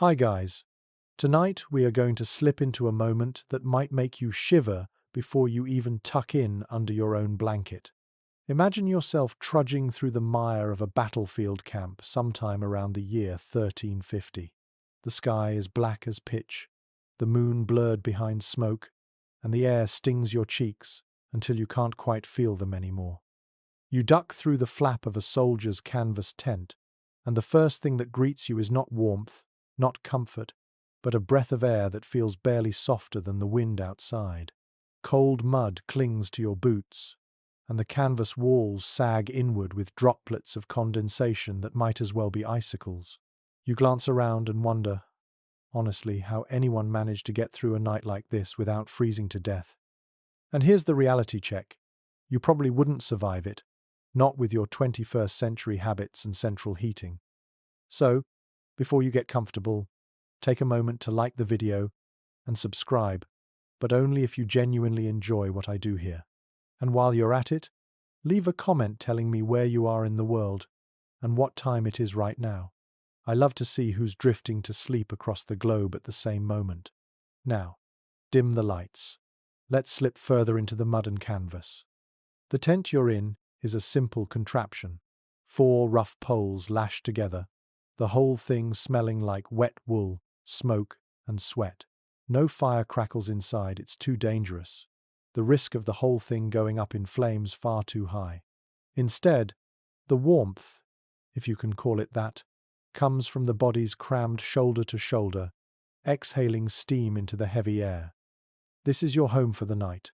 Hi guys. Tonight we are going to slip into a moment that might make you shiver before you even tuck in under your own blanket. Imagine yourself trudging through the mire of a battlefield camp sometime around the year 1350. The sky is black as pitch, the moon blurred behind smoke, and the air stings your cheeks until you can't quite feel them anymore. You duck through the flap of a soldier's canvas tent, and the first thing that greets you is not warmth, not comfort, but a breath of air that feels barely softer than the wind outside. Cold mud clings to your boots, and the canvas walls sag inward with droplets of condensation that might as well be icicles. You glance around and wonder, honestly, how anyone managed to get through a night like this without freezing to death. And here's the reality check. You probably wouldn't survive it, not with your 21st century habits and central heating. So, before you get comfortable, take a moment to like the video and subscribe, but only if you genuinely enjoy what I do here. And while you're at it, leave a comment telling me where you are in the world and what time it is right now. I love to see who's drifting to sleep across the globe at the same moment. Now, dim the lights. Let's slip further into the mud and canvas. The tent you're in is a simple contraption. 4 rough poles lashed together, the whole thing smelling like wet wool, smoke, and sweat. No fire crackles inside, it's too dangerous. The risk of the whole thing going up in flames far too high. Instead, the warmth, if you can call it that, comes from the bodies crammed shoulder to shoulder, exhaling steam into the heavy air. This is your home for the night,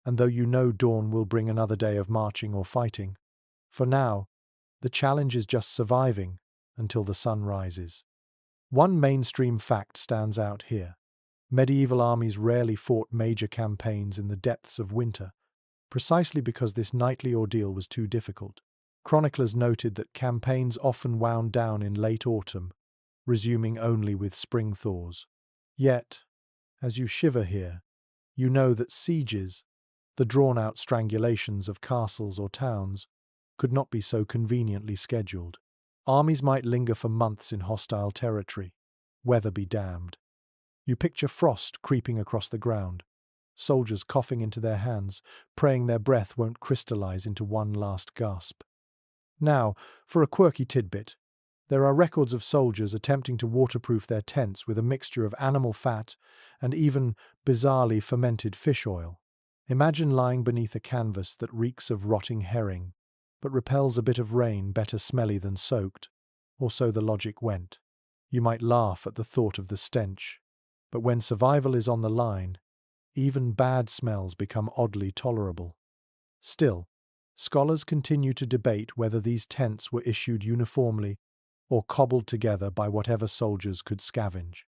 and though you know dawn will bring another day of marching or fighting, for now, the challenge is just surviving until the sun rises. One mainstream fact stands out here. Medieval armies rarely fought major campaigns in the depths of winter, precisely because this nightly ordeal was too difficult. Chroniclers noted that campaigns often wound down in late autumn, resuming only with spring thaws. Yet, as you shiver here, you know that sieges, the drawn-out strangulations of castles or towns, could not be so conveniently scheduled. Armies might linger for months in hostile territory, weather be damned. You picture frost creeping across the ground, soldiers coughing into their hands, praying their breath won't crystallize into one last gasp. Now, for a quirky tidbit, there are records of soldiers attempting to waterproof their tents with a mixture of animal fat and even, bizarrely, fermented fish oil. Imagine lying beneath a canvas that reeks of rotting herring, but repels a bit of rain better smelly than soaked, or so the logic went. You might laugh at the thought of the stench, but when survival is on the line, even bad smells become oddly tolerable. Still, scholars continue to debate whether these tents were issued uniformly or cobbled together by whatever soldiers could scavenge.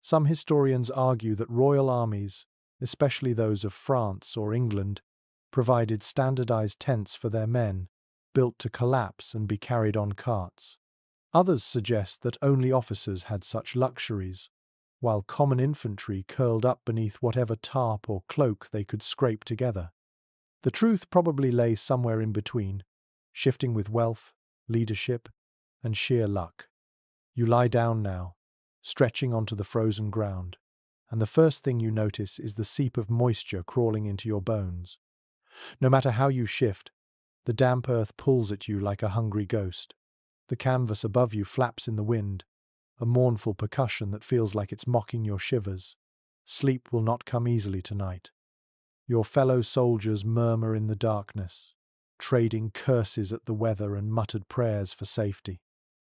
Some historians argue that royal armies, especially those of France or England, provided standardized tents for their men, built to collapse and be carried on carts. Others suggest that only officers had such luxuries, while common infantry curled up beneath whatever tarp or cloak they could scrape together. The truth probably lay somewhere in between, shifting with wealth, leadership, and sheer luck. You lie down now, stretching onto the frozen ground, and the first thing you notice is the seep of moisture crawling into your bones. No matter how you shift, the damp earth pulls at you like a hungry ghost. The canvas above you flaps in the wind, a mournful percussion that feels like it's mocking your shivers. Sleep will not come easily tonight. Your fellow soldiers murmur in the darkness, trading curses at the weather and muttered prayers for safety.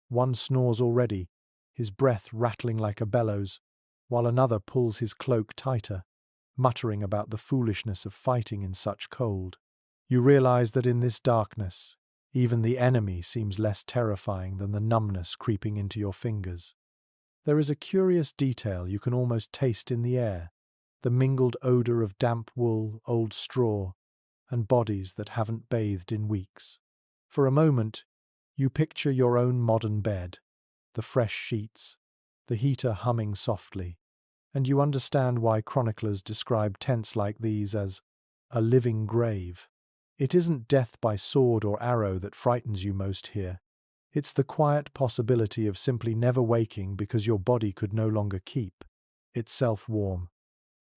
One snores already, his breath rattling like a bellows, while another pulls his cloak tighter, muttering about the foolishness of fighting in such cold. You realize that in this darkness, even the enemy seems less terrifying than the numbness creeping into your fingers. There is a curious detail you can almost taste in the air, the mingled odor of damp wool, old straw, and bodies that haven't bathed in weeks. For a moment, you picture your own modern bed, the fresh sheets, the heater humming softly, and you understand why chroniclers describe tents like these as a living grave. It isn't death by sword or arrow that frightens you most here. It's the quiet possibility of simply never waking because your body could no longer keep itself warm.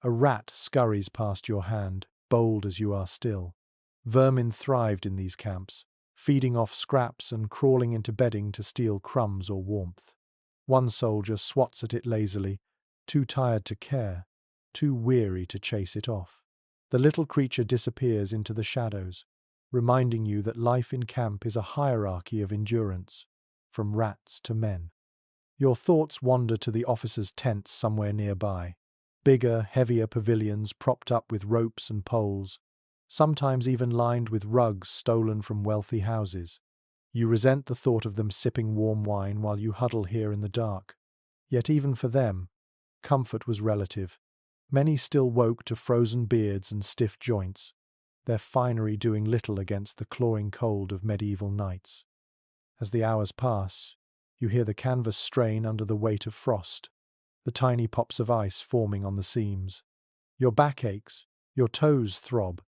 A rat scurries past your hand, bold as you are still. Vermin thrived in these camps, feeding off scraps and crawling into bedding to steal crumbs or warmth. One soldier swats at it lazily, too tired to care, too weary to chase it off. The little creature disappears into the shadows, reminding you that life in camp is a hierarchy of endurance, from rats to men. Your thoughts wander to the officers' tents somewhere nearby. Bigger, heavier pavilions propped up with ropes and poles, sometimes even lined with rugs stolen from wealthy houses. You resent the thought of them sipping warm wine while you huddle here in the dark. Yet even for them, comfort was relative. Many still woke to frozen beards and stiff joints, their finery doing little against the clawing cold of medieval nights. As the hours pass, you hear the canvas strain under the weight of frost, the tiny pops of ice forming on the seams. Your back aches, your toes throb,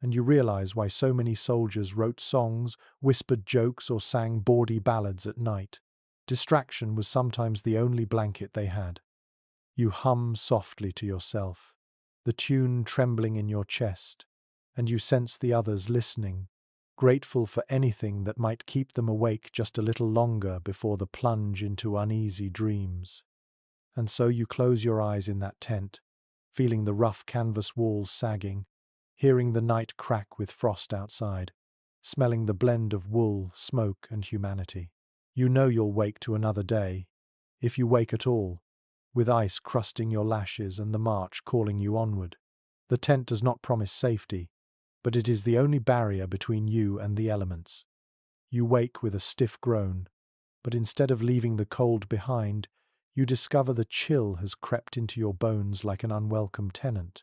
and you realize why so many soldiers wrote songs, whispered jokes, or sang bawdy ballads at night. Distraction was sometimes the only blanket they had. You hum softly to yourself, the tune trembling in your chest, and you sense the others listening, grateful for anything that might keep them awake just a little longer before the plunge into uneasy dreams. And so you close your eyes in that tent, feeling the rough canvas walls sagging, hearing the night crack with frost outside, smelling the blend of wool, smoke, and humanity. You know you'll wake to another day, if you wake at all, with ice crusting your lashes and the march calling you onward. The tent does not promise safety, but it is the only barrier between you and the elements. You wake with a stiff groan, but instead of leaving the cold behind, you discover the chill has crept into your bones like an unwelcome tenant.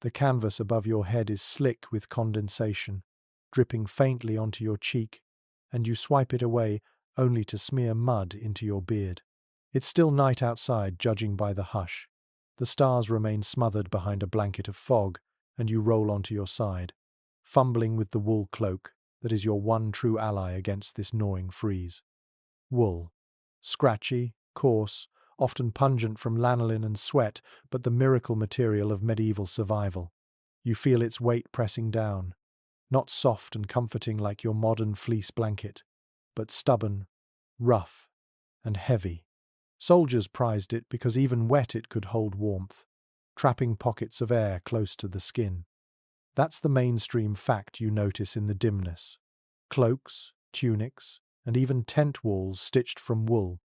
The canvas above your head is slick with condensation, dripping faintly onto your cheek, and you swipe it away only to smear mud into your beard. It's still night outside, judging by the hush. The stars remain smothered behind a blanket of fog, and you roll onto your side, fumbling with the wool cloak that is your one true ally against this gnawing freeze. Wool. Scratchy, coarse, often pungent from lanolin and sweat, but the miracle material of medieval survival. You feel its weight pressing down, not soft and comforting like your modern fleece blanket, but stubborn, rough, and heavy. Soldiers prized it because even wet it could hold warmth, trapping pockets of air close to the skin. That's the mainstream fact you notice in the dimness. Cloaks, tunics, and even tent walls stitched from wool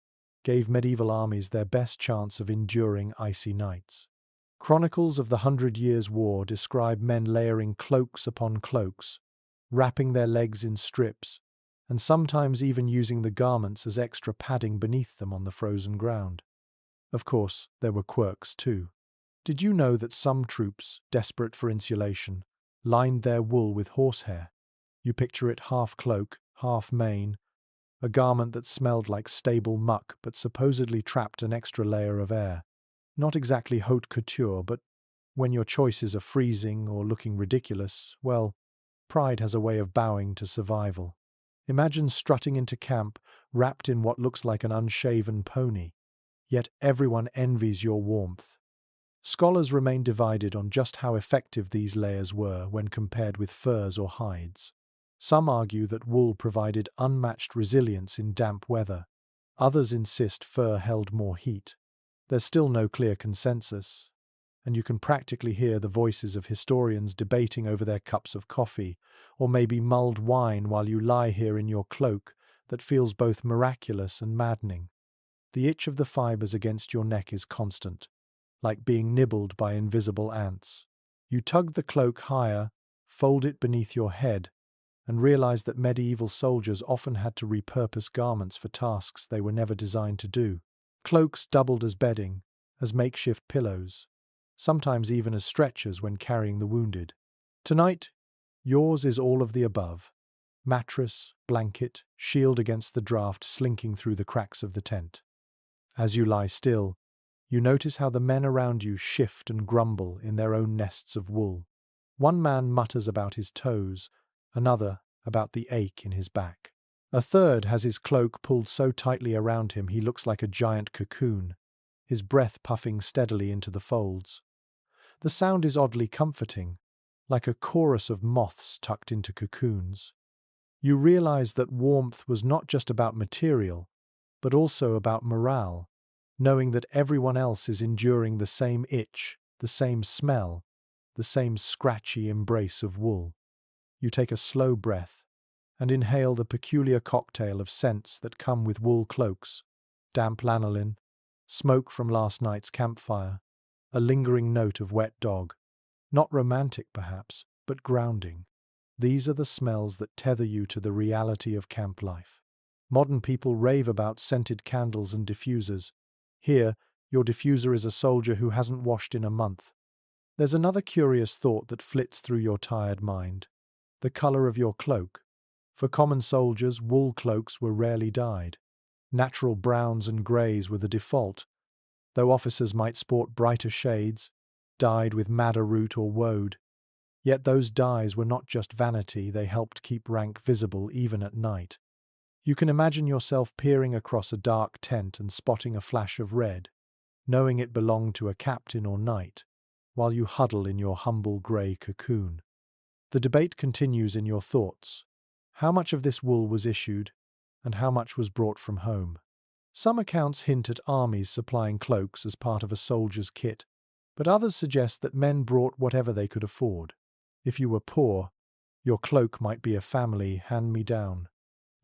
gave medieval armies their best chance of enduring icy nights. Chronicles of the 100 Years' War describe men layering cloaks upon cloaks, wrapping their legs in strips, and sometimes even using the garments as extra padding beneath them on the frozen ground. Of course, there were quirks too. Did you know that some troops, desperate for insulation, lined their wool with horsehair? You picture it half cloak, half mane, a garment that smelled like stable muck but supposedly trapped an extra layer of air. Not exactly haute couture, but when your choices are freezing or looking ridiculous, well, pride has a way of bowing to survival. Imagine strutting into camp, wrapped in what looks like an unshaven pony, yet everyone envies your warmth. Scholars remain divided on just how effective these layers were when compared with furs or hides. Some argue that wool provided unmatched resilience in damp weather. Others insist fur held more heat. There's still no clear consensus, and you can practically hear the voices of historians debating over their cups of coffee, or maybe mulled wine while you lie here in your cloak that feels both miraculous and maddening. The itch of the fibers against your neck is constant, like being nibbled by invisible ants. You tug the cloak higher, fold it beneath your head, and realize that medieval soldiers often had to repurpose garments for tasks they were never designed to do. Cloaks doubled as bedding, as makeshift pillows, sometimes even as stretchers when carrying the wounded. Tonight, yours is all of the above. Mattress, blanket, shield against the draft slinking through the cracks of the tent. As you lie still, you notice how the men around you shift and grumble in their own nests of wool. One man mutters about his toes, another about the ache in his back. A third has his cloak pulled so tightly around him he looks like a giant cocoon, his breath puffing steadily into the folds. The sound is oddly comforting, like a chorus of moths tucked into cocoons. You realize that warmth was not just about material, but also about morale, knowing that everyone else is enduring the same itch, the same smell, the same scratchy embrace of wool. You take a slow breath and inhale the peculiar cocktail of scents that come with wool cloaks: damp lanolin, smoke from last night's campfire, a lingering note of wet dog. Not romantic, perhaps, but grounding. These are the smells that tether you to the reality of camp life. Modern people rave about scented candles and diffusers. Here, your diffuser is a soldier who hasn't washed in a month. There's another curious thought that flits through your tired mind: the color of your cloak. For common soldiers, wool cloaks were rarely dyed. Natural browns and greys were the default, though officers might sport brighter shades, dyed with madder root or woad. Yet those dyes were not just vanity, they helped keep rank visible even at night. You can imagine yourself peering across a dark tent and spotting a flash of red, knowing it belonged to a captain or knight, while you huddle in your humble grey cocoon. The debate continues in your thoughts. How much of this wool was issued, and how much was brought from home? Some accounts hint at armies supplying cloaks as part of a soldier's kit, but others suggest that men brought whatever they could afford. If you were poor, your cloak might be a family hand-me-down,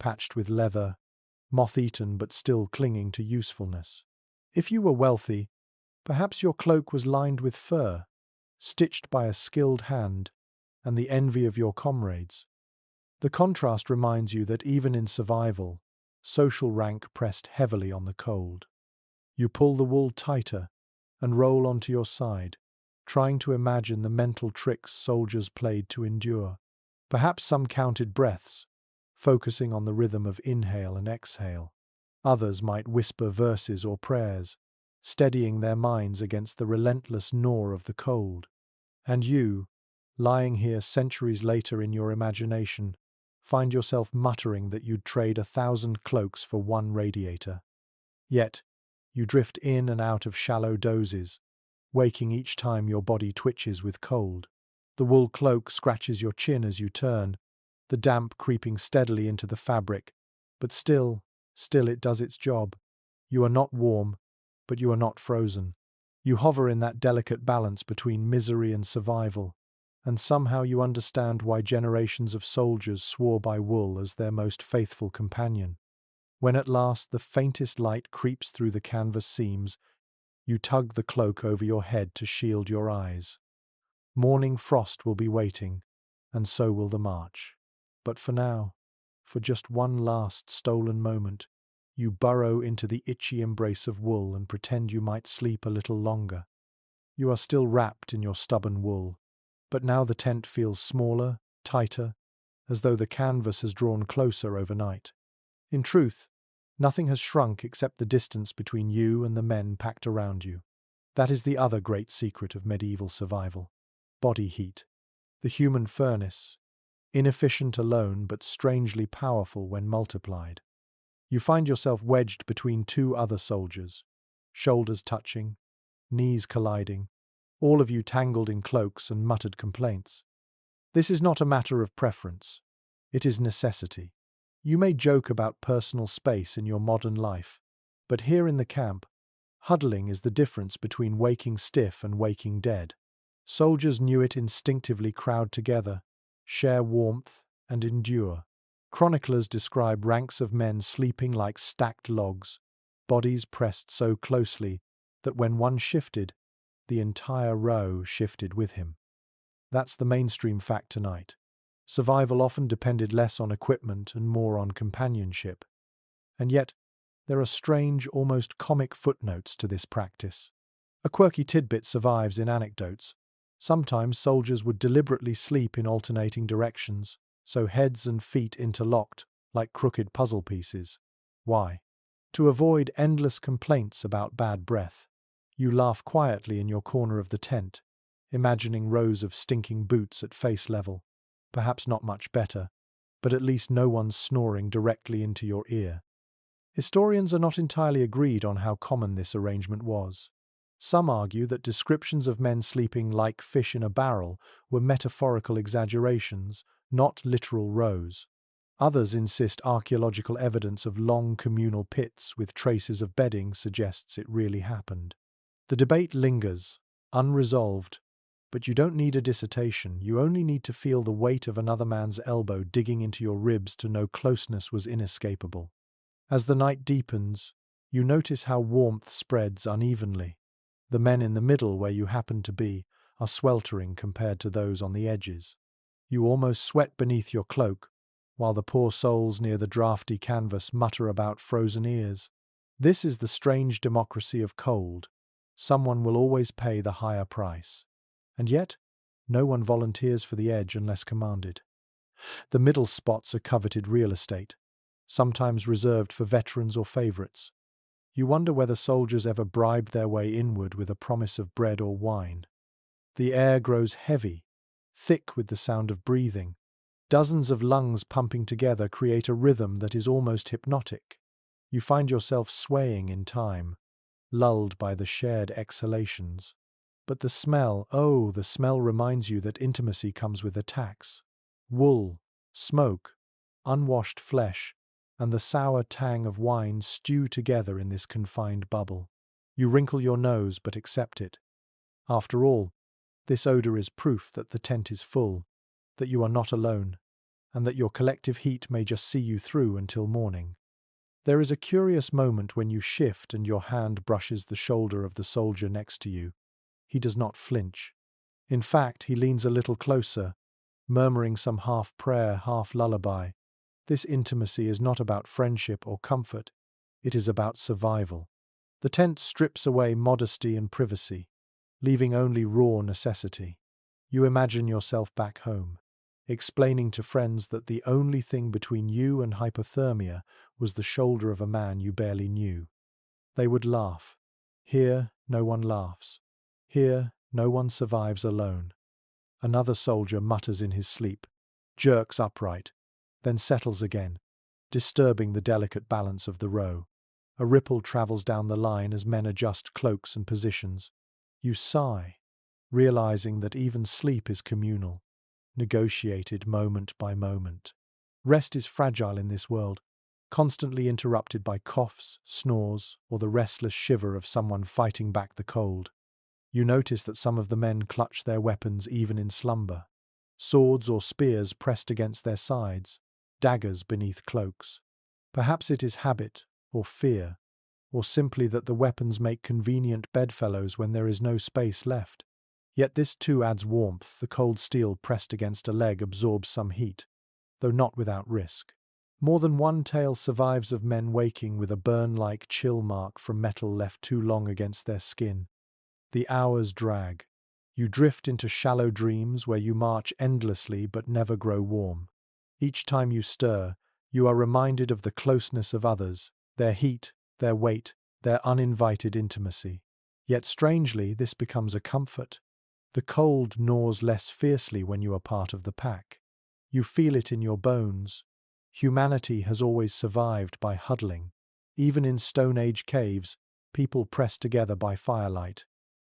patched with leather, moth-eaten but still clinging to usefulness. If you were wealthy, perhaps your cloak was lined with fur, stitched by a skilled hand, and the envy of your comrades. The contrast reminds you that even in survival, social rank pressed heavily on the cold. You pull the wool tighter and roll onto your side, trying to imagine the mental tricks soldiers played to endure. Perhaps some counted breaths, focusing on the rhythm of inhale and exhale. Others might whisper verses or prayers, steadying their minds against the relentless gnaw of the cold. And you, lying here centuries later in your imagination, find yourself muttering that you'd trade 1,000 cloaks for one radiator. Yet, you drift in and out of shallow dozes, waking each time your body twitches with cold. The wool cloak scratches your chin as you turn, the damp creeping steadily into the fabric, but still it does its job. You are not warm, but you are not frozen. You hover in that delicate balance between misery and survival, and somehow you understand why generations of soldiers swore by wool as their most faithful companion. When at last the faintest light creeps through the canvas seams, you tug the cloak over your head to shield your eyes. Morning frost will be waiting, and so will the march. But for now, for just one last stolen moment, you burrow into the itchy embrace of wool and pretend you might sleep a little longer. You are still wrapped in your stubborn wool, but now the tent feels smaller, tighter, as though the canvas has drawn closer overnight. In truth, nothing has shrunk except the distance between you and the men packed around you. That is the other great secret of medieval survival: body heat. The human furnace, inefficient alone but strangely powerful when multiplied. You find yourself wedged between two other soldiers, shoulders touching, knees colliding, all of you tangled in cloaks and muttered complaints. This is not a matter of preference. It is necessity. You may joke about personal space in your modern life, but here in the camp, huddling is the difference between waking stiff and waking dead. Soldiers knew it instinctively: crowd together, share warmth, and endure. Chroniclers describe ranks of men sleeping like stacked logs, bodies pressed so closely that when one shifted, the entire row shifted with him. That's the mainstream fact tonight. Survival often depended less on equipment and more on companionship. And yet, there are strange, almost comic footnotes to this practice. A quirky tidbit survives in anecdotes. Sometimes soldiers would deliberately sleep in alternating directions, so heads and feet interlocked, like crooked puzzle pieces. Why? To avoid endless complaints about bad breath. You laugh quietly in your corner of the tent, imagining rows of stinking boots at face level. Perhaps not much better, but at least no one's snoring directly into your ear. Historians are not entirely agreed on how common this arrangement was. Some argue that descriptions of men sleeping like fish in a barrel were metaphorical exaggerations, not literal rows. Others insist archaeological evidence of long communal pits with traces of bedding suggests it really happened. The debate lingers, unresolved, but you don't need a dissertation, you only need to feel the weight of another man's elbow digging into your ribs to know closeness was inescapable. As the night deepens, you notice how warmth spreads unevenly. The men in the middle, where you happen to be, are sweltering compared to those on the edges. You almost sweat beneath your cloak, while the poor souls near the draughty canvas mutter about frozen ears. This is the strange democracy of cold. Someone will always pay the higher price. And yet, no one volunteers for the edge unless commanded. The middle spots are coveted real estate, sometimes reserved for veterans or favourites. You wonder whether soldiers ever bribed their way inward with a promise of bread or wine. The air grows heavy, thick with the sound of breathing. Dozens of lungs pumping together create a rhythm that is almost hypnotic. You find yourself swaying in time, lulled by the shared exhalations. But the smell, oh, the smell reminds you that intimacy comes with a tax. Wool, smoke, unwashed flesh, and the sour tang of wine stew together in this confined bubble. You wrinkle your nose but accept it. After all, this odor is proof that the tent is full, that you are not alone, and that your collective heat may just see you through until morning. There is a curious moment when you shift and your hand brushes the shoulder of the soldier next to you. He does not flinch. In fact, he leans a little closer, murmuring some half prayer, half lullaby. This intimacy is not about friendship or comfort. It is about survival. The tent strips away modesty and privacy, leaving only raw necessity. You imagine yourself back home, explaining to friends that the only thing between you and hypothermia was the shoulder of a man you barely knew. They would laugh. Here, no one laughs. Here, no one survives alone. Another soldier mutters in his sleep, jerks upright, then settles again, disturbing the delicate balance of the row. A ripple travels down the line as men adjust cloaks and positions. You sigh, realizing that even sleep is communal, negotiated moment by moment. Rest is fragile in this world, constantly interrupted by coughs, snores, or the restless shiver of someone fighting back the cold. You notice that some of the men clutch their weapons even in slumber. Swords or spears pressed against their sides, daggers beneath cloaks. Perhaps it is habit, or fear, or simply that the weapons make convenient bedfellows when there is no space left. Yet this too adds warmth. The cold steel pressed against a leg absorbs some heat, though not without risk. More than one tale survives of men waking with a burn-like chill mark from metal left too long against their skin. The hours drag. You drift into shallow dreams where you march endlessly but never grow warm. Each time you stir, you are reminded of the closeness of others, their heat, their weight, their uninvited intimacy. Yet strangely, this becomes a comfort. The cold gnaws less fiercely when you are part of the pack. You feel it in your bones. Humanity has always survived by huddling. Even in Stone Age caves, people press together by firelight.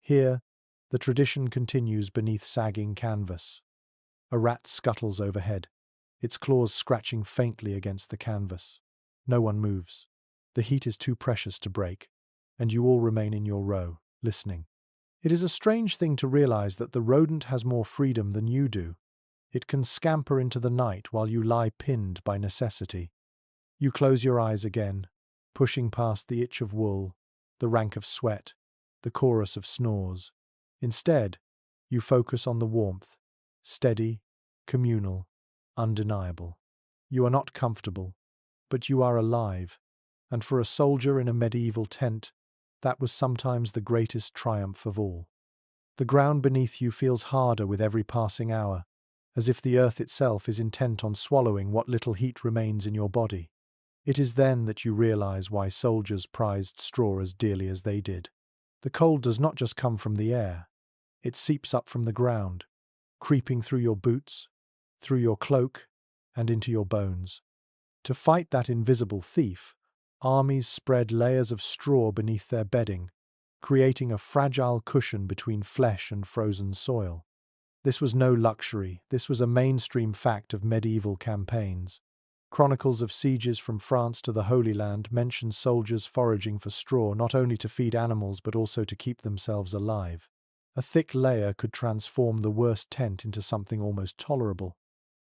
Here, the tradition continues beneath sagging canvas. A rat scuttles overhead, its claws scratching faintly against the canvas. No one moves. The heat is too precious to break, and you all remain in your row, listening. It is a strange thing to realize that the rodent has more freedom than you do. It can scamper into the night while you lie pinned by necessity. You close your eyes again, pushing past the itch of wool, the rank of sweat, the chorus of snores. Instead, you focus on the warmth, steady, communal, undeniable. You are not comfortable, but you are alive, and for a soldier in a medieval tent, that was sometimes the greatest triumph of all. The ground beneath you feels harder with every passing hour, as if the earth itself is intent on swallowing what little heat remains in your body. It is then that you realize why soldiers prized straw as dearly as they did. The cold does not just come from the air. It seeps up from the ground, creeping through your boots, through your cloak, and into your bones. To fight that invisible thief, armies spread layers of straw beneath their bedding, creating a fragile cushion between flesh and frozen soil. This was no luxury, this was a mainstream fact of medieval campaigns. Chronicles of sieges from France to the Holy Land mention soldiers foraging for straw not only to feed animals but also to keep themselves alive. A thick layer could transform the worst tent into something almost tolerable,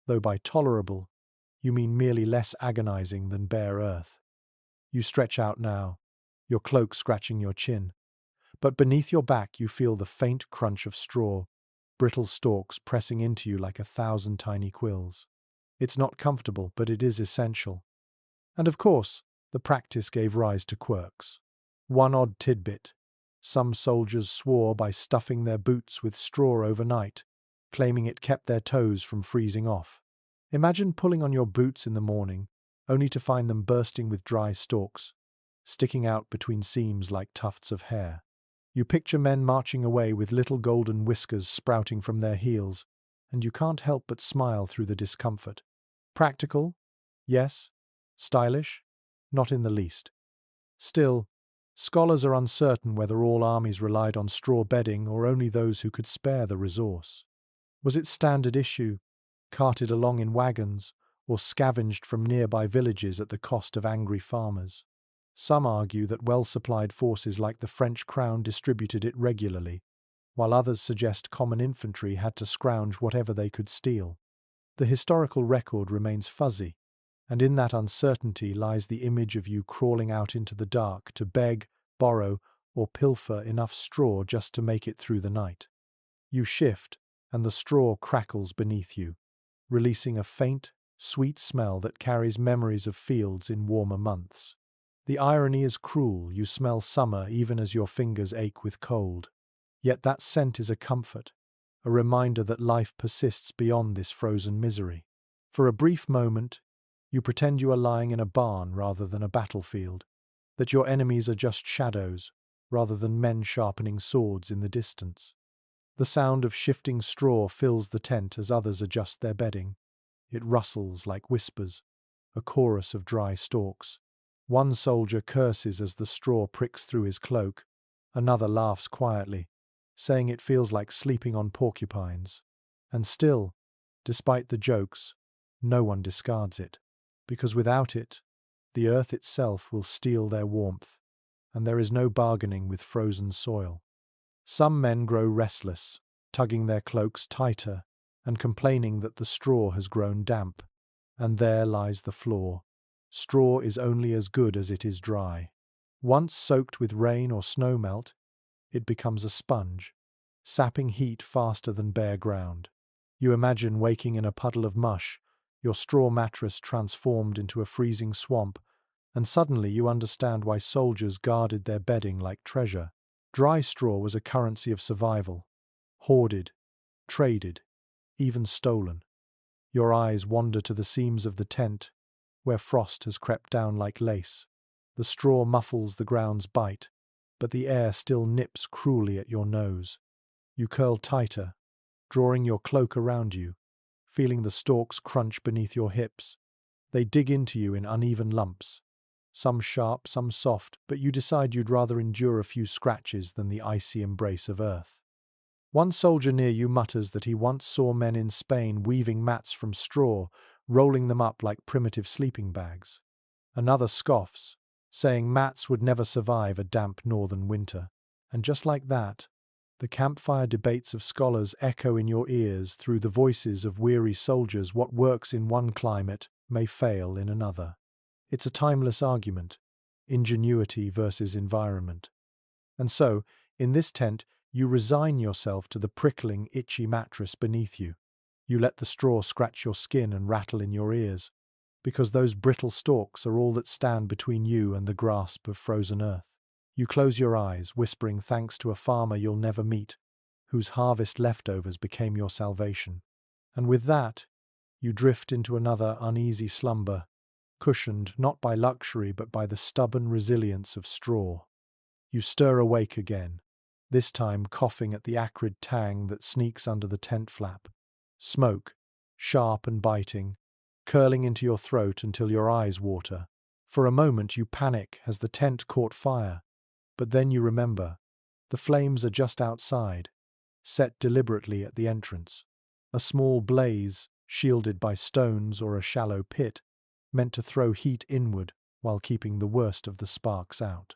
though by tolerable, you mean merely less agonizing than bare earth. You stretch out now, your cloak scratching your chin, but beneath your back you feel the faint crunch of straw, brittle stalks pressing into you like 1,000 tiny quills. It's not comfortable, but it is essential. And of course, the practice gave rise to quirks. One odd tidbit. Some soldiers swore by stuffing their boots with straw overnight, claiming it kept their toes from freezing off. Imagine pulling on your boots in the morning, only to find them bursting with dry stalks, sticking out between seams like tufts of hair. You picture men marching away with little golden whiskers sprouting from their heels, and you can't help but smile through the discomfort. Practical? Yes. Stylish? Not in the least. Still, scholars are uncertain whether all armies relied on straw bedding or only those who could spare the resource. Was it standard issue, carted along in wagons, or scavenged from nearby villages at the cost of angry farmers? Some argue that well-supplied forces like the French crown distributed it regularly, while others suggest common infantry had to scrounge whatever they could steal. The historical record remains fuzzy, and in that uncertainty lies the image of you crawling out into the dark to beg, borrow, or pilfer enough straw just to make it through the night. You shift, and the straw crackles beneath you, releasing a faint, sweet smell that carries memories of fields in warmer months. The irony is cruel, you smell summer even as your fingers ache with cold. Yet that scent is a comfort, a reminder that life persists beyond this frozen misery. For a brief moment, you pretend you are lying in a barn rather than a battlefield, that your enemies are just shadows rather than men sharpening swords in the distance. The sound of shifting straw fills the tent as others adjust their bedding. It rustles like whispers, a chorus of dry stalks. One soldier curses as the straw pricks through his cloak, another laughs quietly, saying it feels like sleeping on porcupines. And still, despite the jokes, no one discards it, because without it, the earth itself will steal their warmth, and there is no bargaining with frozen soil. Some men grow restless, tugging their cloaks tighter and complaining that the straw has grown damp. And there lies the flaw. Straw is only as good as it is dry. Once soaked with rain or snow melt, it becomes a sponge, sapping heat faster than bare ground. You imagine waking in a puddle of mush, your straw mattress transformed into a freezing swamp, and suddenly you understand why soldiers guarded their bedding like treasure. Dry straw was a currency of survival, hoarded, traded, even stolen. Your eyes wander to the seams of the tent, where frost has crept down like lace. The straw muffles the ground's bite, but the air still nips cruelly at your nose. You curl tighter, drawing your cloak around you, feeling the stalks crunch beneath your hips. They dig into you in uneven lumps, some sharp, some soft, but you decide you'd rather endure a few scratches than the icy embrace of earth. One soldier near you mutters that he once saw men in Spain weaving mats from straw, rolling them up like primitive sleeping bags. Another scoffs, saying mats would never survive a damp northern winter. And just like that, the campfire debates of scholars echo in your ears through the voices of weary soldiers. What works in one climate may fail in another. It's a timeless argument, ingenuity versus environment. And so, in this tent, you resign yourself to the prickling, itchy mattress beneath you. You let the straw scratch your skin and rattle in your ears, because those brittle stalks are all that stand between you and the grasp of frozen earth. You close your eyes, whispering thanks to a farmer you'll never meet, whose harvest leftovers became your salvation. And with that, you drift into another uneasy slumber, cushioned not by luxury but by the stubborn resilience of straw. You stir awake again, this time coughing at the acrid tang that sneaks under the tent flap. Smoke, sharp and biting, curling into your throat until your eyes water. For a moment you panic as the tent caught fire, but then you remember. The flames are just outside, set deliberately at the entrance. A small blaze, shielded by stones or a shallow pit, meant to throw heat inward while keeping the worst of the sparks out.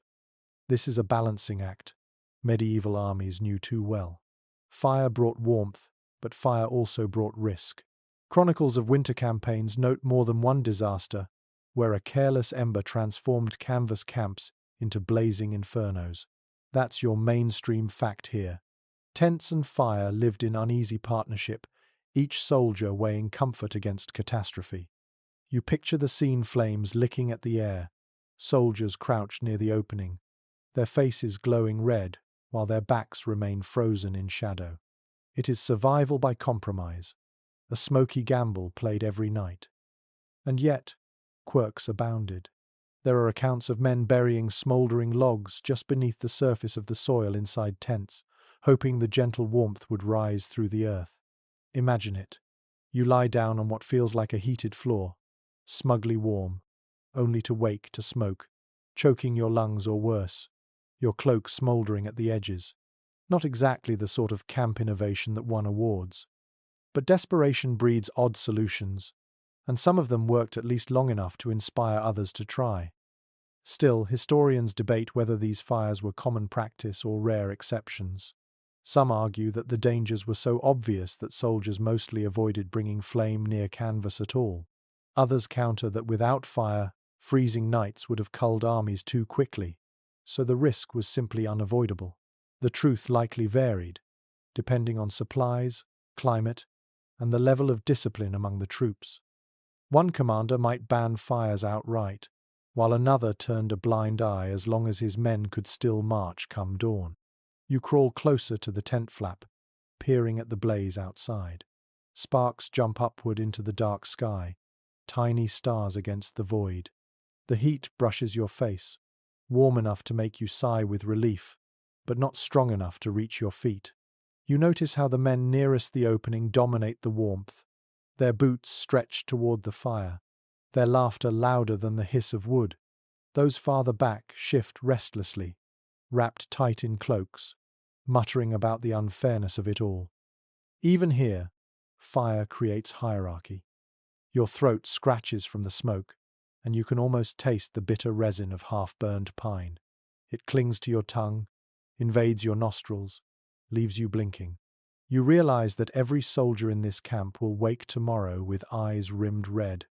This is a balancing act medieval armies knew too well. Fire brought warmth, but fire also brought risk. Chronicles of winter campaigns note more than one disaster where a careless ember transformed canvas camps into blazing infernos. That's your mainstream fact here. Tents and fire lived in uneasy partnership, each soldier weighing comfort against catastrophe. You picture the scene, flames licking at the air, soldiers crouched near the opening, their faces glowing red while their backs remain frozen in shadow. It is survival by compromise, a smoky gamble played every night. And yet, quirks abounded. There are accounts of men burying smouldering logs just beneath the surface of the soil inside tents, hoping the gentle warmth would rise through the earth. Imagine it. You lie down on what feels like a heated floor, smugly warm, only to wake to smoke, choking your lungs or worse, your cloak smouldering at the edges. Not exactly the sort of camp innovation that won awards. But desperation breeds odd solutions, and some of them worked at least long enough to inspire others to try. Still, historians debate whether these fires were common practice or rare exceptions. Some argue that the dangers were so obvious that soldiers mostly avoided bringing flame near canvas at all. Others counter that without fire, freezing nights would have culled armies too quickly, so the risk was simply unavoidable. The truth likely varied, depending on supplies, climate, and the level of discipline among the troops. One commander might ban fires outright, while another turned a blind eye as long as his men could still march come dawn. You crawl closer to the tent flap, peering at the blaze outside. Sparks jump upward into the dark sky, tiny stars against the void. The heat brushes your face, warm enough to make you sigh with relief, but not strong enough to reach your feet. You notice how the men nearest the opening dominate the warmth, their boots stretched toward the fire, their laughter louder than the hiss of wood. Those farther back shift restlessly, wrapped tight in cloaks, muttering about the unfairness of it all. Even here, fire creates hierarchy. Your throat scratches from the smoke, and you can almost taste the bitter resin of half-burned pine. It clings to your tongue, invades your nostrils, leaves you blinking. You realize that every soldier in this camp will wake tomorrow with eyes rimmed red,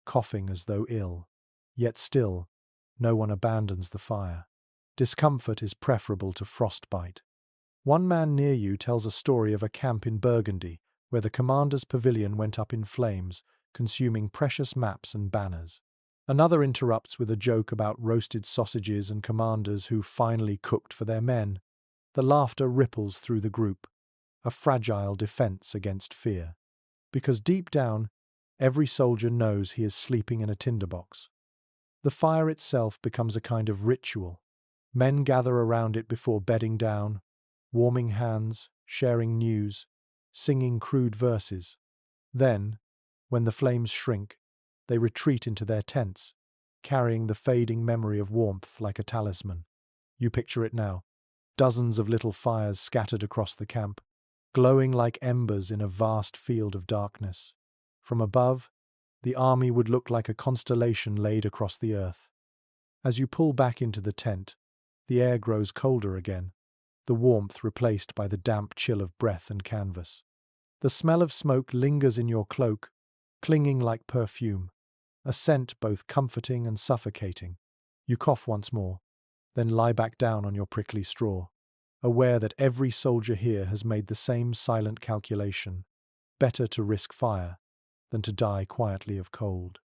coughing as though ill. Yet still, no one abandons the fire. Discomfort is preferable to frostbite. One man near you tells a story of a camp in Burgundy where the commander's pavilion went up in flames, consuming precious maps and banners. Another interrupts with a joke about roasted sausages and commanders who finally cooked for their men. The laughter ripples through the group, a fragile defense against fear. Because deep down, every soldier knows he is sleeping in a tinderbox. The fire itself becomes a kind of ritual. Men gather around it before bedding down, warming hands, sharing news, singing crude verses. Then, when the flames shrink, they retreat into their tents, carrying the fading memory of warmth like a talisman. You picture it now. Dozens of little fires scattered across the camp, glowing like embers in a vast field of darkness. From above, the army would look like a constellation laid across the earth. As you pull back into the tent, the air grows colder again, the warmth replaced by the damp chill of breath and canvas. The smell of smoke lingers in your cloak, clinging like perfume, a scent both comforting and suffocating. You cough once more, then lie back down on your prickly straw, aware that every soldier here has made the same silent calculation: better to risk fire than to die quietly of cold.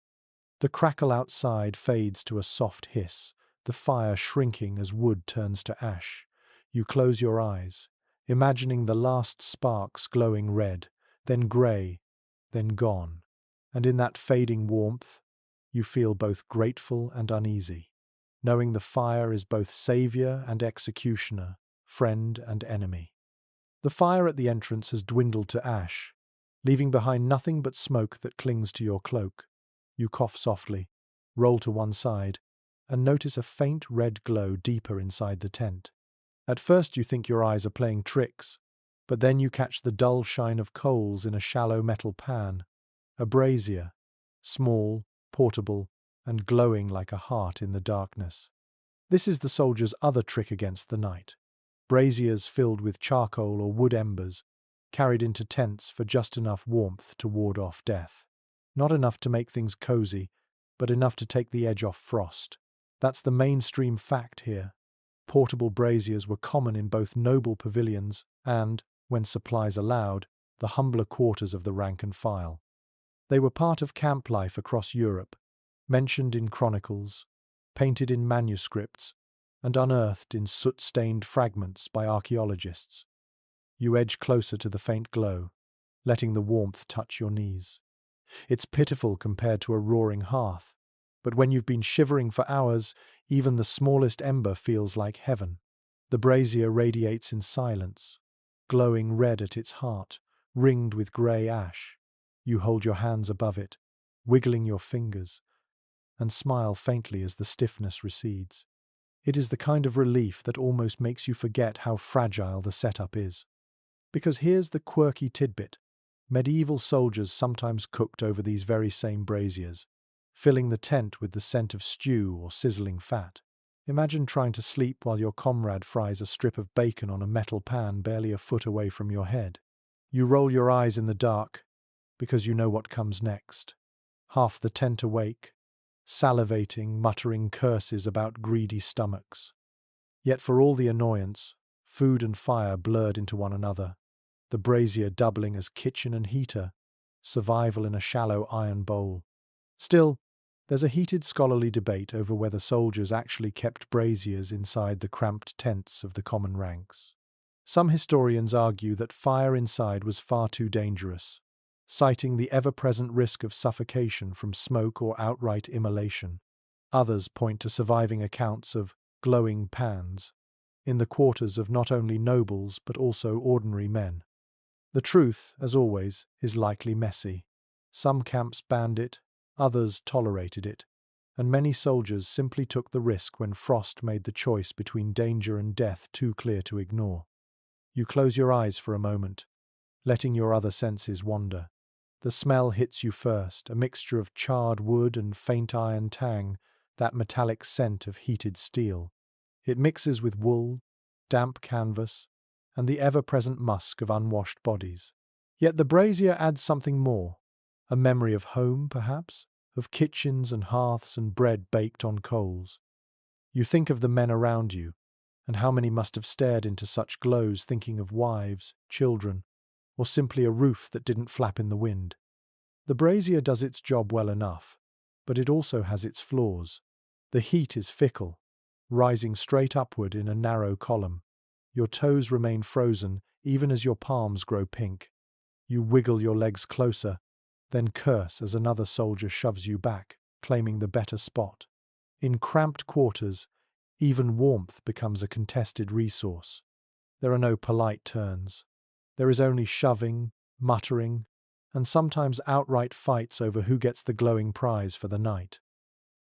The crackle outside fades to a soft hiss, the fire shrinking as wood turns to ash. You close your eyes, imagining the last sparks glowing red, then grey, then gone. And in that fading warmth, you feel both grateful and uneasy, knowing the fire is both savior and executioner, friend and enemy. The fire at the entrance has dwindled to ash, leaving behind nothing but smoke that clings to your cloak. You cough softly, roll to one side, and notice a faint red glow deeper inside the tent. At first you think your eyes are playing tricks, but then you catch the dull shine of coals in a shallow metal pan, a brazier, small, portable, and glowing like a heart in the darkness. This is the soldier's other trick against the night. Braziers filled with charcoal or wood embers, carried into tents for just enough warmth to ward off death. Not enough to make things cozy, but enough to take the edge off frost. That's the mainstream fact here. Portable braziers were common in both noble pavilions and, when supplies allowed, the humbler quarters of the rank and file. They were part of camp life across Europe, mentioned in chronicles, painted in manuscripts, and unearthed in soot-stained fragments by archaeologists. You edge closer to the faint glow, letting the warmth touch your knees. It's pitiful compared to a roaring hearth, but when you've been shivering for hours, even the smallest ember feels like heaven. The brazier radiates in silence, glowing red at its heart, ringed with grey ash. You hold your hands above it, wiggling your fingers, and smile faintly as the stiffness recedes. It is the kind of relief that almost makes you forget how fragile the setup is. Because here's the quirky tidbit. Medieval soldiers sometimes cooked over these very same braziers, filling the tent with the scent of stew or sizzling fat. Imagine trying to sleep while your comrade fries a strip of bacon on a metal pan barely a foot away from your head. You roll your eyes in the dark, because you know what comes next. Half the tent awake, salivating, muttering curses about greedy stomachs. Yet for all the annoyance, food and fire blurred into one another, the brazier doubling as kitchen and heater, survival in a shallow iron bowl. Still, there's a heated scholarly debate over whether soldiers actually kept braziers inside the cramped tents of the common ranks. Some historians argue that fire inside was far too dangerous, citing the ever-present risk of suffocation from smoke or outright immolation. Others point to surviving accounts of glowing pans in the quarters of not only nobles but also ordinary men. The truth, as always, is likely messy. Some camps banned it, others tolerated it, and many soldiers simply took the risk when frost made the choice between danger and death too clear to ignore. You close your eyes for a moment, letting your other senses wander. The smell hits you first, a mixture of charred wood and faint iron tang, that metallic scent of heated steel. It mixes with wool, damp canvas, and the ever-present musk of unwashed bodies. Yet the brazier adds something more, a memory of home, perhaps, of kitchens and hearths and bread baked on coals. You think of the men around you, and how many must have stared into such glows thinking of wives, children, or simply a roof that didn't flap in the wind. The brazier does its job well enough, but it also has its flaws. The heat is fickle, rising straight upward in a narrow column. Your toes remain frozen even as your palms grow pink. You wiggle your legs closer, then curse as another soldier shoves you back, claiming the better spot. In cramped quarters, even warmth becomes a contested resource. There are no polite turns. There is only shoving, muttering, and sometimes outright fights over who gets the glowing prize for the night.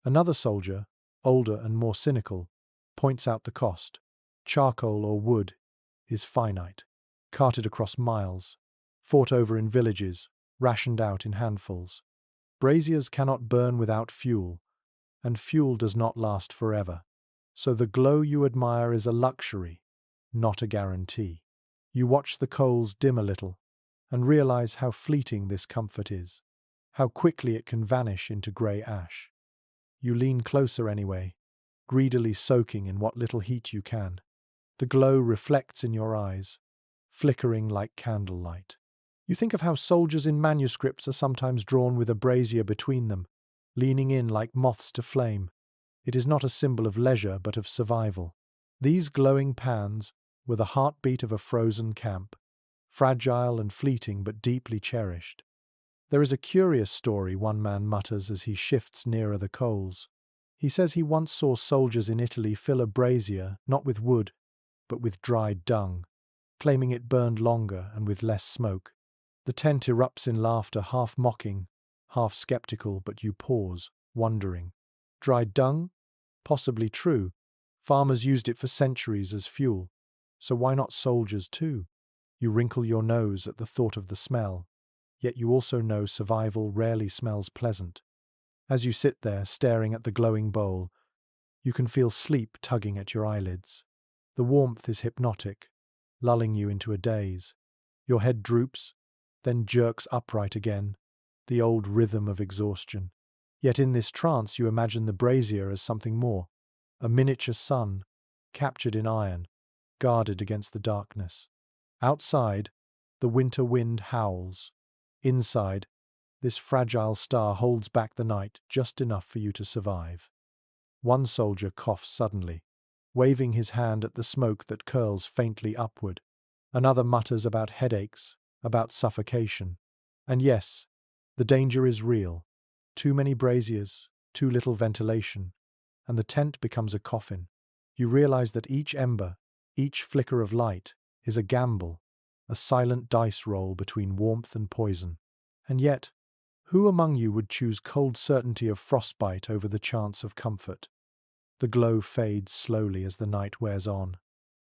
Another soldier, older and more cynical, points out the cost. Charcoal or wood is finite, carted across miles, fought over in villages, rationed out in handfuls. Braziers cannot burn without fuel, and fuel does not last forever. So the glow you admire is a luxury, not a guarantee. You watch the coals dim a little, and realize how fleeting this comfort is, how quickly it can vanish into grey ash. You lean closer anyway, greedily soaking in what little heat you can. The glow reflects in your eyes, flickering like candlelight. You think of how soldiers in manuscripts are sometimes drawn with a brazier between them, leaning in like moths to flame. It is not a symbol of leisure but of survival. These glowing pans were the heartbeat of a frozen camp, fragile and fleeting but deeply cherished. There is a curious story one man mutters as he shifts nearer the coals. He says he once saw soldiers in Italy fill a brazier not with wood, but with dried dung, claiming it burned longer and with less smoke. The tent erupts in laughter, half mocking, half skeptical, but you pause, wondering. Dried dung? Possibly true. Farmers used it for centuries as fuel. So why not soldiers too? You wrinkle your nose at the thought of the smell, yet you also know survival rarely smells pleasant. As you sit there staring at the glowing bowl, you can feel sleep tugging at your eyelids. The warmth is hypnotic, lulling you into a daze. Your head droops, then jerks upright again, the old rhythm of exhaustion. Yet in this trance you imagine the brazier as something more, a miniature sun, captured in iron, guarded against the darkness. Outside, the winter wind howls. Inside, this fragile star holds back the night just enough for you to survive. One soldier coughs suddenly, waving his hand at the smoke that curls faintly upward. Another mutters about headaches, about suffocation. And yes, the danger is real. Too many braziers, too little ventilation, and the tent becomes a coffin. You realize that each ember, each flicker of light, is a gamble, a silent dice roll between warmth and poison. And yet, who among you would choose cold certainty of frostbite over the chance of comfort? The glow fades slowly as the night wears on.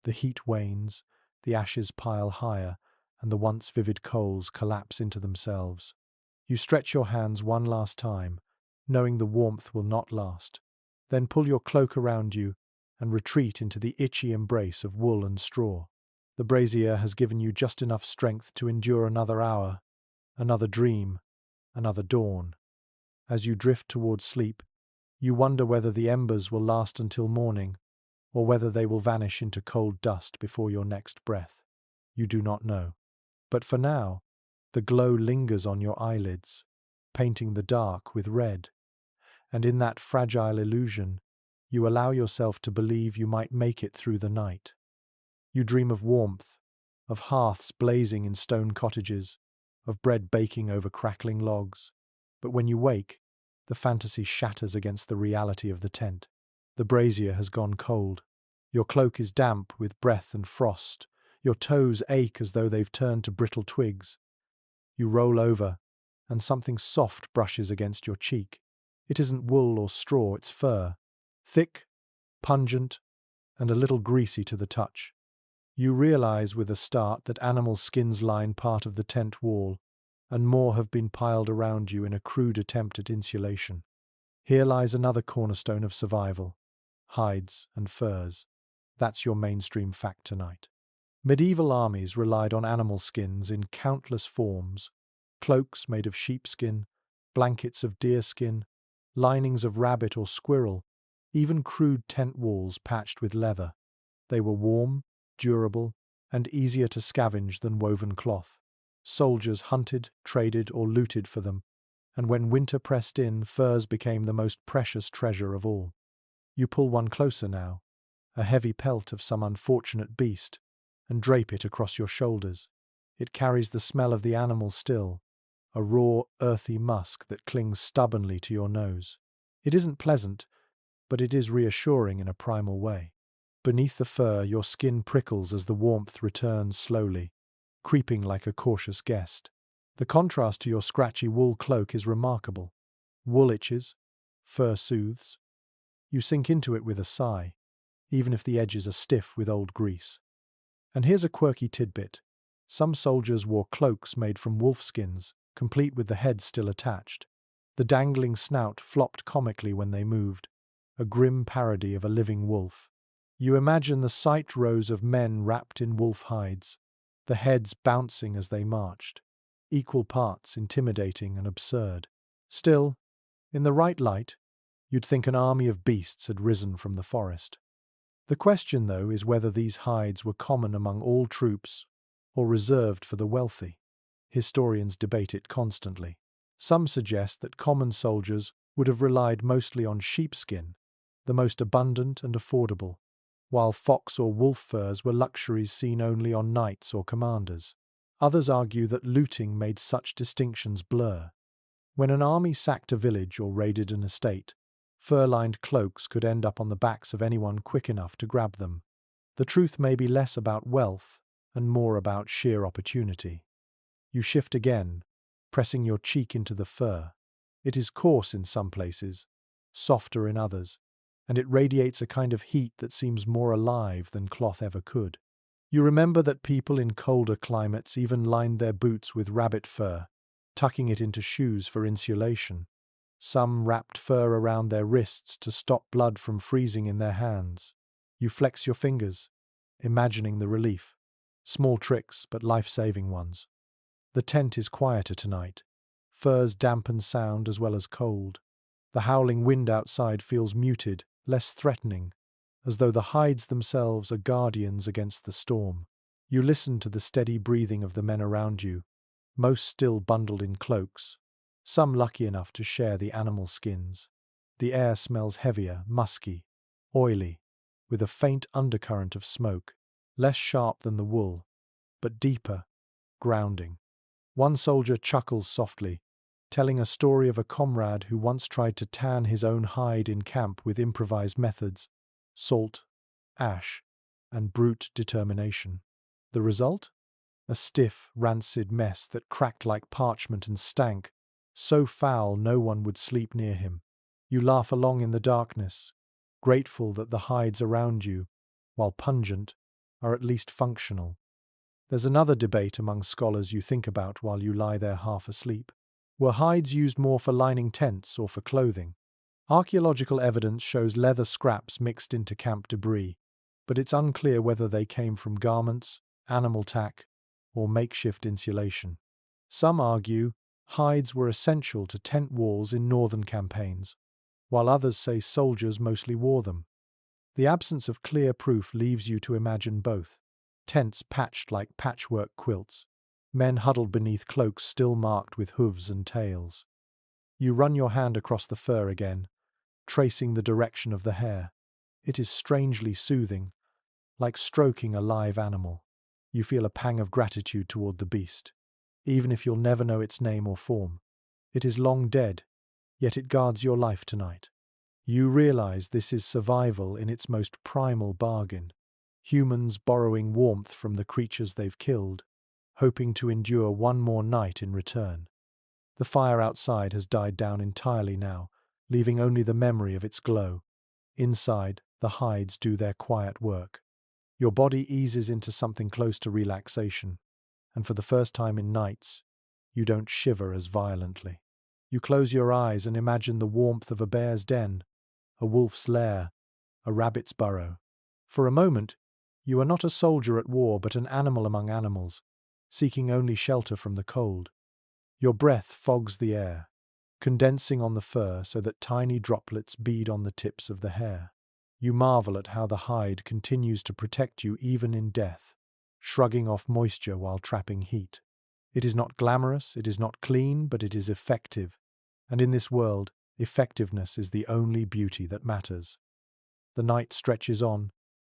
The heat wanes, the ashes pile higher, and the once vivid coals collapse into themselves. You stretch your hands one last time, knowing the warmth will not last. Then pull your cloak around you and retreat into the itchy embrace of wool and straw. The brazier has given you just enough strength to endure another hour, another dream, another dawn. As you drift towards sleep, you wonder whether the embers will last until morning, or whether they will vanish into cold dust before your next breath. You do not know. But for now, the glow lingers on your eyelids, painting the dark with red. And in that fragile illusion, you allow yourself to believe you might make it through the night. You dream of warmth, of hearths blazing in stone cottages, of bread baking over crackling logs. But when you wake, the fantasy shatters against the reality of the tent. The brazier has gone cold. Your cloak is damp with breath and frost. Your toes ache as though they've turned to brittle twigs. You roll over, and something soft brushes against your cheek. It isn't wool or straw, it's fur. Thick, pungent, and a little greasy to the touch. You realize with a start that animal skins line part of the tent wall, and more have been piled around you in a crude attempt at insulation. Here lies another cornerstone of survival: hides and furs. That's your mainstream fact tonight. Medieval armies relied on animal skins in countless forms: cloaks made of sheepskin, blankets of deerskin, linings of rabbit or squirrel, even crude tent walls patched with leather. They were warm, durable, and easier to scavenge than woven cloth. Soldiers hunted, traded, or looted for them, and when winter pressed in, furs became the most precious treasure of all. You pull one closer now, a heavy pelt of some unfortunate beast, and drape it across your shoulders. It carries the smell of the animal still, a raw, earthy musk that clings stubbornly to your nose. It isn't pleasant, but it is reassuring in a primal way. Beneath the fur, your skin prickles as the warmth returns slowly, creeping like a cautious guest. The contrast to your scratchy wool cloak is remarkable. Wool itches, fur soothes. You sink into it with a sigh, even if the edges are stiff with old grease. And here's a quirky tidbit. Some soldiers wore cloaks made from wolf skins, complete with the head still attached. The dangling snout flopped comically when they moved, a grim parody of a living wolf. You imagine the sight rows of men wrapped in wolf hides, the heads bouncing as they marched, equal parts intimidating and absurd. Still, in the right light, you'd think an army of beasts had risen from the forest. The question, though, is whether these hides were common among all troops or reserved for the wealthy. Historians debate it constantly. Some suggest that common soldiers would have relied mostly on sheepskin, the most abundant and affordable, while fox or wolf furs were luxuries seen only on knights or commanders. Others argue that looting made such distinctions blur. When an army sacked a village or raided an estate, fur-lined cloaks could end up on the backs of anyone quick enough to grab them. The truth may be less about wealth and more about sheer opportunity. You shift again, pressing your cheek into the fur. It is coarse in some places, softer in others, and it radiates a kind of heat that seems more alive than cloth ever could. You remember that people in colder climates even lined their boots with rabbit fur, tucking it into shoes for insulation. Some wrapped fur around their wrists to stop blood from freezing in their hands. You flex your fingers, imagining the relief. Small tricks, but life-saving ones. The tent is quieter tonight. Furs dampen sound as well as cold. The howling wind outside feels muted, less threatening, as though the hides themselves are guardians against the storm. You listen to the steady breathing of the men around you, most still bundled in cloaks, some lucky enough to share the animal skins. The air smells heavier, musky, oily, with a faint undercurrent of smoke, less sharp than the wool, but deeper, grounding. One soldier chuckles softly, telling a story of a comrade who once tried to tan his own hide in camp with improvised methods, salt, ash, and brute determination. The result? A stiff, rancid mess that cracked like parchment and stank, so foul no one would sleep near him. You laugh along in the darkness, grateful that the hides around you, while pungent, are at least functional. There's another debate among scholars you think about while you lie there half asleep. Were hides used more for lining tents or for clothing? Archaeological evidence shows leather scraps mixed into camp debris, but it's unclear whether they came from garments, animal tack, or makeshift insulation. Some argue hides were essential to tent walls in northern campaigns, while others say soldiers mostly wore them. The absence of clear proof leaves you to imagine both. Tents patched like patchwork quilts, men huddled beneath cloaks still marked with hooves and tails. You run your hand across the fur again, tracing the direction of the hair. It is strangely soothing, like stroking a live animal. You feel a pang of gratitude toward the beast, even if you'll never know its name or form. It is long dead, yet it guards your life tonight. You realize this is survival in its most primal bargain. Humans borrowing warmth from the creatures they've killed, hoping to endure one more night in return. The fire outside has died down entirely now, leaving only the memory of its glow. Inside, the hides do their quiet work. Your body eases into something close to relaxation, and for the first time in nights, you don't shiver as violently. You close your eyes and imagine the warmth of a bear's den, a wolf's lair, a rabbit's burrow. For a moment, you are not a soldier at war but an animal among animals, seeking only shelter from the cold. Your breath fogs the air, condensing on the fur so that tiny droplets bead on the tips of the hair. You marvel at how the hide continues to protect you even in death, shrugging off moisture while trapping heat. It is not glamorous, it is not clean, but it is effective. And in this world, effectiveness is the only beauty that matters. The night stretches on,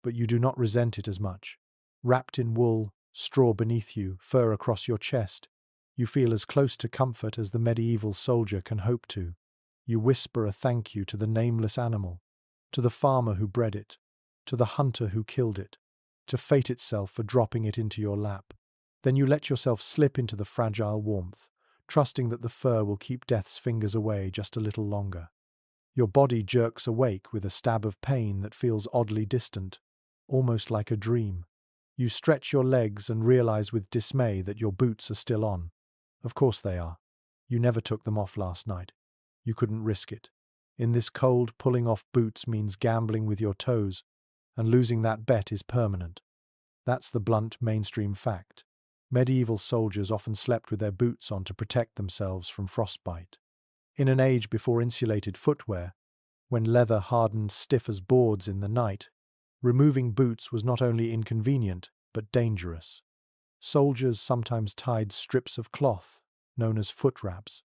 but you do not resent it as much. Wrapped in wool, straw beneath you, fur across your chest, you feel as close to comfort as the medieval soldier can hope to. You whisper a thank you to the nameless animal, to the farmer who bred it, to the hunter who killed it, to fate itself for dropping it into your lap. Then you let yourself slip into the fragile warmth, trusting that the fur will keep death's fingers away just a little longer. Your body jerks awake with a stab of pain that feels oddly distant, almost like a dream. You stretch your legs and realize with dismay that your boots are still on. Of course they are. You never took them off last night. You couldn't risk it. In this cold, pulling off boots means gambling with your toes, and losing that bet is permanent. That's the blunt, mainstream fact. Medieval soldiers often slept with their boots on to protect themselves from frostbite. In an age before insulated footwear, when leather hardened stiff as boards in the night, removing boots was not only inconvenient, but dangerous. Soldiers sometimes tied strips of cloth, known as foot wraps,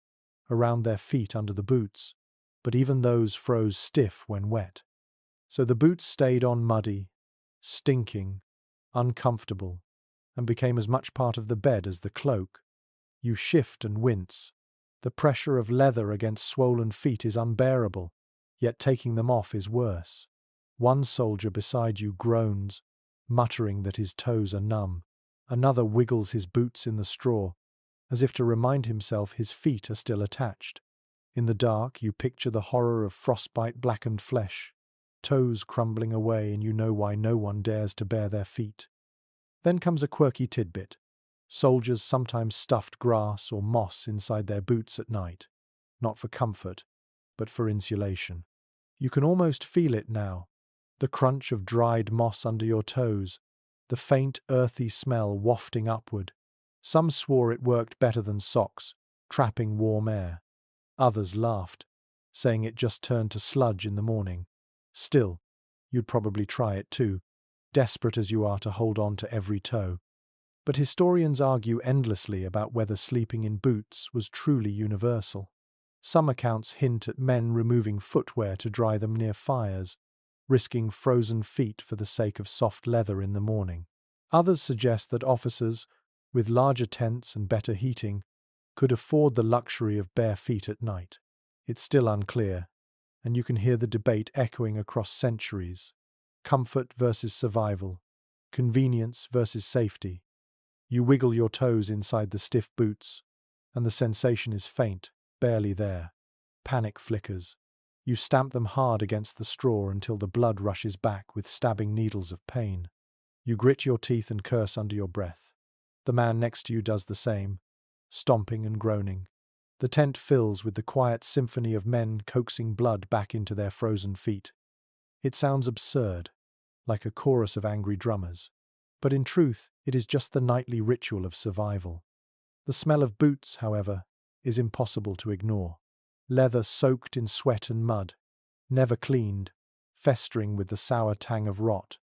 around their feet under the boots, but even those froze stiff when wet. So the boots stayed on muddy, stinking, uncomfortable, and became as much part of the bed as the cloak. You shift and wince. The pressure of leather against swollen feet is unbearable, yet taking them off is worse. One soldier beside you groans, muttering that his toes are numb. Another wiggles his boots in the straw, as if to remind himself his feet are still attached. In the dark, you picture the horror of frostbite-blackened flesh, toes crumbling away, and you know why no one dares to bare their feet. Then comes a quirky tidbit. Soldiers sometimes stuffed grass or moss inside their boots at night, not for comfort, but for insulation. You can almost feel it now, the crunch of dried moss under your toes, the faint, earthy smell wafting upward. Some swore it worked better than socks, trapping warm air. Others laughed, saying it just turned to sludge in the morning. Still, you'd probably try it too, desperate as you are to hold on to every toe. But historians argue endlessly about whether sleeping in boots was truly universal. Some accounts hint at men removing footwear to dry them near fires, risking frozen feet for the sake of soft leather in the morning. Others suggest that officers, with larger tents and better heating, could afford the luxury of bare feet at night. It's still unclear, and you can hear the debate echoing across centuries. Comfort versus survival, convenience versus safety. You wiggle your toes inside the stiff boots, and the sensation is faint, barely there. Panic flickers. You stamp them hard against the straw until the blood rushes back with stabbing needles of pain. You grit your teeth and curse under your breath. The man next to you does the same, stomping and groaning. The tent fills with the quiet symphony of men coaxing blood back into their frozen feet. It sounds absurd, like a chorus of angry drummers. But in truth, it is just the nightly ritual of survival. The smell of boots, however, is impossible to ignore. Leather soaked in sweat and mud, never cleaned, festering with the sour tang of rot.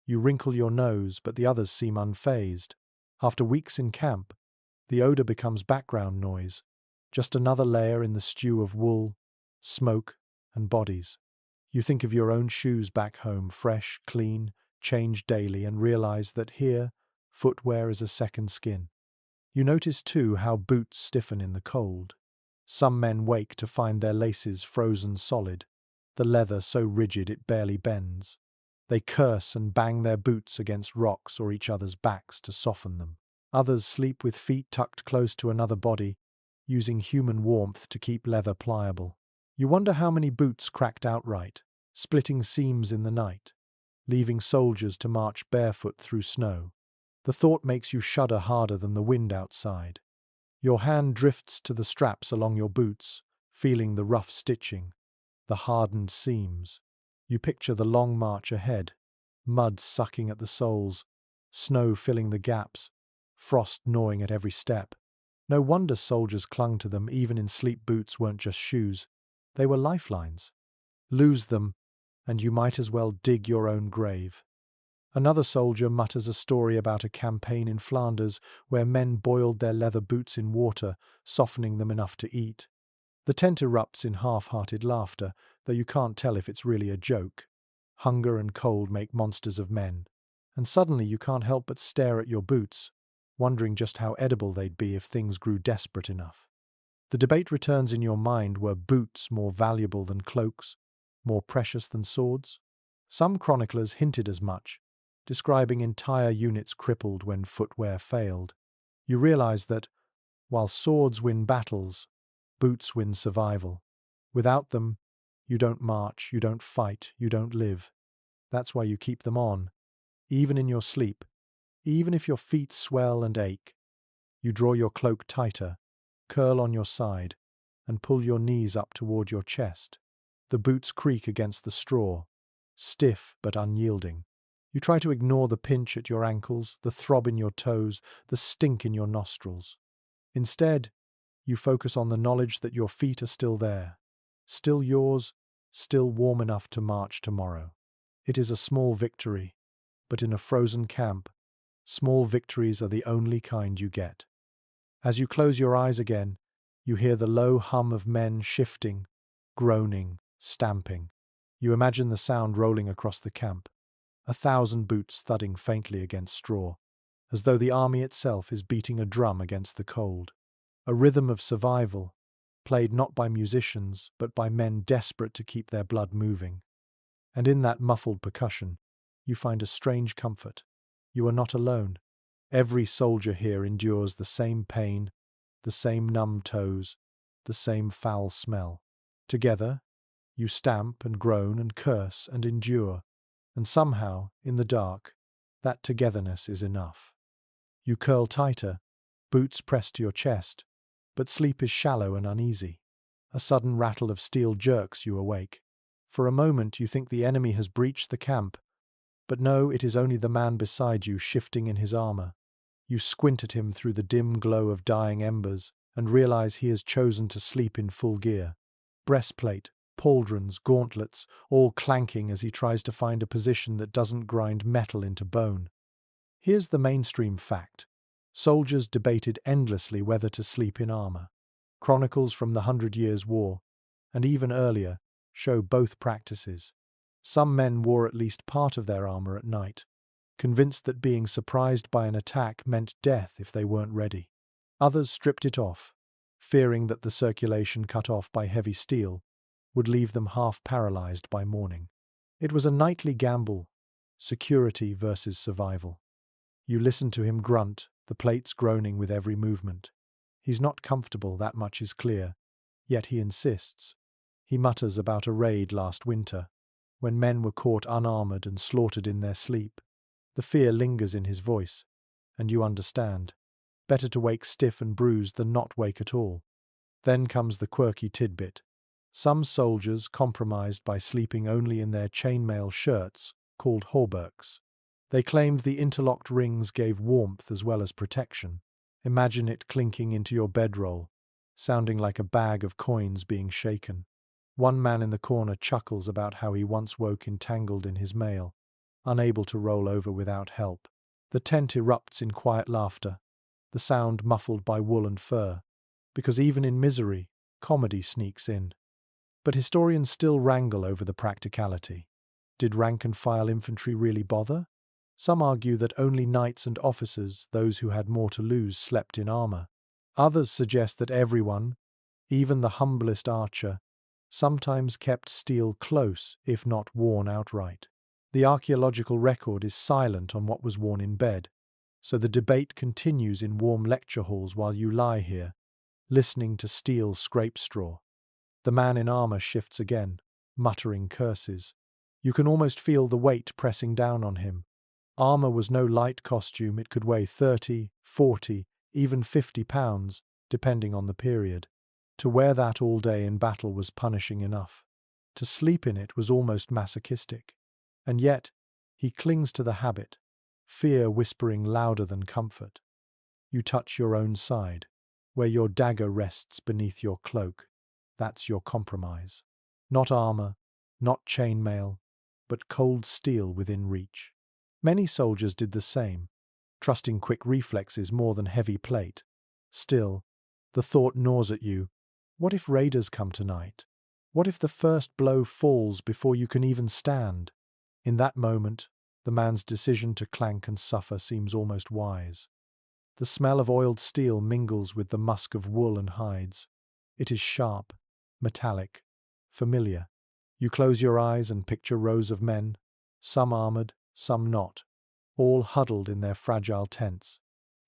You wrinkle your nose, but the others seem unfazed. After weeks in camp, the odor becomes background noise, just another layer in the stew of wool, smoke, and bodies. You think of your own shoes back home, fresh, clean, changed daily, and realize that here, footwear is a second skin. You notice too how boots stiffen in the cold. Some men wake to find their laces frozen solid, the leather so rigid it barely bends. They curse and bang their boots against rocks or each other's backs to soften them. Others sleep with feet tucked close to another body, using human warmth to keep leather pliable. You wonder how many boots cracked outright, splitting seams in the night, leaving soldiers to march barefoot through snow. The thought makes you shudder harder than the wind outside. Your hand drifts to the straps along your boots, feeling the rough stitching, the hardened seams. You picture the long march ahead, mud sucking at the soles, snow filling the gaps, frost gnawing at every step. No wonder soldiers clung to them. Even in sleep, boots weren't just shoes, they were lifelines. Lose them, and you might as well dig your own grave. Another soldier mutters a story about a campaign in Flanders where men boiled their leather boots in water, softening them enough to eat. The tent erupts in half-hearted laughter, though you can't tell if it's really a joke. Hunger and cold make monsters of men, and suddenly you can't help but stare at your boots, wondering just how edible they'd be if things grew desperate enough. The debate returns in your mind: were boots more valuable than cloaks, more precious than swords? Some chroniclers hinted as much, describing entire units crippled when footwear failed. You realize that, while swords win battles, boots win survival. Without them, you don't march, you don't fight, you don't live. That's why you keep them on, even in your sleep, even if your feet swell and ache. You draw your cloak tighter, curl on your side, and pull your knees up toward your chest. The boots creak against the straw, stiff but unyielding. You try to ignore the pinch at your ankles, the throb in your toes, the stink in your nostrils. Instead, you focus on the knowledge that your feet are still there, still yours, still warm enough to march tomorrow. It is a small victory, but in a frozen camp, small victories are the only kind you get. As you close your eyes again, you hear the low hum of men shifting, groaning, stamping. You imagine the sound rolling across the camp, 1,000 boots thudding faintly against straw, as though the army itself is beating a drum against the cold. A rhythm of survival, played not by musicians, but by men desperate to keep their blood moving. And in that muffled percussion, you find a strange comfort. You are not alone. Every soldier here endures the same pain, the same numb toes, the same foul smell. Together, you stamp and groan and curse and endure, and somehow, in the dark, that togetherness is enough. You curl tighter, boots pressed to your chest, but sleep is shallow and uneasy. A sudden rattle of steel jerks you awake. For a moment you think the enemy has breached the camp, but no, it is only the man beside you shifting in his armor. You squint at him through the dim glow of dying embers and realize he has chosen to sleep in full gear. Breastplate, pauldrons, gauntlets, all clanking as he tries to find a position that doesn't grind metal into bone. Here's the mainstream fact. Soldiers debated endlessly whether to sleep in armor. Chronicles from the 100 Years' War, and even earlier, show both practices. Some men wore at least part of their armor at night, convinced that being surprised by an attack meant death if they weren't ready. Others stripped it off, fearing that the circulation cut off by heavy steel would leave them half paralyzed by morning. It was a nightly gamble, security versus survival. You listen to him grunt, the plates groaning with every movement. He's not comfortable, that much is clear, yet he insists. He mutters about a raid last winter, when men were caught unarmored and slaughtered in their sleep. The fear lingers in his voice, and you understand. Better to wake stiff and bruised than not wake at all. Then comes the quirky tidbit. Some soldiers compromised by sleeping only in their chainmail shirts, called hauberks. They claimed the interlocked rings gave warmth as well as protection. Imagine it clinking into your bedroll, sounding like a bag of coins being shaken. One man in the corner chuckles about how he once woke entangled in his mail, unable to roll over without help. The tent erupts in quiet laughter, the sound muffled by wool and fur, because even in misery, comedy sneaks in. But historians still wrangle over the practicality. Did rank-and-file infantry really bother? Some argue that only knights and officers, those who had more to lose, slept in armor. Others suggest that everyone, even the humblest archer, sometimes kept steel close, if not worn outright. The archaeological record is silent on what was worn in bed, so the debate continues in warm lecture halls while you lie here, listening to steel scrape straw. The man in armor shifts again, muttering curses. You can almost feel the weight pressing down on him. Armor was no light costume, it could weigh 30, 40, even 50 pounds, depending on the period. To wear that all day in battle was punishing enough. To sleep in it was almost masochistic. And yet, he clings to the habit, fear whispering louder than comfort. You touch your own side, where your dagger rests beneath your cloak. That's your compromise. Not armor, not chainmail, but cold steel within reach. Many soldiers did the same, trusting quick reflexes more than heavy plate. Still, the thought gnaws at you. What if raiders come tonight? What if the first blow falls before you can even stand? In that moment, the man's decision to clank and suffer seems almost wise. The smell of oiled steel mingles with the musk of wool and hides. It is sharp, metallic, familiar. You close your eyes and picture rows of men, some armored, some not, all huddled in their fragile tents.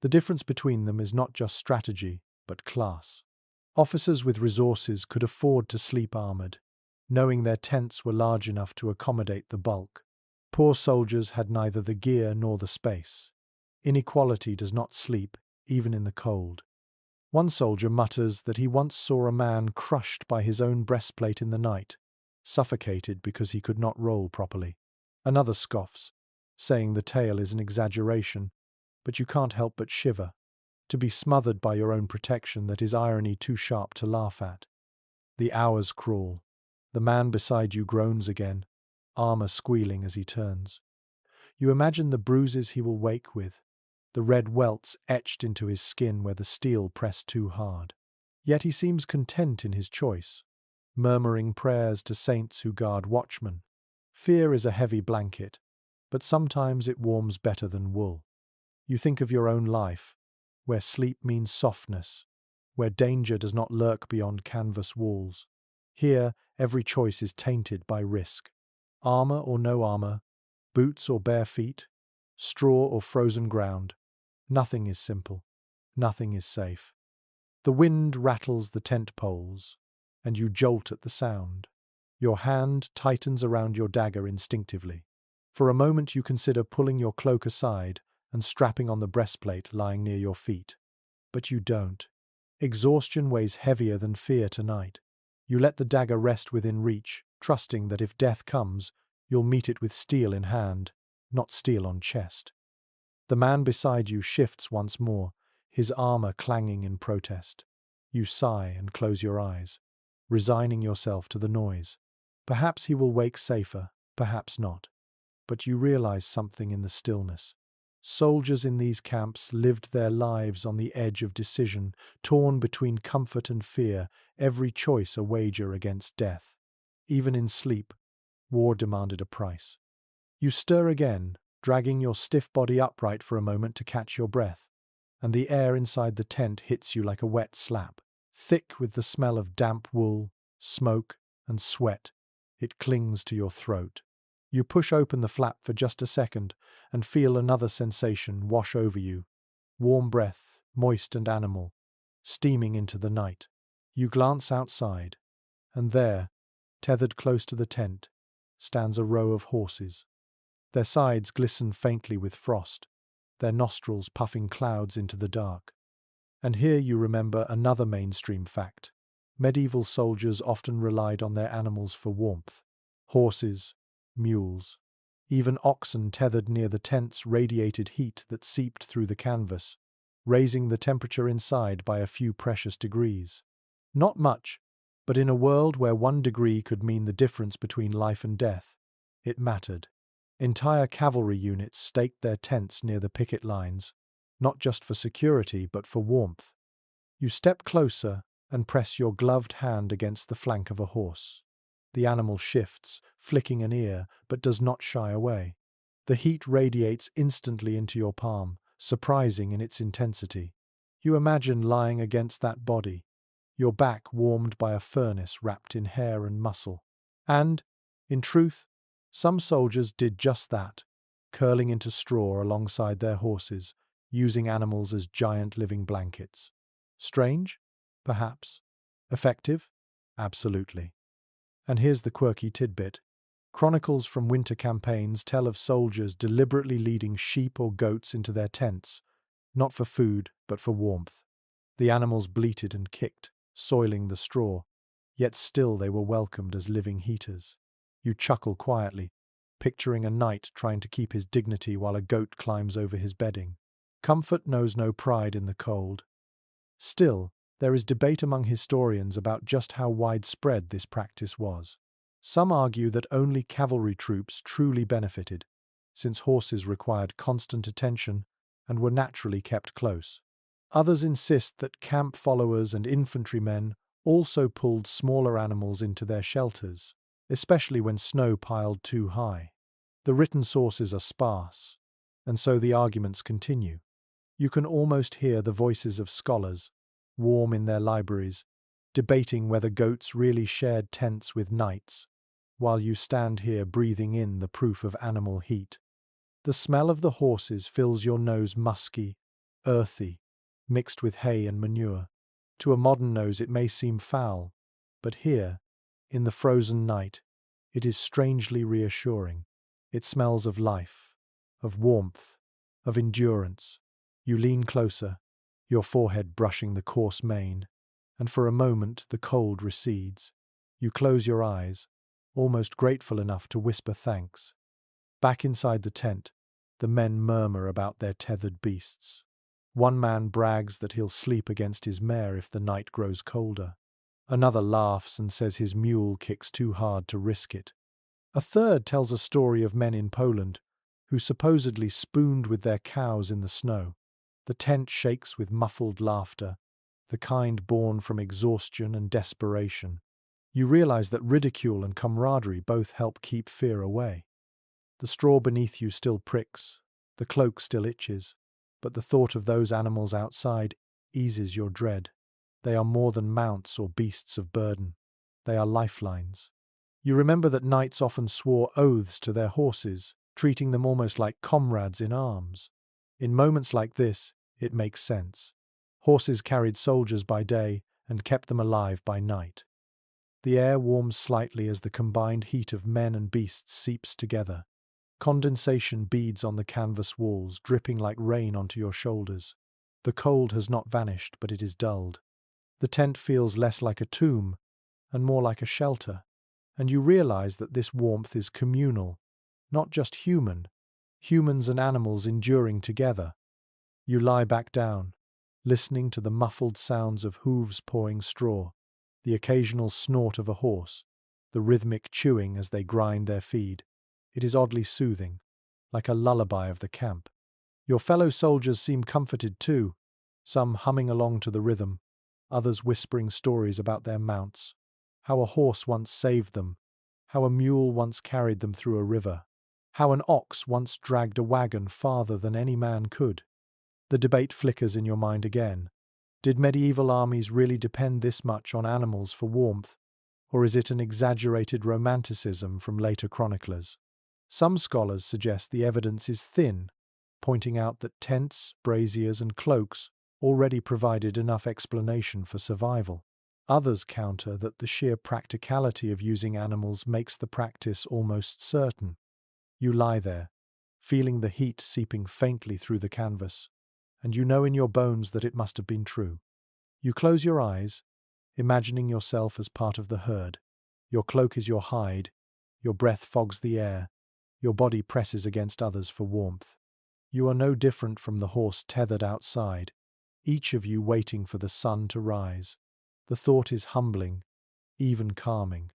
The difference between them is not just strategy, but class. Officers with resources could afford to sleep armored, knowing their tents were large enough to accommodate the bulk. Poor soldiers had neither the gear nor the space. Inequality does not sleep, even in the cold. One soldier mutters that he once saw a man crushed by his own breastplate in the night, suffocated because he could not roll properly. Another scoffs, saying the tale is an exaggeration, but you can't help but shiver. To be smothered by your own protection, that is irony too sharp to laugh at. The hours crawl. The man beside you groans again, armor squealing as he turns. You imagine the bruises he will wake with, the red welts etched into his skin where the steel pressed too hard. Yet he seems content in his choice, murmuring prayers to saints who guard watchmen. Fear is a heavy blanket, but sometimes it warms better than wool. You think of your own life, where sleep means softness, where danger does not lurk beyond canvas walls. Here, every choice is tainted by risk. Armor or no armor, boots or bare feet, straw or frozen ground. Nothing is simple. Nothing is safe. The wind rattles the tent poles, and you jolt at the sound. Your hand tightens around your dagger instinctively. For a moment you consider pulling your cloak aside and strapping on the breastplate lying near your feet. But you don't. Exhaustion weighs heavier than fear tonight. You let the dagger rest within reach, trusting that if death comes, you'll meet it with steel in hand, not steel on chest. The man beside you shifts once more, his armor clanging in protest. You sigh and close your eyes, resigning yourself to the noise. Perhaps he will wake safer, perhaps not. But you realize something in the stillness. Soldiers in these camps lived their lives on the edge of decision, torn between comfort and fear, every choice a wager against death. Even in sleep, war demanded a price. You stir again, dragging your stiff body upright for a moment to catch your breath, and the air inside the tent hits you like a wet slap. Thick with the smell of damp wool, smoke, and sweat, it clings to your throat. You push open the flap for just a second and feel another sensation wash over you. Warm breath, moist and animal, steaming into the night. You glance outside, and there, tethered close to the tent, stands a row of horses. Their sides glisten faintly with frost, their nostrils puffing clouds into the dark. And here you remember another mainstream fact. Medieval soldiers often relied on their animals for warmth. Horses, mules, even oxen tethered near the tents radiated heat that seeped through the canvas, raising the temperature inside by a few precious degrees. Not much, but in a world where 1 degree could mean the difference between life and death, it mattered. Entire cavalry units staked their tents near the picket lines, not just for security but for warmth. You step closer and press your gloved hand against the flank of a horse. The animal shifts, flicking an ear, but does not shy away. The heat radiates instantly into your palm, surprising in its intensity. You imagine lying against that body, your back warmed by a furnace wrapped in hair and muscle. And, in truth, some soldiers did just that, curling into straw alongside their horses, using animals as giant living blankets. Strange? Perhaps. Effective? Absolutely. And here's the quirky tidbit. Chronicles from winter campaigns tell of soldiers deliberately leading sheep or goats into their tents, not for food, but for warmth. The animals bleated and kicked, soiling the straw, yet still they were welcomed as living heaters. You chuckle quietly, picturing a knight trying to keep his dignity while a goat climbs over his bedding. Comfort knows no pride in the cold. Still, there is debate among historians about just how widespread this practice was. Some argue that only cavalry troops truly benefited, since horses required constant attention and were naturally kept close. Others insist that camp followers and infantrymen also pulled smaller animals into their shelters, especially when snow piled too high. The written sources are sparse, and so the arguments continue. You can almost hear the voices of scholars, warm in their libraries, debating whether goats really shared tents with knights, while you stand here breathing in the proof of animal heat. The smell of the horses fills your nose musky, earthy, mixed with hay and manure. To a modern nose it may seem foul, but here, in the frozen night, it is strangely reassuring. It smells of life, of warmth, of endurance. You lean closer, your forehead brushing the coarse mane, and for a moment the cold recedes. You close your eyes, almost grateful enough to whisper thanks. Back inside the tent, the men murmur about their tethered beasts. One man brags that he'll sleep against his mare if the night grows colder. Another laughs and says his mule kicks too hard to risk it. A third tells a story of men in Poland who supposedly spooned with their cows in the snow. The tent shakes with muffled laughter, the kind born from exhaustion and desperation. You realize that ridicule and camaraderie both help keep fear away. The straw beneath you still pricks, the cloak still itches, but the thought of those animals outside eases your dread. They are more than mounts or beasts of burden. They are lifelines. You remember that knights often swore oaths to their horses, treating them almost like comrades in arms. In moments like this, it makes sense. Horses carried soldiers by day and kept them alive by night. The air warms slightly as the combined heat of men and beasts seeps together. Condensation beads on the canvas walls, dripping like rain onto your shoulders. The cold has not vanished, but it is dulled. The tent feels less like a tomb and more like a shelter, and you realize that this warmth is communal, not just human, humans and animals enduring together. You lie back down, listening to the muffled sounds of hooves pawing straw, the occasional snort of a horse, the rhythmic chewing as they grind their feed. It is oddly soothing, like a lullaby of the camp. Your fellow soldiers seem comforted too, some humming along to the rhythm, others whispering stories about their mounts, how a horse once saved them, how a mule once carried them through a river, how an ox once dragged a wagon farther than any man could. The debate flickers in your mind again. Did medieval armies really depend this much on animals for warmth, or is it an exaggerated romanticism from later chroniclers? Some scholars suggest the evidence is thin, pointing out that tents, braziers, and cloaks already provided enough explanation for survival. Others counter that the sheer practicality of using animals makes the practice almost certain. You lie there, feeling the heat seeping faintly through the canvas, and you know in your bones that it must have been true. You close your eyes, imagining yourself as part of the herd. Your cloak is your hide, your breath fogs the air, your body presses against others for warmth. You are no different from the horse tethered outside, each of you waiting for the sun to rise. The thought is humbling, even calming.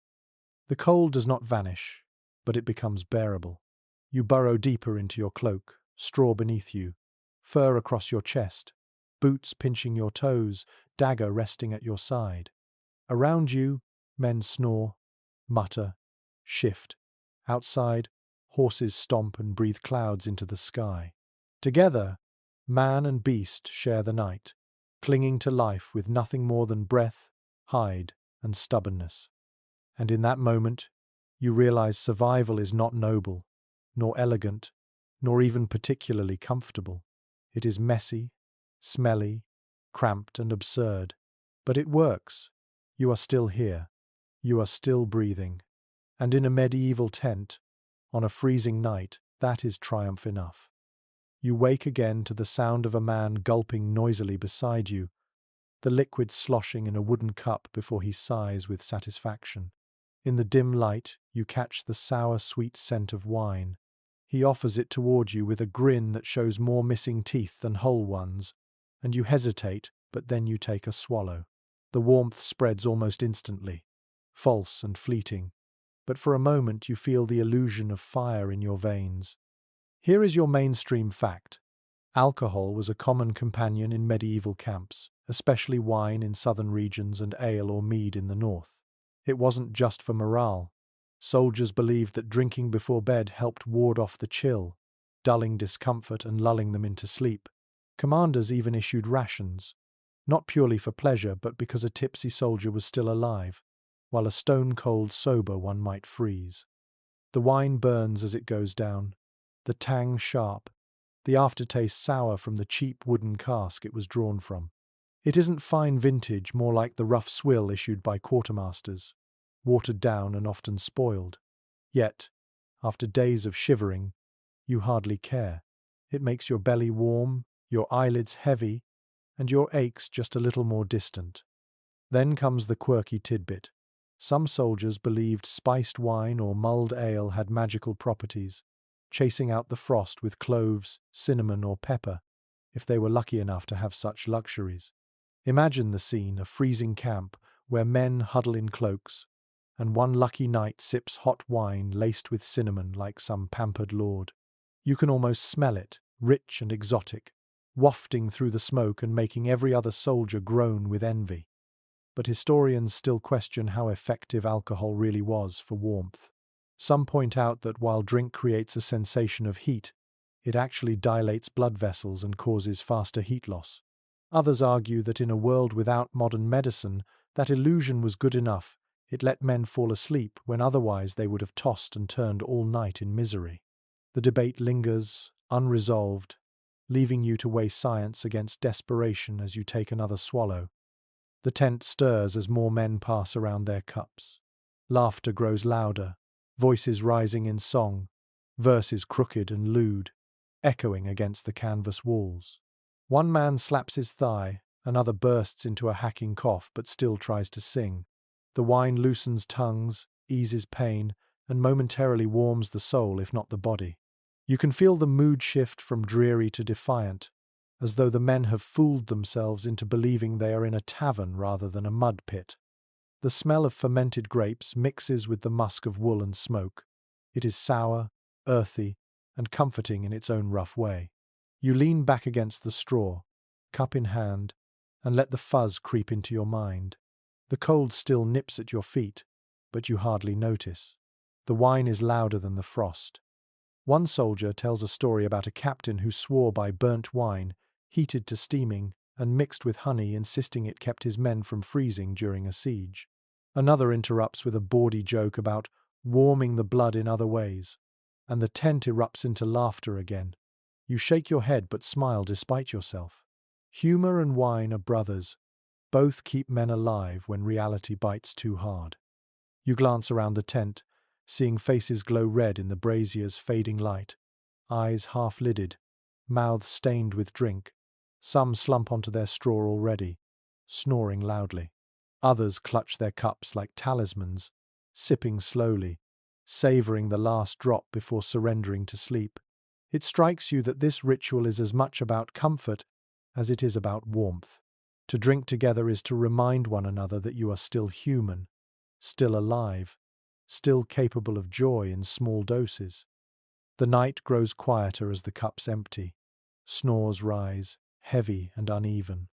The cold does not vanish, but it becomes bearable. You burrow deeper into your cloak, straw beneath you, fur across your chest, boots pinching your toes, dagger resting at your side. Around you, men snore, mutter, shift. Outside, horses stomp and breathe clouds into the sky. Together, man and beast share the night, clinging to life with nothing more than breath, hide, and stubbornness. And in that moment, you realize survival is not noble, nor elegant, nor even particularly comfortable. It is messy, smelly, cramped, and absurd. But it works. You are still here. You are still breathing. And in a medieval tent, on a freezing night, that is triumph enough. You wake again to the sound of a man gulping noisily beside you, the liquid sloshing in a wooden cup before he sighs with satisfaction. In the dim light, you catch the sour, sweet scent of wine. He offers it toward you with a grin that shows more missing teeth than whole ones, and you hesitate, but then you take a swallow. The warmth spreads almost instantly, false and fleeting, but for a moment you feel the illusion of fire in your veins. Here is your mainstream fact. Alcohol was a common companion in medieval camps, especially wine in southern regions and ale or mead in the north. It wasn't just for morale. Soldiers believed that drinking before bed helped ward off the chill, dulling discomfort and lulling them into sleep. Commanders even issued rations, not purely for pleasure but because a tipsy soldier was still alive, while a stone-cold sober one might freeze. The wine burns as it goes down, the tang sharp, the aftertaste sour from the cheap wooden cask it was drawn from. It isn't fine vintage, more like the rough swill issued by quartermasters, watered down and often spoiled. Yet, after days of shivering, you hardly care. It makes your belly warm, your eyelids heavy, and your aches just a little more distant. Then comes the quirky tidbit. Some soldiers believed spiced wine or mulled ale had magical properties, chasing out the frost with cloves, cinnamon, or pepper, if they were lucky enough to have such luxuries. Imagine the scene, a freezing camp where men huddle in cloaks, and one lucky knight sips hot wine laced with cinnamon like some pampered lord. You can almost smell it, rich and exotic, wafting through the smoke and making every other soldier groan with envy. But historians still question how effective alcohol really was for warmth. Some point out that while drink creates a sensation of heat, it actually dilates blood vessels and causes faster heat loss. Others argue that in a world without modern medicine, that illusion was good enough. It let men fall asleep when otherwise they would have tossed and turned all night in misery. The debate lingers, unresolved, leaving you to weigh science against desperation as you take another swallow. The tent stirs as more men pass around their cups. Laughter grows louder, voices rising in song, verses crooked and lewd, echoing against the canvas walls. One man slaps his thigh, another bursts into a hacking cough but still tries to sing. The wine loosens tongues, eases pain, and momentarily warms the soul if not the body. You can feel the mood shift from dreary to defiant, as though the men have fooled themselves into believing they are in a tavern rather than a mud pit. The smell of fermented grapes mixes with the musk of wool and smoke. It is sour, earthy, and comforting in its own rough way. You lean back against the straw, cup in hand, and let the fuzz creep into your mind. The cold still nips at your feet, but you hardly notice. The wine is louder than the frost. One soldier tells a story about a captain who swore by burnt wine, heated to steaming, and mixed with honey, insisting it kept his men from freezing during a siege. Another interrupts with a bawdy joke about warming the blood in other ways, and the tent erupts into laughter again. You shake your head but smile despite yourself. Humor and wine are brothers. Both keep men alive when reality bites too hard. You glance around the tent, seeing faces glow red in the brazier's fading light, eyes half-lidded, mouths stained with drink. Some slump onto their straw already, snoring loudly. Others clutch their cups like talismans, sipping slowly, savoring the last drop before surrendering to sleep. It strikes you that this ritual is as much about comfort as it is about warmth. To drink together is to remind one another that you are still human, still alive, still capable of joy in small doses. The night grows quieter as the cups empty. Snores rise, heavy and uneven.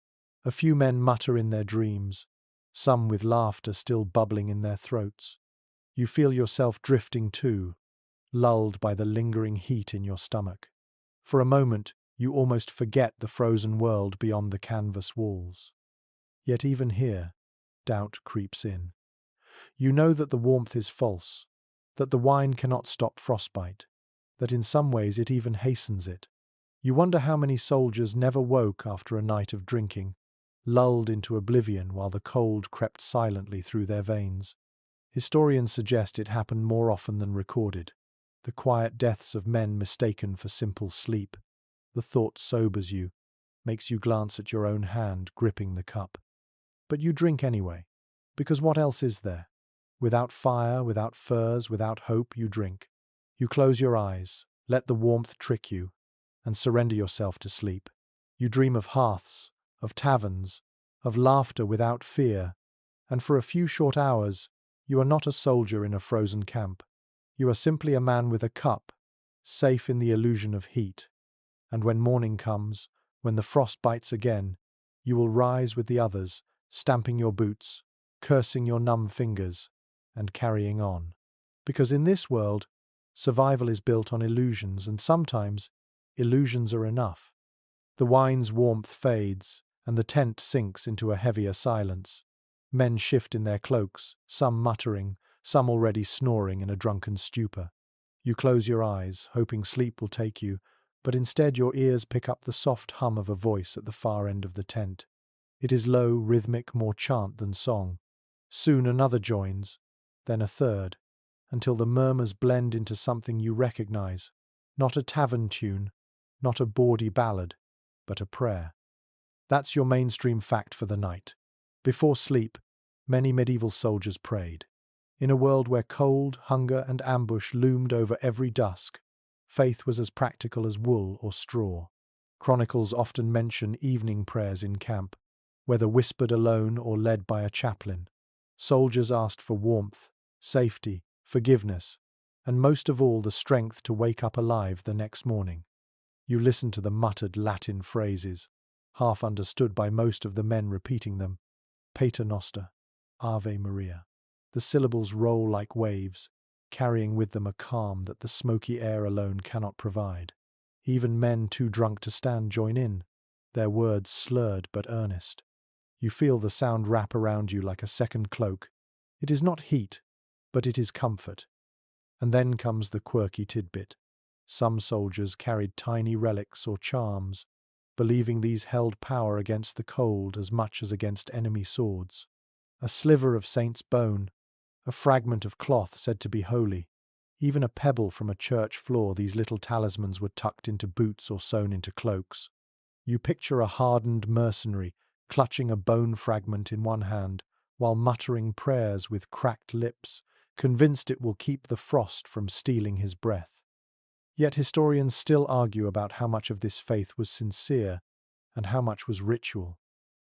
A few men mutter in their dreams, some with laughter still bubbling in their throats. You feel yourself drifting too, lulled by the lingering heat in your stomach. For a moment, you almost forget the frozen world beyond the canvas walls. Yet even here, doubt creeps in. You know that the warmth is false, that the wine cannot stop frostbite, that in some ways it even hastens it. You wonder how many soldiers never woke after a night of drinking, lulled into oblivion while the cold crept silently through their veins. Historians suggest it happened more often than recorded. The quiet deaths of men mistaken for simple sleep. The thought sobers you, makes you glance at your own hand gripping the cup. But you drink anyway, because what else is there? Without fire, without furs, without hope, you drink. You close your eyes, let the warmth trick you, and surrender yourself to sleep. You dream of hearths, of taverns, of laughter without fear, and for a few short hours, you are not a soldier in a frozen camp. You are simply a man with a cup, safe in the illusion of heat. And when morning comes, when the frost bites again, you will rise with the others, stamping your boots, cursing your numb fingers, and carrying on. Because in this world, survival is built on illusions, and sometimes illusions are enough. The wine's warmth fades, and the tent sinks into a heavier silence. Men shift in their cloaks, some muttering, some already snoring in a drunken stupor. You close your eyes, hoping sleep will take you, but instead your ears pick up the soft hum of a voice at the far end of the tent. It is low, rhythmic, more chant than song. Soon another joins, then a third, until the murmurs blend into something you recognize. Not a tavern tune, not a bawdy ballad, but a prayer. That's your mainstream fact for the night. Before sleep, many medieval soldiers prayed. In a world where cold, hunger, and ambush loomed over every dusk, faith was as practical as wool or straw. Chronicles often mention evening prayers in camp, whether whispered alone or led by a chaplain. Soldiers asked for warmth, safety, forgiveness, and most of all the strength to wake up alive the next morning. You listen to the muttered Latin phrases, half understood by most of the men repeating them. Pater Noster, Ave Maria. The syllables roll like waves, carrying with them a calm that the smoky air alone cannot provide. Even men too drunk to stand join in, their words slurred but earnest. You feel the sound wrap around you like a second cloak. It is not heat, but it is comfort. And then comes the quirky tidbit. Some soldiers carried tiny relics or charms, believing these held power against the cold as much as against enemy swords. A sliver of saint's bone, a fragment of cloth said to be holy, even a pebble from a church floor. These little talismans were tucked into boots or sewn into cloaks. You picture a hardened mercenary clutching a bone fragment in one hand while muttering prayers with cracked lips, convinced it will keep the frost from stealing his breath. Yet historians still argue about how much of this faith was sincere and how much was ritual.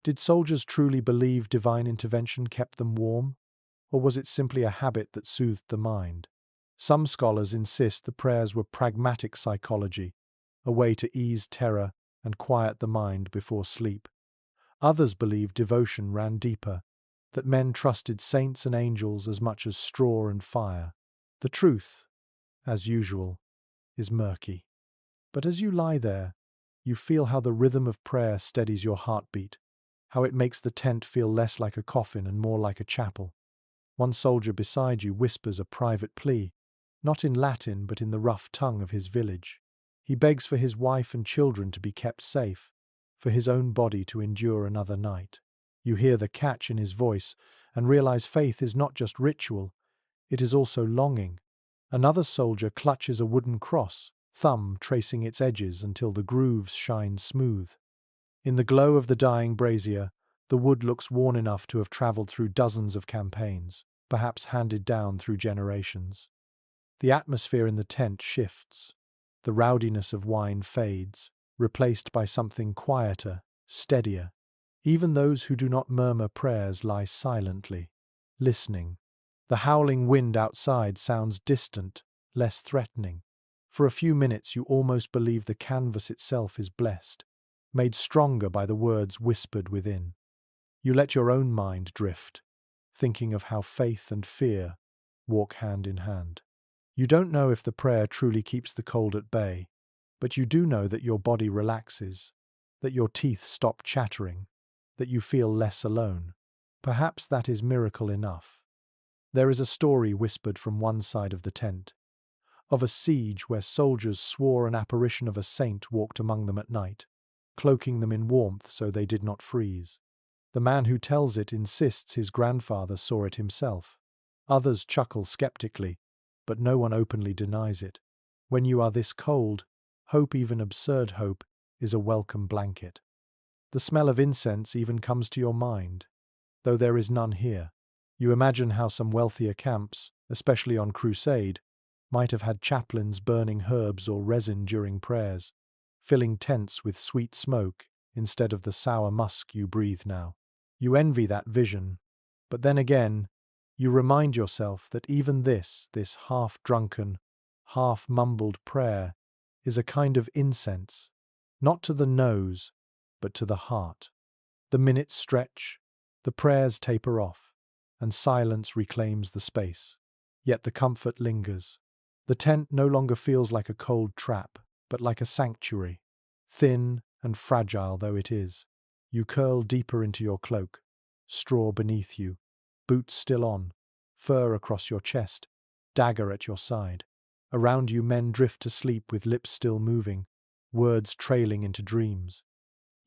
Did soldiers truly believe divine intervention kept them warm, or was it simply a habit that soothed the mind? Some scholars insist the prayers were pragmatic psychology, a way to ease terror and quiet the mind before sleep. Others believe devotion ran deeper, that men trusted saints and angels as much as straw and fire. The truth, as usual, is murky. But as you lie there, you feel how the rhythm of prayer steadies your heartbeat, how it makes the tent feel less like a coffin and more like a chapel. One soldier beside you whispers a private plea, not in Latin but in the rough tongue of his village. He begs for his wife and children to be kept safe, for his own body to endure another night. You hear the catch in his voice and realize faith is not just ritual, it is also longing. Another soldier clutches a wooden cross, thumb tracing its edges until the grooves shine smooth. In the glow of the dying brazier, the wood looks worn enough to have traveled through dozens of campaigns, perhaps handed down through generations. The atmosphere in the tent shifts. The rowdiness of wine fades, replaced by something quieter, steadier. Even those who do not murmur prayers lie silently, listening. The howling wind outside sounds distant, less threatening. For a few minutes you almost believe the canvas itself is blessed, made stronger by the words whispered within. You let your own mind drift, thinking of how faith and fear walk hand in hand. You don't know if the prayer truly keeps the cold at bay, but you do know that your body relaxes, that your teeth stop chattering, that you feel less alone. Perhaps that is miracle enough. There is a story whispered from one side of the tent, of a siege where soldiers swore an apparition of a saint walked among them at night, cloaking them in warmth so they did not freeze. The man who tells it insists his grandfather saw it himself. Others chuckle skeptically, but no one openly denies it. When you are this cold, hope, even absurd hope, is a welcome blanket. The smell of incense even comes to your mind, though there is none here. You imagine how some wealthier camps, especially on crusade, might have had chaplains burning herbs or resin during prayers, filling tents with sweet smoke instead of the sour musk you breathe now. You envy that vision, but then again, you remind yourself that even this half-drunken, half-mumbled prayer is a kind of incense, not to the nose, but to the heart. The minutes stretch, the prayers taper off, and silence reclaims the space. Yet the comfort lingers. The tent no longer feels like a cold trap, but like a sanctuary. Thin and fragile though it is, you curl deeper into your cloak, straw beneath you, boots still on, fur across your chest, dagger at your side. Around you men drift to sleep with lips still moving, words trailing into dreams.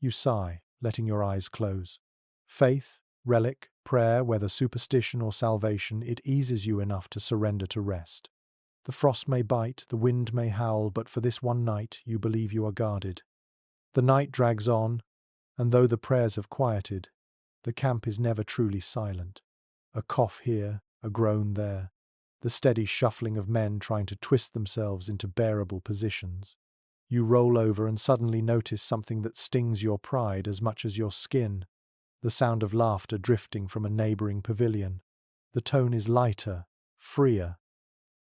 You sigh, letting your eyes close. Faith, relic, prayer, whether superstition or salvation, it eases you enough to surrender to rest. The frost may bite, the wind may howl, but for this one night you believe you are guarded. The night drags on, and though the prayers have quieted, the camp is never truly silent. A cough here, a groan there, the steady shuffling of men trying to twist themselves into bearable positions. You roll over and suddenly notice something that stings your pride as much as your skin. The sound of laughter drifting from a neighboring pavilion. The tone is lighter, freer.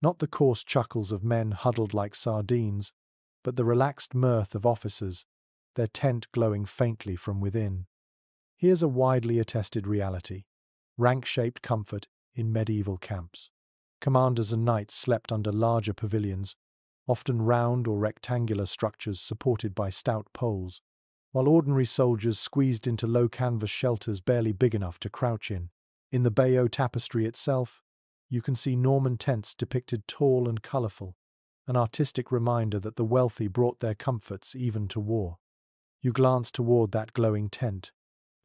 Not the coarse chuckles of men huddled like sardines, but the relaxed mirth of officers, their tent glowing faintly from within. Here's a widely attested reality: rank-shaped comfort in medieval camps. Commanders and knights slept under larger pavilions, often round or rectangular structures supported by stout poles, while ordinary soldiers squeezed into low canvas shelters barely big enough to crouch in. In the Bayeux tapestry itself, you can see Norman tents depicted tall and colourful, an artistic reminder that the wealthy brought their comforts even to war. You glance toward that glowing tent,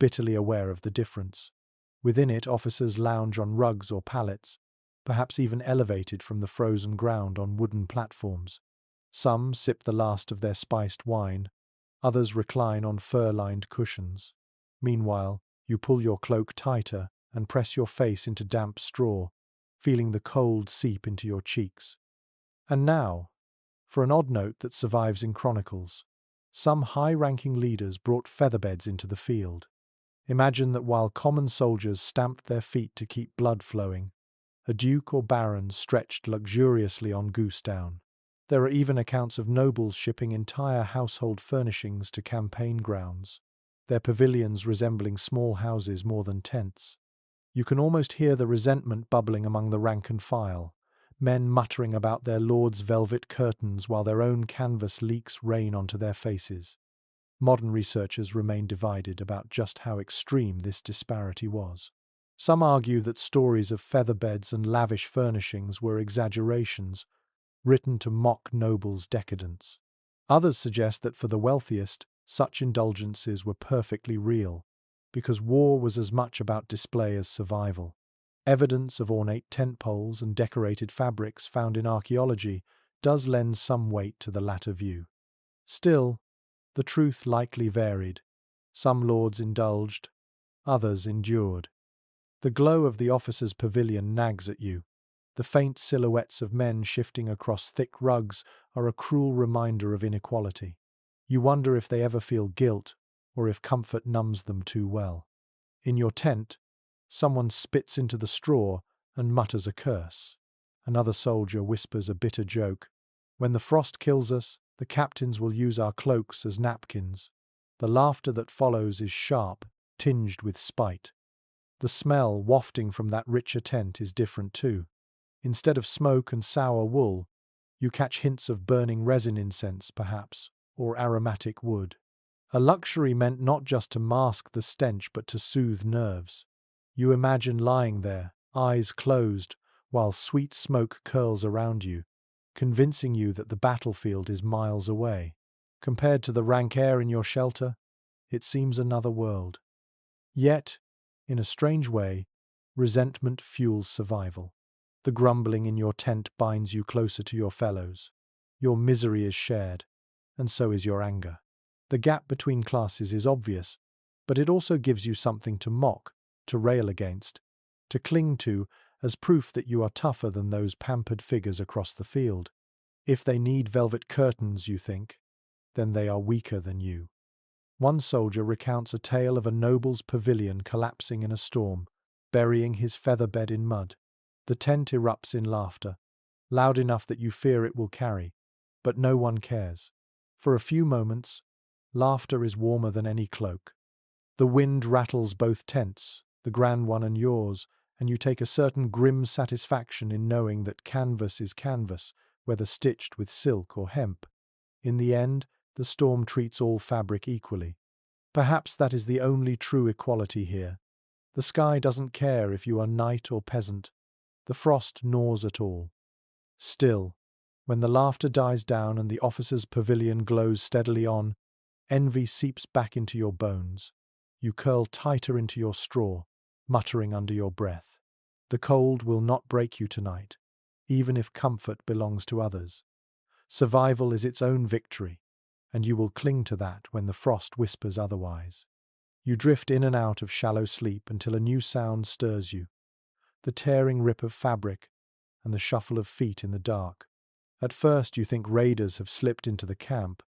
bitterly aware of the difference. Within it, officers lounge on rugs or pallets, perhaps even elevated from the frozen ground on wooden platforms. Some sip the last of their spiced wine, others recline on fur-lined cushions. Meanwhile, you pull your cloak tighter and press your face into damp straw, feeling the cold seep into your cheeks. And now, for an odd note that survives in chronicles, some high-ranking leaders brought featherbeds into the field. Imagine that while common soldiers stamped their feet to keep blood flowing, a duke or baron stretched luxuriously on goose down. There are even accounts of nobles shipping entire household furnishings to campaign grounds, their pavilions resembling small houses more than tents. You can almost hear the resentment bubbling among the rank and file, men muttering about their lord's velvet curtains while their own canvas leaks rain onto their faces. Modern researchers remain divided about just how extreme this disparity was. Some argue that stories of featherbeds and lavish furnishings were exaggerations, written to mock nobles' decadence. Others suggest that for the wealthiest, such indulgences were perfectly real, because war was as much about display as survival. Evidence of ornate tent poles and decorated fabrics found in archaeology does lend some weight to the latter view. Still, the truth likely varied. Some lords indulged, others endured. The glow of the officers' pavilion nags at you. The faint silhouettes of men shifting across thick rugs are a cruel reminder of inequality. You wonder if they ever feel guilt, or if comfort numbs them too well. In your tent, someone spits into the straw and mutters a curse. Another soldier whispers a bitter joke. When the frost kills us, the captains will use our cloaks as napkins. The laughter that follows is sharp, tinged with spite. The smell wafting from that richer tent is different too. Instead of smoke and sour wool, you catch hints of burning resin incense, perhaps, or aromatic wood. A luxury meant not just to mask the stench but to soothe nerves. You imagine lying there, eyes closed, while sweet smoke curls around you, convincing you that the battlefield is miles away. Compared to the rank air in your shelter, it seems another world. Yet, in a strange way, resentment fuels survival. The grumbling in your tent binds you closer to your fellows. Your misery is shared, and so is your anger. The gap between classes is obvious, but it also gives you something to mock, to rail against, to cling to as proof that you are tougher than those pampered figures across the field. If they need velvet curtains, you think, then they are weaker than you. One soldier recounts a tale of a noble's pavilion collapsing in a storm, burying his feather bed in mud. The tent erupts in laughter, loud enough that you fear it will carry, but no one cares. For a few moments, laughter is warmer than any cloak. The wind rattles both tents, the grand one and yours, and you take a certain grim satisfaction in knowing that canvas is canvas, whether stitched with silk or hemp. In the end, the storm treats all fabric equally. Perhaps that is the only true equality here. The sky doesn't care if you are knight or peasant. The frost gnaws at all. Still, when the laughter dies down and the officer's pavilion glows steadily on, envy seeps back into your bones. You curl tighter into your straw, muttering under your breath. The cold will not break you tonight, even if comfort belongs to others. Survival is its own victory, and you will cling to that when the frost whispers otherwise. You drift in and out of shallow sleep until a new sound stirs you, the tearing rip of fabric and the shuffle of feet in the dark. At first you think raiders have slipped into the camp,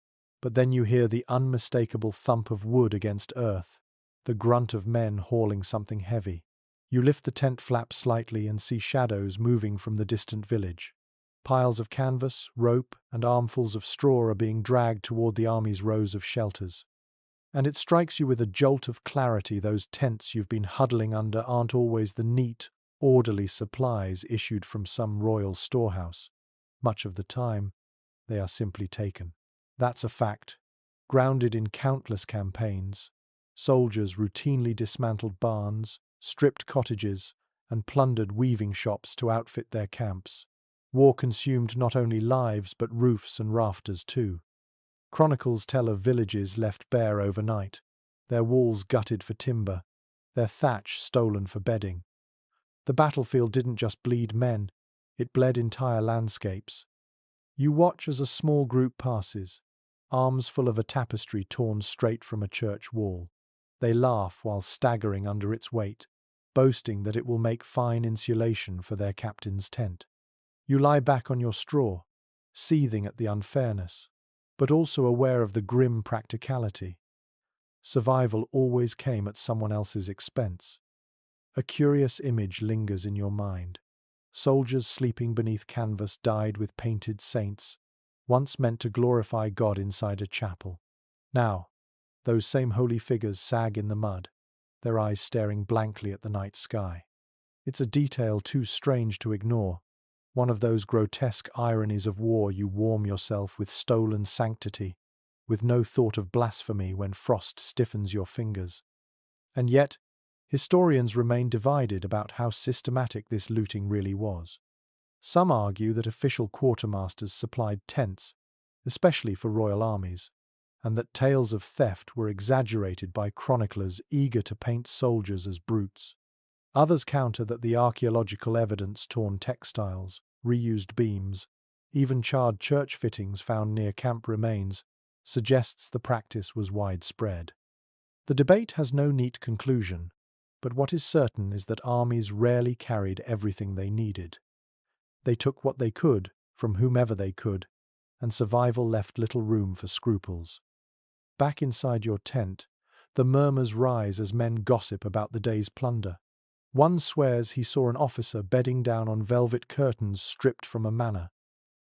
but then you hear the unmistakable thump of wood against earth, the grunt of men hauling something heavy. You lift the tent flap slightly and see shadows moving from the distant village. Piles of canvas, rope, and armfuls of straw are being dragged toward the army's rows of shelters. And it strikes you with a jolt of clarity those tents you've been huddling under aren't always the neat, orderly supplies issued from some royal storehouse. Much of the time, they are simply taken. That's a fact. Grounded in countless campaigns, soldiers routinely dismantled barns, stripped cottages, and plundered weaving shops to outfit their camps. War consumed not only lives but roofs and rafters too. Chronicles tell of villages left bare overnight, their walls gutted for timber, their thatch stolen for bedding. The battlefield didn't just bleed men, it bled entire landscapes. You watch as a small group passes, arms full of a tapestry torn straight from a church wall. They laugh while staggering under its weight, boasting that it will make fine insulation for their captain's tent. You lie back on your straw, seething at the unfairness, but also aware of the grim practicality. Survival always came at someone else's expense. A curious image lingers in your mind. Soldiers sleeping beneath canvas dyed with painted saints, once meant to glorify God inside a chapel. Now, those same holy figures sag in the mud, their eyes staring blankly at the night sky. It's a detail too strange to ignore, one of those grotesque ironies of war. You warm yourself with stolen sanctity, with no thought of blasphemy when frost stiffens your fingers. And yet, historians remain divided about how systematic this looting really was. Some argue that official quartermasters supplied tents, especially for royal armies, and that tales of theft were exaggerated by chroniclers eager to paint soldiers as brutes. Others counter that the archaeological evidence, torn textiles, reused beams, even charred church fittings found near camp remains, suggests the practice was widespread. The debate has no neat conclusion, but what is certain is that armies rarely carried everything they needed. They took what they could, from whomever they could, and survival left little room for scruples. Back inside your tent, the murmurs rise as men gossip about the day's plunder. One swears he saw an officer bedding down on velvet curtains stripped from a manor.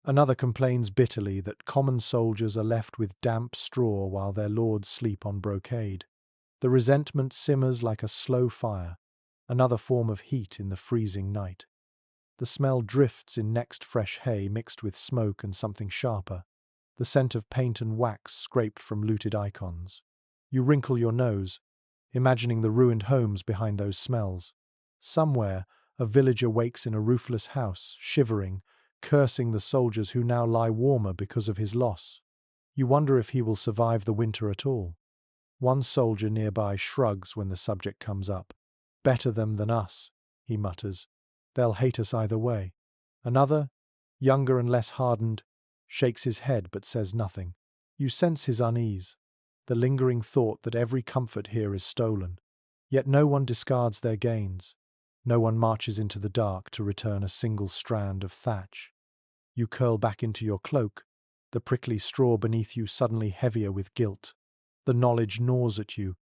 Another complains bitterly that common soldiers are left with damp straw while their lords sleep on brocade. The resentment simmers like a slow fire, another form of heat in the freezing night. The smell drifts in next fresh hay mixed with smoke and something sharper, the scent of paint and wax scraped from looted icons. You wrinkle your nose, imagining the ruined homes behind those smells. Somewhere, a villager wakes in a roofless house, shivering, cursing the soldiers who now lie warmer because of his loss. You wonder if he will survive the winter at all. One soldier nearby shrugs when the subject comes up. "Better them than us," he mutters. "They'll hate us either way." Another, younger and less hardened, shakes his head but says nothing. You sense his unease, the lingering thought that every comfort here is stolen. Yet no one discards their gains. No one marches into the dark to return a single strand of thatch. You curl back into your cloak, the prickly straw beneath you suddenly heavier with guilt. The knowledge gnaws at you.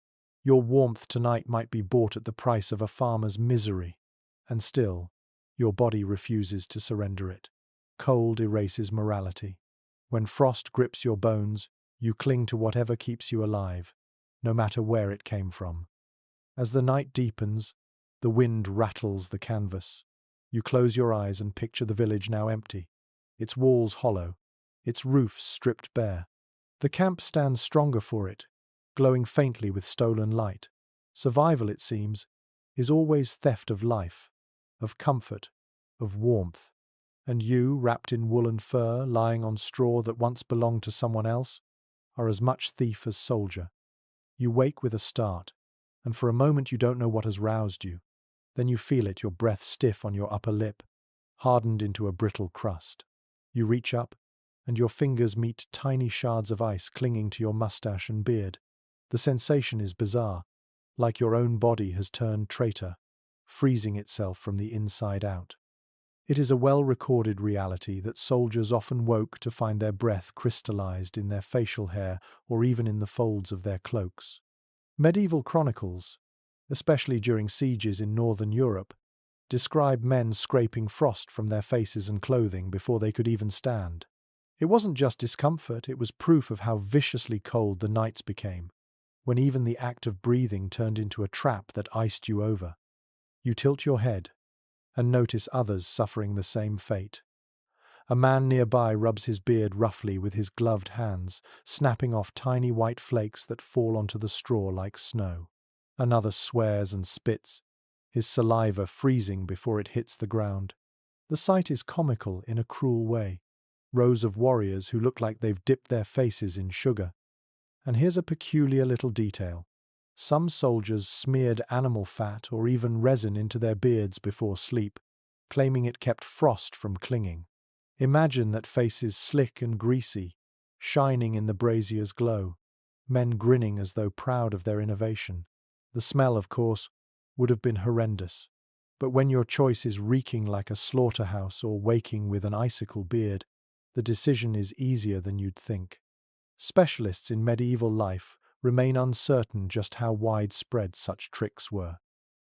Your warmth tonight might be bought at the price of a farmer's misery. And still, your body refuses to surrender it. Cold erases morality. When frost grips your bones, you cling to whatever keeps you alive, no matter where it came from. As the night deepens, the wind rattles the canvas. You close your eyes and picture the village now empty, its walls hollow, its roofs stripped bare. The camp stands stronger for it, glowing faintly with stolen light. Survival, it seems, is always theft of life, of comfort, of warmth. And you, wrapped in wool and fur, lying on straw that once belonged to someone else, are as much thief as soldier. You wake with a start, and for a moment you don't know what has roused you. Then you feel it, your breath stiff on your upper lip, hardened into a brittle crust. You reach up, and your fingers meet tiny shards of ice clinging to your mustache and beard. The sensation is bizarre, like your own body has turned traitor, freezing itself from the inside out. It is a well-recorded reality that soldiers often woke to find their breath crystallized in their facial hair or even in the folds of their cloaks. Medieval chronicles, especially during sieges in northern Europe, describe men scraping frost from their faces and clothing before they could even stand. It wasn't just discomfort, it was proof of how viciously cold the nights became, when even the act of breathing turned into a trap that iced you over. You tilt your head and notice others suffering the same fate. A man nearby rubs his beard roughly with his gloved hands, snapping off tiny white flakes that fall onto the straw like snow. Another swears and spits, his saliva freezing before it hits the ground. The sight is comical in a cruel way. Rows of warriors who look like they've dipped their faces in sugar. And here's a peculiar little detail. Some soldiers smeared animal fat or even resin into their beards before sleep, claiming it kept frost from clinging. Imagine that faces slick and greasy, shining in the brazier's glow, men grinning as though proud of their innovation. The smell, of course, would have been horrendous. But when your choice is reeking like a slaughterhouse or waking with an icicle beard, the decision is easier than you'd think. Specialists in medieval life remain uncertain just how widespread such tricks were.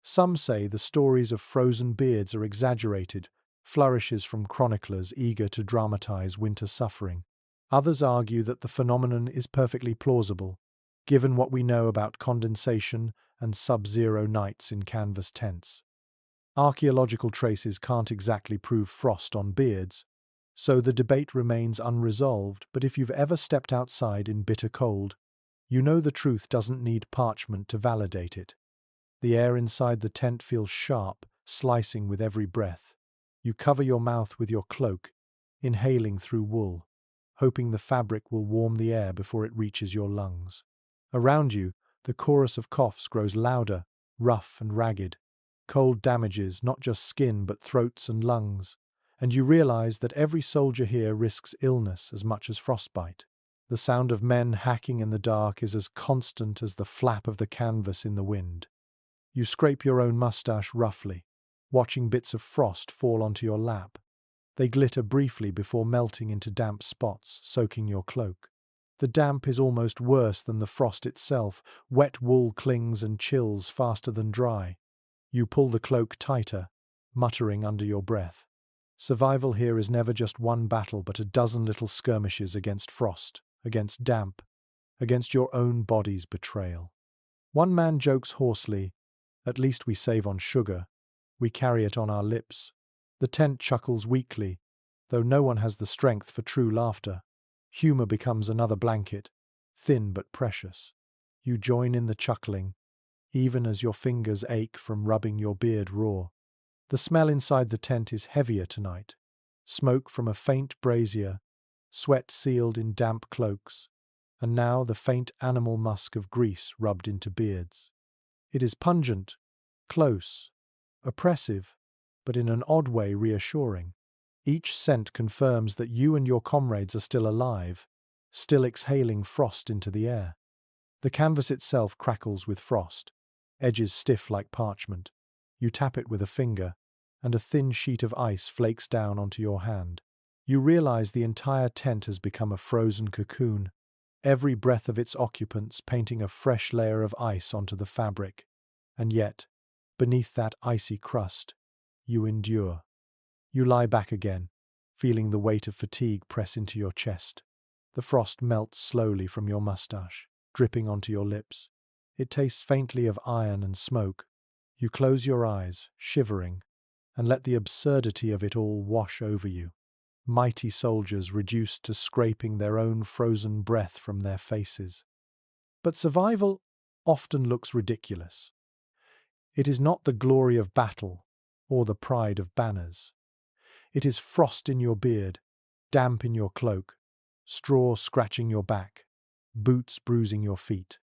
Some say the stories of frozen beards are exaggerated, flourishes from chroniclers eager to dramatize winter suffering. Others argue that the phenomenon is perfectly plausible, given what we know about condensation and sub-zero nights in canvas tents. Archaeological traces can't exactly prove frost on beards, so the debate remains unresolved, but if you've ever stepped outside in bitter cold, you know the truth doesn't need parchment to validate it. The air inside the tent feels sharp, slicing with every breath. You cover your mouth with your cloak, inhaling through wool, hoping the fabric will warm the air before it reaches your lungs. Around you, the chorus of coughs grows louder, rough and ragged. Cold damages not just skin but throats and lungs, and you realize that every soldier here risks illness as much as frostbite. The sound of men hacking in the dark is as constant as the flap of the canvas in the wind. You scrape your own mustache roughly, watching bits of frost fall onto your lap. They glitter briefly before melting into damp spots, soaking your cloak. The damp is almost worse than the frost itself. Wet wool clings and chills faster than dry. You pull the cloak tighter, muttering under your breath. Survival here is never just one battle but a dozen little skirmishes against frost, against damp, against your own body's betrayal. One man jokes hoarsely, "At least we save on sugar. We carry it on our lips." The tent chuckles weakly, though no one has the strength for true laughter. Humor becomes another blanket, thin but precious. You join in the chuckling, even as your fingers ache from rubbing your beard raw. The smell inside the tent is heavier tonight. Smoke from a faint brazier, sweat sealed in damp cloaks, and now the faint animal musk of grease rubbed into beards. It is pungent, close, oppressive, but in an odd way reassuring. Each scent confirms that you and your comrades are still alive, still exhaling frost into the air. The canvas itself crackles with frost, edges stiff like parchment. You tap it with a finger, and a thin sheet of ice flakes down onto your hand. You realize the entire tent has become a frozen cocoon, every breath of its occupants painting a fresh layer of ice onto the fabric. And yet, beneath that icy crust, you endure. You lie back again, feeling the weight of fatigue press into your chest. The frost melts slowly from your mustache, dripping onto your lips. It tastes faintly of iron and smoke. You close your eyes, shivering, and let the absurdity of it all wash over you. Mighty soldiers reduced to scraping their own frozen breath from their faces. But survival often looks ridiculous. It is not the glory of battle or the pride of banners. It is frost in your beard, damp in your cloak, straw scratching your back, boots bruising your feet.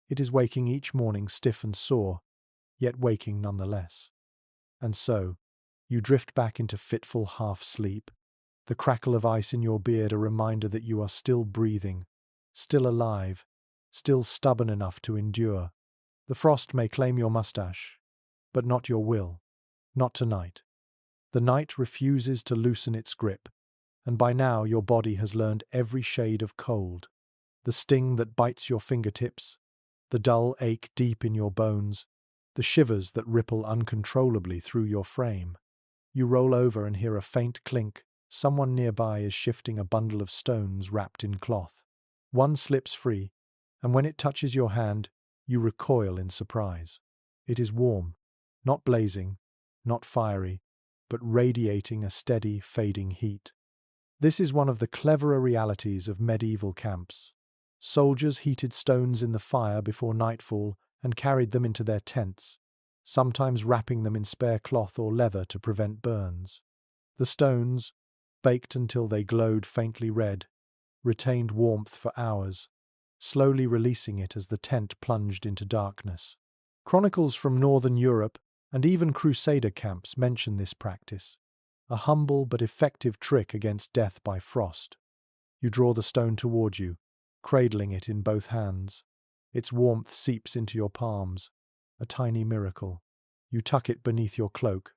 It is waking each morning stiff and sore, yet waking nonetheless. And so, you drift back into fitful half-sleep, the crackle of ice in your beard a reminder that you are still breathing, still alive, still stubborn enough to endure. The frost may claim your mustache, but not your will, not tonight. The night refuses to loosen its grip, and by now your body has learned every shade of cold. The sting that bites your fingertips, the dull ache deep in your bones, the shivers that ripple uncontrollably through your frame. You roll over and hear a faint clink. Someone nearby is shifting a bundle of stones wrapped in cloth. One slips free, and when it touches your hand, you recoil in surprise. It is warm, not blazing, not fiery, but radiating a steady, fading heat. This is one of the cleverer realities of medieval camps. Soldiers heated stones in the fire before nightfall and carried them into their tents, sometimes wrapping them in spare cloth or leather to prevent burns. The stones, baked until they glowed faintly red, retained warmth for hours, slowly releasing it as the tent plunged into darkness. Chronicles from Northern Europe and even Crusader camps mention this practice, a humble but effective trick against death by frost. You draw the stone toward you, cradling it in both hands. Its warmth seeps into your palms, a tiny miracle. You tuck it beneath your cloak,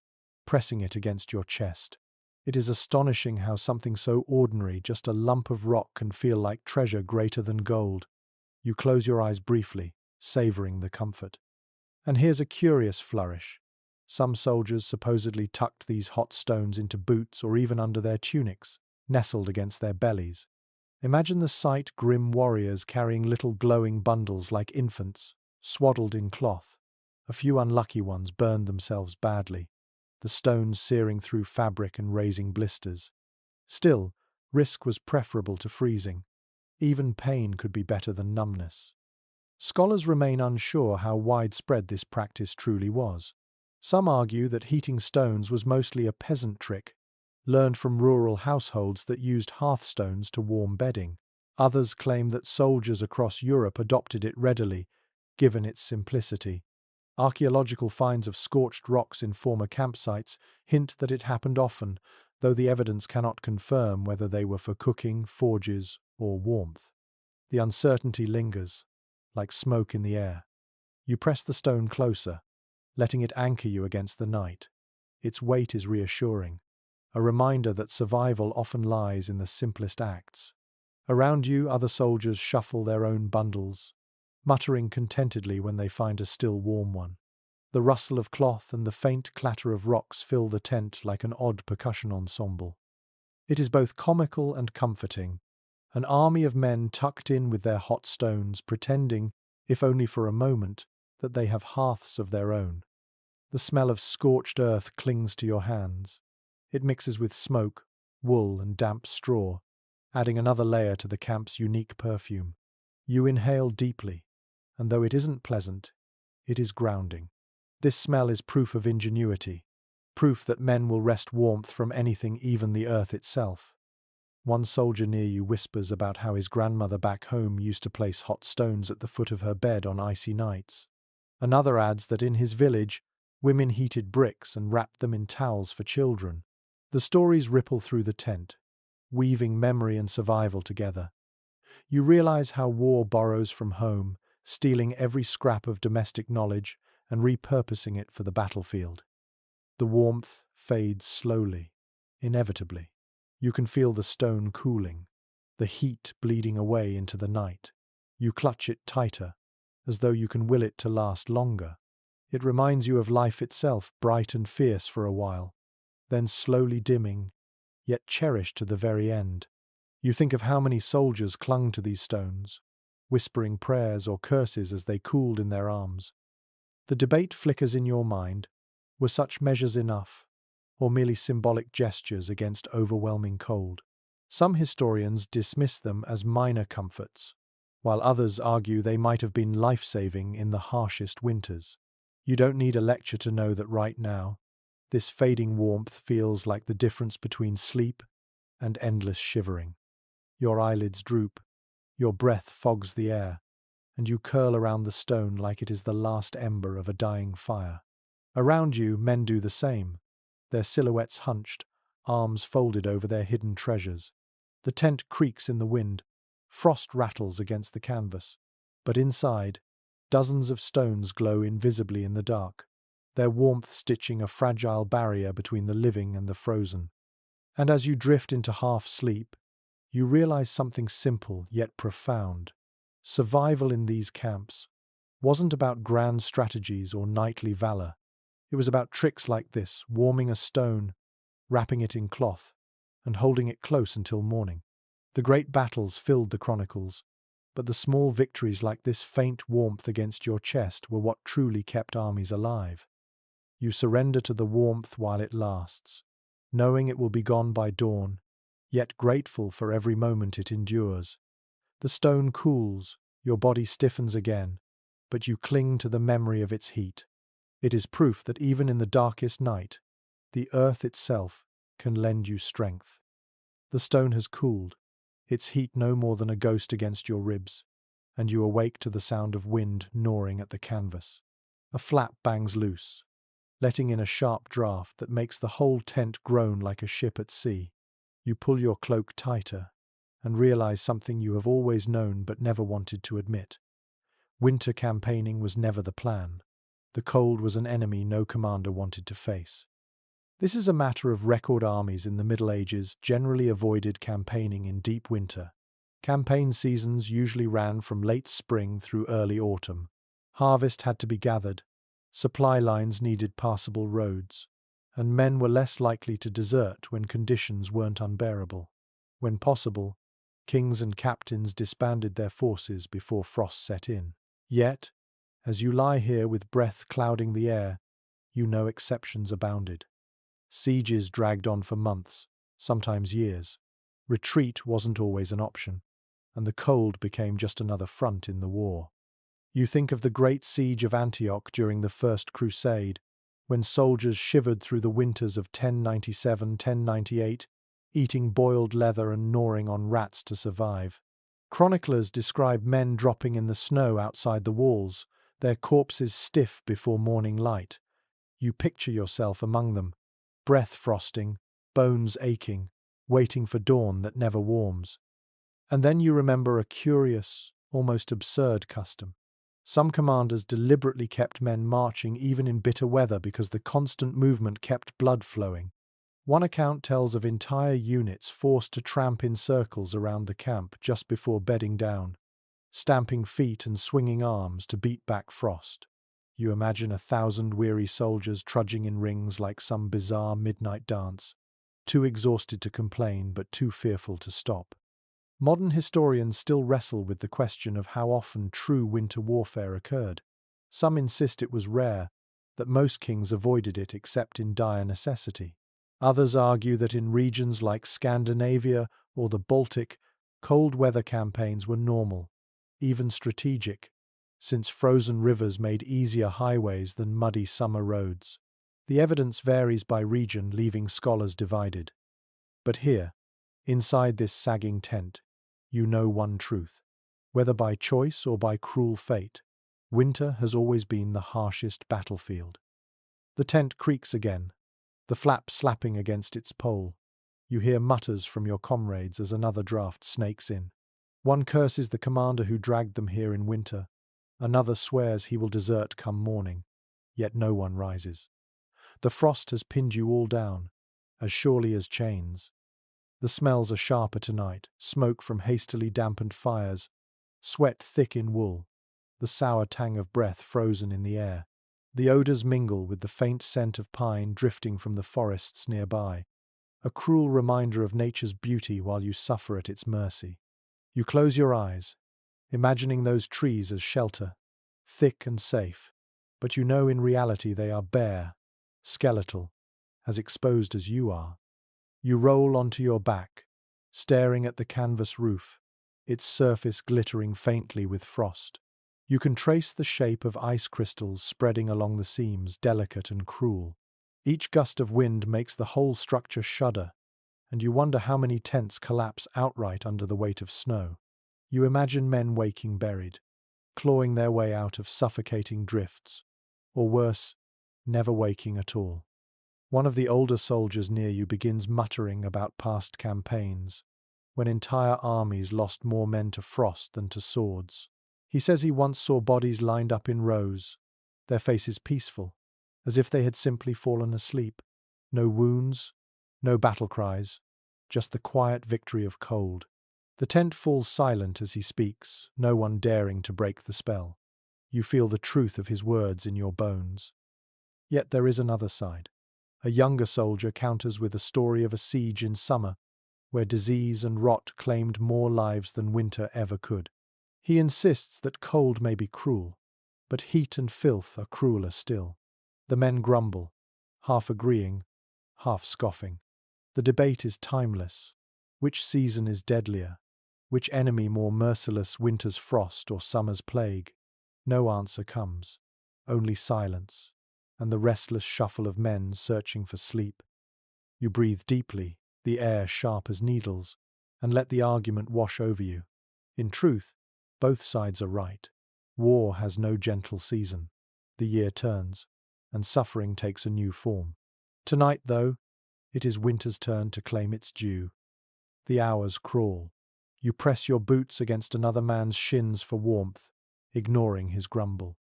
pressing it against your chest. It is astonishing how something so ordinary, just a lump of rock, can feel like treasure greater than gold. You close your eyes briefly, savoring the comfort. And here's a curious flourish. Some soldiers supposedly tucked these hot stones into boots or even under their tunics, nestled against their bellies. Imagine the sight: grim warriors carrying little glowing bundles like infants, swaddled in cloth. A few unlucky ones burned themselves badly, the stones searing through fabric and raising blisters. Still, risk was preferable to freezing. Even pain could be better than numbness. Scholars remain unsure how widespread this practice truly was. Some argue that heating stones was mostly a peasant trick, learned from rural households that used hearthstones to warm bedding. Others claim that soldiers across Europe adopted it readily, given its simplicity. Archaeological finds of scorched rocks in former campsites hint that it happened often, though the evidence cannot confirm whether they were for cooking, forges, or warmth. The uncertainty lingers, like smoke in the air. You press the stone closer, letting it anchor you against the night. Its weight is reassuring, a reminder that survival often lies in the simplest acts. Around you, other soldiers shuffle their own bundles, muttering contentedly when they find a still warm one. The rustle of cloth and the faint clatter of rocks fill the tent like an odd percussion ensemble. It is both comical and comforting, an army of men tucked in with their hot stones, pretending, if only for a moment, that they have hearths of their own. The smell of scorched earth clings to your hands. It mixes with smoke, wool, and damp straw, adding another layer to the camp's unique perfume. You inhale deeply, and though it isn't pleasant, it is grounding. This smell is proof of ingenuity, proof that men will wrest warmth from anything, even the earth itself. One soldier near you whispers about how his grandmother back home used to place hot stones at the foot of her bed on icy nights. Another adds that in his village, women heated bricks and wrapped them in towels for children. The stories ripple through the tent, weaving memory and survival together. You realize how war borrows from home, stealing every scrap of domestic knowledge and repurposing it for the battlefield. The warmth fades slowly, inevitably. You can feel the stone cooling, the heat bleeding away into the night. You clutch it tighter, as though you can will it to last longer. It reminds you of life itself, bright and fierce for a while, then slowly dimming, yet cherished to the very end. You think of how many soldiers clung to these stones, whispering prayers or curses as they cooled in their arms. The debate flickers in your mind: were such measures enough, or merely symbolic gestures against overwhelming cold? Some historians dismiss them as minor comforts, while others argue they might have been life-saving in the harshest winters. You don't need a lecture to know that right now, this fading warmth feels like the difference between sleep and endless shivering. Your eyelids droop, your breath fogs the air, and you curl around the stone like it is the last ember of a dying fire. Around you, men do the same, their silhouettes hunched, arms folded over their hidden treasures. The tent creaks in the wind, frost rattles against the canvas, but inside, dozens of stones glow invisibly in the dark, their warmth stitching a fragile barrier between the living and the frozen. And as you drift into half-sleep, you realize something simple yet profound. Survival in these camps wasn't about grand strategies or knightly valor. It was about tricks like this: warming a stone, wrapping it in cloth, and holding it close until morning. The great battles filled the chronicles, but the small victories like this faint warmth against your chest were what truly kept armies alive. You surrender to the warmth while it lasts, knowing it will be gone by dawn, yet grateful for every moment it endures. The stone cools, your body stiffens again, but you cling to the memory of its heat. It is proof that even in the darkest night, the earth itself can lend you strength. The stone has cooled, its heat no more than a ghost against your ribs. and you awake to the sound of wind gnawing at the canvas. A flap bangs loose, letting in a sharp draft that makes the whole tent groan like a ship at sea. You pull your cloak tighter and realize something you have always known but never wanted to admit. Winter campaigning was never the plan. The cold was an enemy no commander wanted to face. This is a matter of record. Armies in the Middle Ages generally avoided campaigning in deep winter. Campaign seasons usually ran from late spring through early autumn. Harvest had to be gathered, supply lines needed passable roads, and men were less likely to desert when conditions weren't unbearable. When possible, kings and captains disbanded their forces before frost set in. Yet, as you lie here with breath clouding the air, you know exceptions abounded. Sieges dragged on for months, sometimes years. Retreat wasn't always an option, and the cold became just another front in the war. You think of the Great Siege of Antioch during the First Crusade, when soldiers shivered through the winters of 1097–1098, eating boiled leather and gnawing on rats to survive. Chroniclers describe men dropping in the snow outside the walls, their corpses stiff before morning light. You picture yourself among them, breath frosting, bones aching, waiting for dawn that never warms. And then you remember a curious, almost absurd custom. Some commanders deliberately kept men marching even in bitter weather because the constant movement kept blood flowing. One account tells of entire units forced to tramp in circles around the camp just before bedding down, stamping feet and swinging arms to beat back frost. You imagine 1,000 weary soldiers trudging in rings like some bizarre midnight dance, too exhausted to complain but too fearful to stop. Modern historians still wrestle with the question of how often true winter warfare occurred. Some insist it was rare, that most kings avoided it except in dire necessity. Others argue that in regions like Scandinavia or the Baltic, cold weather campaigns were normal, even strategic, since frozen rivers made easier highways than muddy summer roads. The evidence varies by region, leaving scholars divided. But here, inside this sagging tent, you know one truth. Whether by choice or by cruel fate, winter has always been the harshest battlefield. The tent creaks again, the flap slapping against its pole. You hear mutters from your comrades as another draft snakes in. One curses the commander who dragged them here in winter. Another swears he will desert come morning. Yet no one rises. The frost has pinned you all down, as surely as chains. The smells are sharper tonight, smoke from hastily dampened fires, sweat thick in wool, the sour tang of breath frozen in the air. The odors mingle with the faint scent of pine drifting from the forests nearby, a cruel reminder of nature's beauty while you suffer at its mercy. You close your eyes, imagining those trees as shelter, thick and safe, but you know in reality they are bare, skeletal, as exposed as you are. You roll onto your back, staring at the canvas roof, its surface glittering faintly with frost. You can trace the shape of ice crystals spreading along the seams, delicate and cruel. Each gust of wind makes the whole structure shudder, and you wonder how many tents collapse outright under the weight of snow. You imagine men waking buried, clawing their way out of suffocating drifts, or worse, never waking at all. One of the older soldiers near you begins muttering about past campaigns, when entire armies lost more men to frost than to swords. He says he once saw bodies lined up in rows, their faces peaceful, as if they had simply fallen asleep. No wounds, no battle cries, just the quiet victory of cold. The tent falls silent as he speaks, no one daring to break the spell. You feel the truth of his words in your bones. Yet there is another side. A younger soldier counters with a story of a siege in summer, where disease and rot claimed more lives than winter ever could. He insists that cold may be cruel, but heat and filth are crueler still. The men grumble, half agreeing, half scoffing. The debate is timeless. Which season is deadlier? Which enemy more merciless, winter's frost or summer's plague? No answer comes, only silence, and the restless shuffle of men searching for sleep. You breathe deeply, the air sharp as needles, and let the argument wash over you. In truth, Both sides are right. War has no gentle season. The year turns, and suffering takes a new form. Tonight, though, it is winter's turn to claim its due. The hours crawl. You press your boots against another man's shins for warmth, ignoring his grumble.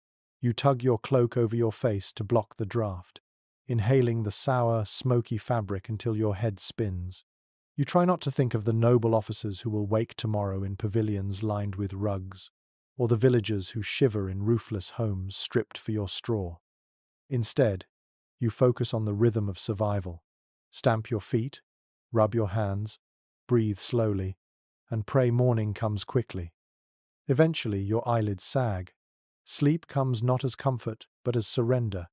You tug your cloak over your face to block the draft, inhaling the sour, smoky fabric until your head spins. You try not to think of the noble officers who will wake tomorrow in pavilions lined with rugs, or the villagers who shiver in roofless homes stripped for your straw. Instead, you focus on the rhythm of survival. Stamp your feet, rub your hands, breathe slowly, and pray morning comes quickly. Eventually, your eyelids sag. Sleep comes not as comfort, but as surrender,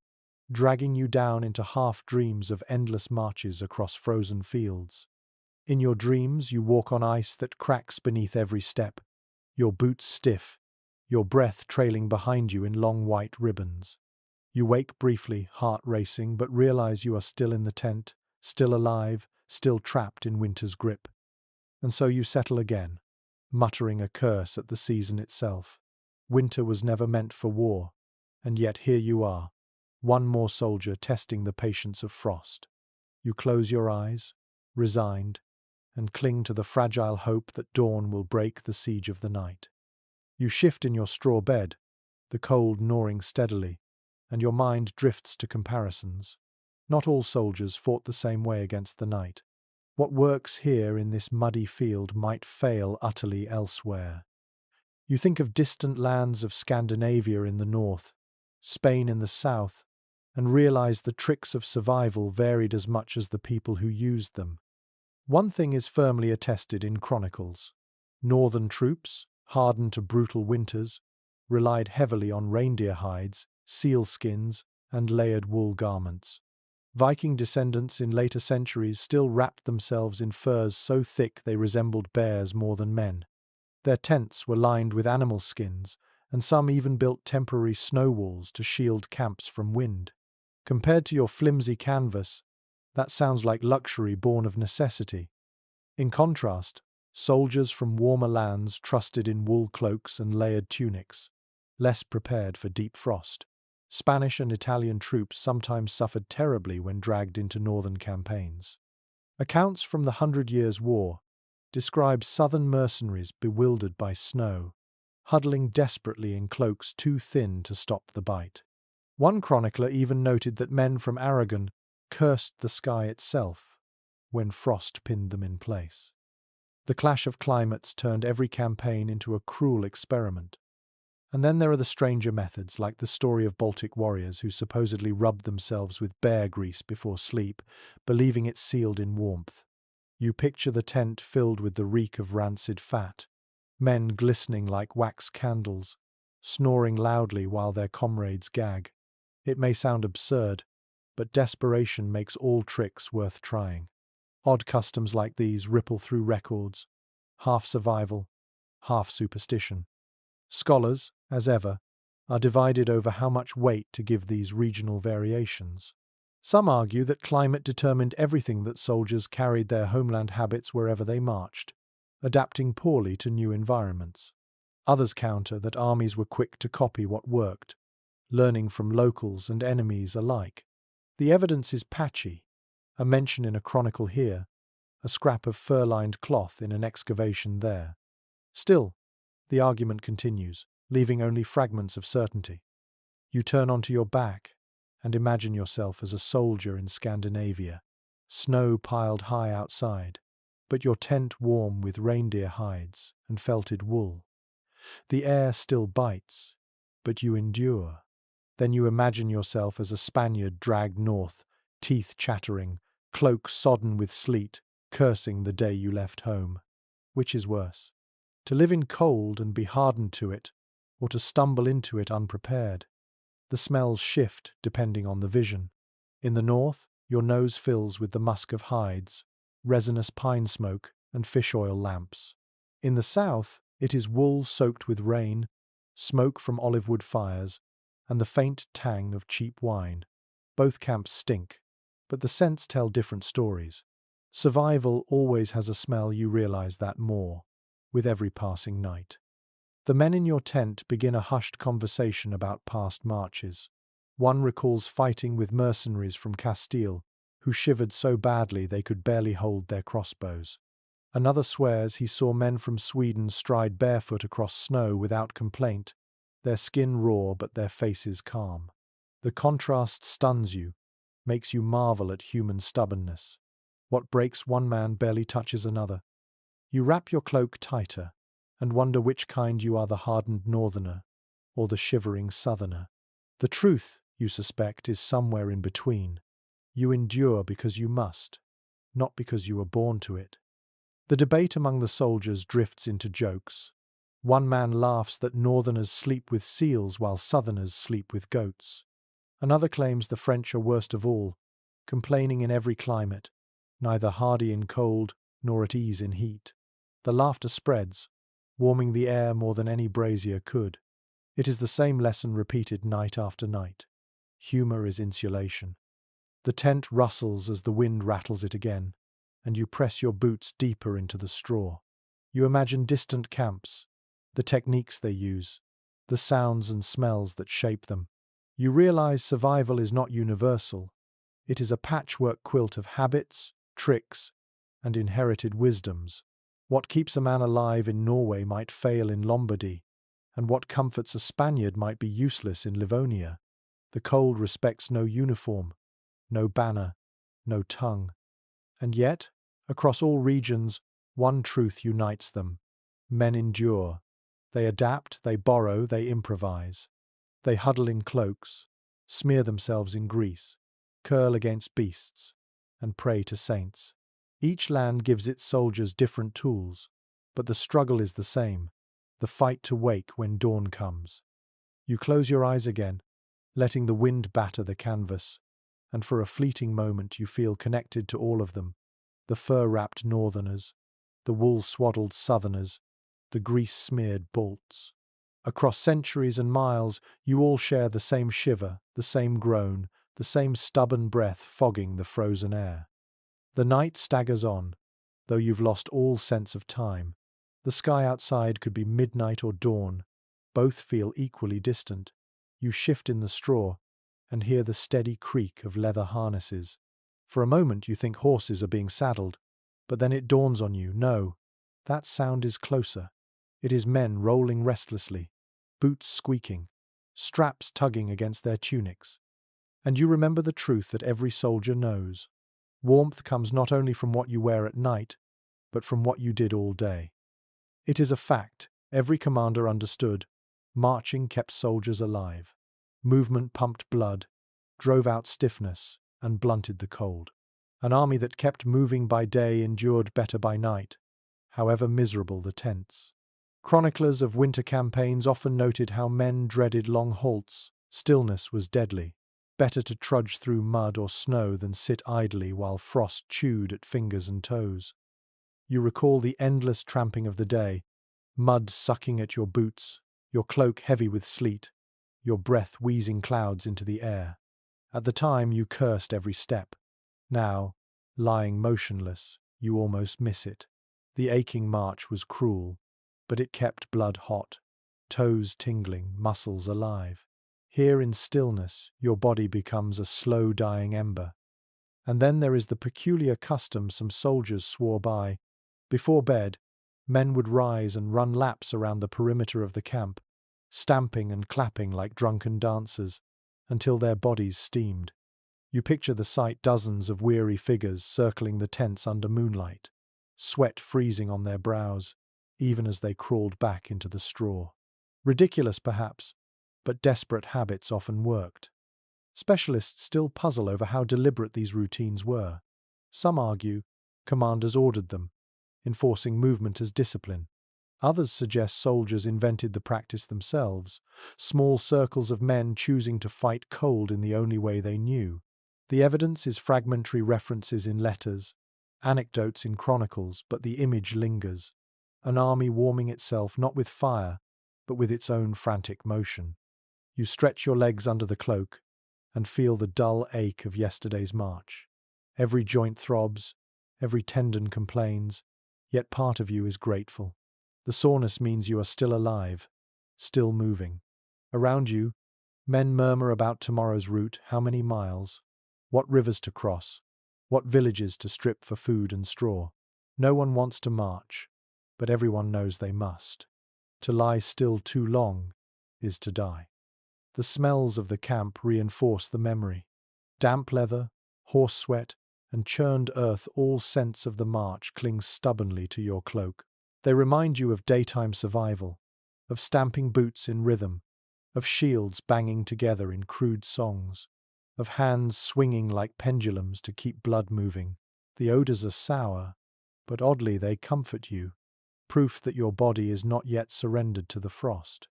dragging you down into half-dreams of endless marches across frozen fields. In your dreams, you walk on ice that cracks beneath every step, your boots stiff, your breath trailing behind you in long white ribbons. You wake briefly, heart racing, but realize you are still in the tent, still alive, still trapped in winter's grip. And so you settle again, muttering a curse at the season itself. Winter was never meant for war, and yet here you are, one more soldier testing the patience of frost. You close your eyes, resigned, and cling to the fragile hope that dawn will break the siege of the night. You shift in your straw bed, the cold gnawing steadily, and your mind drifts to comparisons. Not all soldiers fought the same way against the night. What works here in this muddy field might fail utterly elsewhere. You think of distant lands of Scandinavia in the north, Spain in the south, and realize the tricks of survival varied as much as the people who used them. One thing is firmly attested in chronicles. Northern troops, hardened to brutal winters, relied heavily on reindeer hides, seal skins, and layered wool garments. Viking descendants in later centuries still wrapped themselves in furs so thick they resembled bears more than men. Their tents were lined with animal skins, and some even built temporary snow walls to shield camps from wind. Compared to your flimsy canvas, that sounds like luxury born of necessity. In contrast, soldiers from warmer lands trusted in wool cloaks and layered tunics, less prepared for deep frost. Spanish and Italian troops sometimes suffered terribly when dragged into northern campaigns. Accounts from the Hundred Years' War describe southern mercenaries bewildered by snow, huddling desperately in cloaks too thin to stop the bite. One chronicler even noted that men from Aragon cursed the sky itself when frost pinned them in place. The clash of climates turned every campaign into a cruel experiment. And then there are the stranger methods, like the story of Baltic warriors who supposedly rubbed themselves with bear grease before sleep, believing it sealed in warmth. You picture the tent filled with the reek of rancid fat, men glistening like wax candles, snoring loudly while their comrades gag. It may sound absurd, but desperation makes all tricks worth trying. Odd customs like these ripple through records, half survival, half superstition. Scholars, as ever, are divided over how much weight to give these regional variations. Some argue that climate determined everything, that soldiers carried their homeland habits wherever they marched, adapting poorly to new environments. Others counter that armies were quick to copy what worked, learning from locals and enemies alike. The evidence is patchy. A mention in a chronicle here, a scrap of fur-lined cloth in an excavation there. Still, the argument continues, leaving only fragments of certainty. You turn onto your back and imagine yourself as a soldier in Scandinavia, snow piled high outside, but your tent warm with reindeer hides and felted wool. The air still bites, but you endure. Then you imagine yourself as a Spaniard dragged north, teeth chattering, cloak sodden with sleet, cursing the day you left home. Which is worse? To live in cold and be hardened to it, or to stumble into it unprepared? The smells shift depending on the vision. In the north, your nose fills with the musk of hides, resinous pine smoke, and fish oil lamps. In the south, it is wool soaked with rain, smoke from olive wood fires, and the faint tang of cheap wine. Both camps stink, but the scents tell different stories. Survival always has a smell, you realize that more with every passing night. The men in your tent begin a hushed conversation about past marches. One recalls fighting with mercenaries from Castile, who shivered so badly they could barely hold their crossbows. Another swears he saw men from Sweden stride barefoot across snow without complaint, their skin raw but their faces calm. The contrast stuns you, makes you marvel at human stubbornness. What breaks one man barely touches another. You wrap your cloak tighter, and wonder which kind you are, the hardened northerner or the shivering southerner. The truth, you suspect, is somewhere in between. You endure because you must, not because you were born to it. The debate among the soldiers drifts into jokes. One man laughs that northerners sleep with seals while southerners sleep with goats. Another claims the French are worst of all, complaining in every climate, neither hardy in cold nor at ease in heat. The laughter spreads, warming the air more than any brazier could. It is the same lesson repeated night after night. Humour is insulation. The tent rustles as the wind rattles it again, and you press your boots deeper into the straw. You imagine distant camps, the techniques they use, the sounds and smells that shape them. You realize survival is not universal. It is a patchwork quilt of habits, tricks, and inherited wisdoms. What keeps a man alive in Norway might fail in Lombardy, and what comforts a Spaniard might be useless in Livonia. The cold respects no uniform, no banner, no tongue. And yet, across all regions, one truth unites them. Men endure. They adapt, they borrow, they improvise. They huddle in cloaks, smear themselves in grease, curl against beasts, and pray to saints. Each land gives its soldiers different tools, but the struggle is the same, the fight to wake when dawn comes. You close your eyes again, letting the wind batter the canvas, and for a fleeting moment you feel connected to all of them, the fur-wrapped northerners, the wool-swaddled southerners, the grease-smeared Balts. Across centuries and miles, you all share the same shiver, the same groan, the same stubborn breath fogging the frozen air. The night staggers on, though you've lost all sense of time. The sky outside could be midnight or dawn. Both feel equally distant. You shift in the straw and hear the steady creak of leather harnesses. For a moment you think horses are being saddled, but then it dawns on you, no, that sound is closer. It is men rolling restlessly, boots squeaking, straps tugging against their tunics. And you remember the truth that every soldier knows. Warmth comes not only from what you wear at night, but from what you did all day. It is a fact, every commander understood. Marching kept soldiers alive. Movement pumped blood, drove out stiffness, and blunted the cold. An army that kept moving by day endured better by night, however miserable the tents. Chroniclers of winter campaigns often noted how men dreaded long halts. Stillness was deadly. Better to trudge through mud or snow than sit idly while frost chewed at fingers and toes. You recall the endless tramping of the day, mud sucking at your boots, your cloak heavy with sleet, your breath wheezing clouds into the air. At the time, you cursed every step. Now, lying motionless, you almost miss it. The aching march was cruel, but it kept blood hot, toes tingling, muscles alive. Here in stillness, your body becomes a slow-dying ember. And then there is the peculiar custom some soldiers swore by. Before bed, men would rise and run laps around the perimeter of the camp, stamping and clapping like drunken dancers, until their bodies steamed. You picture the sight, dozens of weary figures circling the tents under moonlight, sweat freezing on their brows, even as they crawled back into the straw. Ridiculous, perhaps, but desperate habits often worked. Specialists still puzzle over how deliberate these routines were. Some argue commanders ordered them, enforcing movement as discipline. Others suggest soldiers invented the practice themselves, small circles of men choosing to fight cold in the only way they knew. The evidence is fragmentary references in letters, anecdotes in chronicles, but the image lingers. An army warming itself not with fire, but with its own frantic motion. You stretch your legs under the cloak and feel the dull ache of yesterday's march. Every joint throbs, every tendon complains, yet part of you is grateful. The soreness means you are still alive, still moving. Around you, men murmur about tomorrow's route, how many miles, what rivers to cross, what villages to strip for food and straw. No one wants to march, but everyone knows they must. To lie still too long is to die. The smells of the camp reinforce the memory. Damp leather, horse sweat, and churned earth, all scents of the march cling stubbornly to your cloak. They remind you of daytime survival, of stamping boots in rhythm, of shields banging together in crude songs, of hands swinging like pendulums to keep blood moving. The odors are sour, but oddly they comfort you, proof that your body is not yet surrendered to the frost.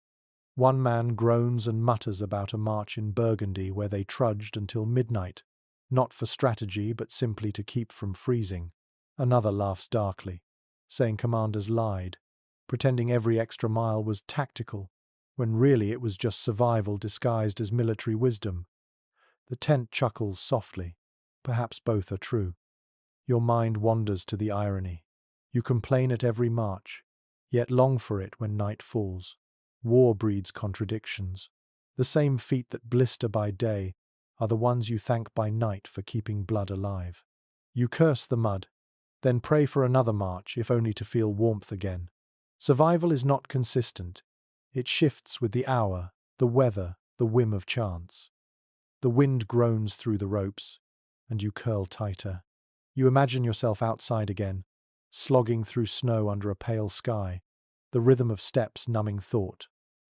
One man groans and mutters about a march in Burgundy where they trudged until midnight, not for strategy but simply to keep from freezing. Another laughs darkly, saying commanders lied, pretending every extra mile was tactical, when really it was just survival disguised as military wisdom. The tent chuckles softly. Perhaps both are true. Your mind wanders to the irony. You complain at every march, yet long for it when night falls. War breeds contradictions. The same feet that blister by day are the ones you thank by night for keeping blood alive. You curse the mud, then pray for another march if only to feel warmth again. Survival is not consistent. It shifts with the hour, the weather, the whim of chance. The wind groans through the ropes, and you curl tighter. You imagine yourself outside again, slogging through snow under a pale sky, the rhythm of steps numbing thought.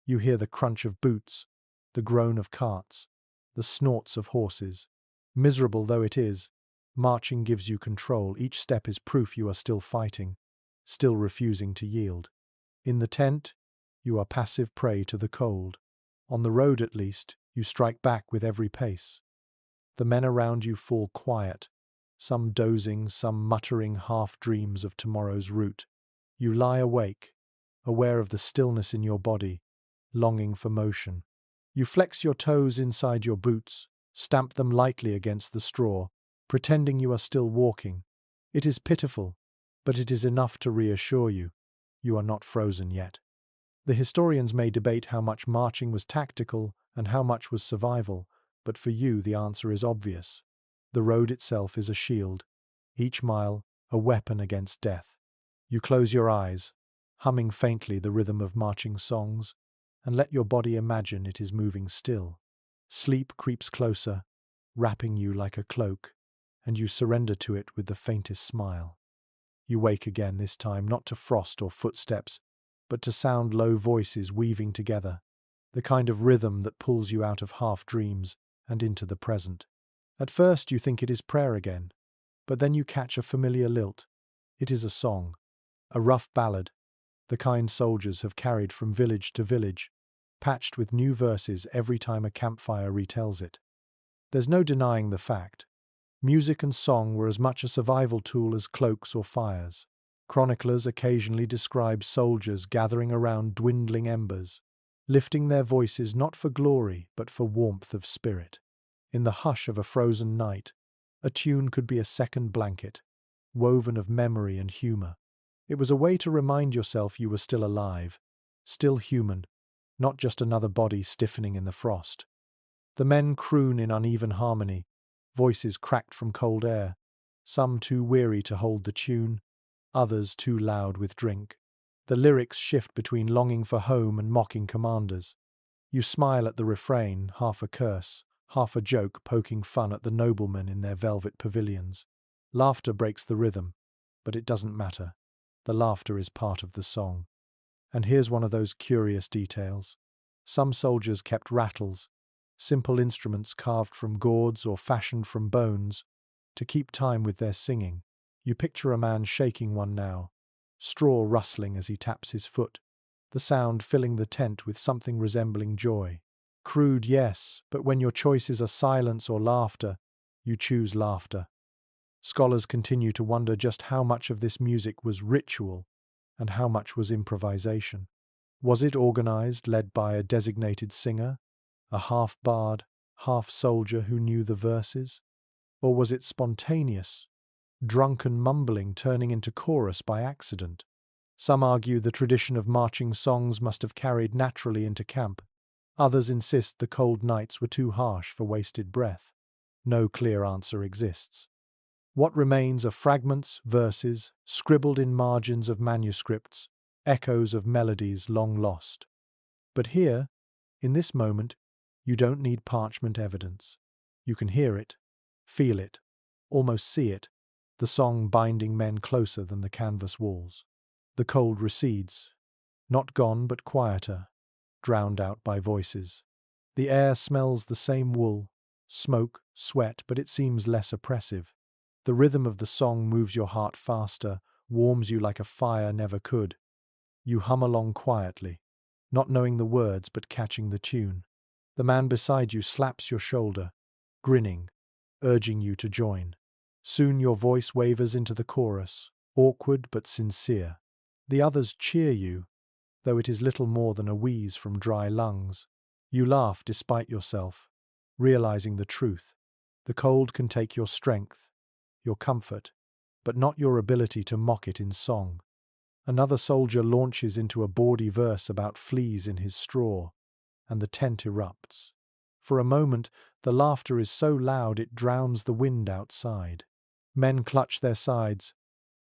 You hear the crunch of boots, the groan of carts, the snorts of horses. Miserable though it is, marching gives you control. Each step is proof you are still fighting, still refusing to yield. In the tent, you are passive prey to the cold. On the road, at least, you strike back with every pace. The men around you fall quiet, some dozing, some muttering half-dreams of tomorrow's route. You lie awake, aware of the stillness in your body, longing for motion. You flex your toes inside your boots, stamp them lightly against the straw, pretending you are still walking. It is pitiful, but it is enough to reassure you. You are not frozen yet. The historians may debate how much marching was tactical and how much was survival, but for you the answer is obvious. The road itself is a shield, each mile a weapon against death. You close your eyes, humming faintly the rhythm of marching songs, and let your body imagine it is moving still. Sleep creeps closer, wrapping you like a cloak, and you surrender to it with the faintest smile. You wake again, this time not to frost or footsteps, but to sound low voices weaving together, the kind of rhythm that pulls you out of half-dreams and into the present. At first you think it is prayer again, but then you catch a familiar lilt. It is a song, a rough ballad, the kind soldiers have carried from village to village, patched with new verses every time a campfire retells it. There's no denying the fact. Music and song were as much a survival tool as cloaks or fires. Chroniclers occasionally describe soldiers gathering around dwindling embers, lifting their voices not for glory but for warmth of spirit. In the hush of a frozen night, a tune could be a second blanket, woven of memory and humor. It was a way to remind yourself you were still alive, still human, not just another body stiffening in the frost. The men croon in uneven harmony, voices cracked from cold air, some too weary to hold the tune, others too loud with drink. The lyrics shift between longing for home and mocking commanders. You smile at the refrain, half a curse, half a joke poking fun at the noblemen in their velvet pavilions. Laughter breaks the rhythm, but it doesn't matter. The laughter is part of the song. And here's one of those curious details. Some soldiers kept rattles, simple instruments carved from gourds or fashioned from bones, to keep time with their singing. You picture a man shaking one now, straw rustling as he taps his foot, the sound filling the tent with something resembling joy. Crude, yes, but when your choices are silence or laughter, you choose laughter. Scholars continue to wonder just how much of this music was ritual and how much was improvisation. Was it organized, led by a designated singer, a half-bard, half-soldier who knew the verses? Or was it spontaneous, drunken mumbling turning into chorus by accident? Some argue the tradition of marching songs must have carried naturally into camp. Others insist the cold nights were too harsh for wasted breath. No clear answer exists. What remains are fragments, verses, scribbled in margins of manuscripts, echoes of melodies long lost. But here, in this moment, you don't need parchment evidence. You can hear it, feel it, almost see it, the song binding men closer than the canvas walls. The cold recedes, not gone but quieter, drowned out by voices. The air smells the same wool, smoke, sweat, but it seems less oppressive. The rhythm of the song moves your heart faster, warms you like a fire never could. You hum along quietly, not knowing the words but catching the tune. The man beside you slaps your shoulder, grinning, urging you to join. Soon your voice wavers into the chorus, awkward but sincere. The others cheer you, though it is little more than a wheeze from dry lungs. You laugh despite yourself, realizing the truth. The cold can take your strength, your comfort, but not your ability to mock it in song. Another soldier launches into a bawdy verse about fleas in his straw, and the tent erupts. For a moment, the laughter is so loud it drowns the wind outside. Men clutch their sides,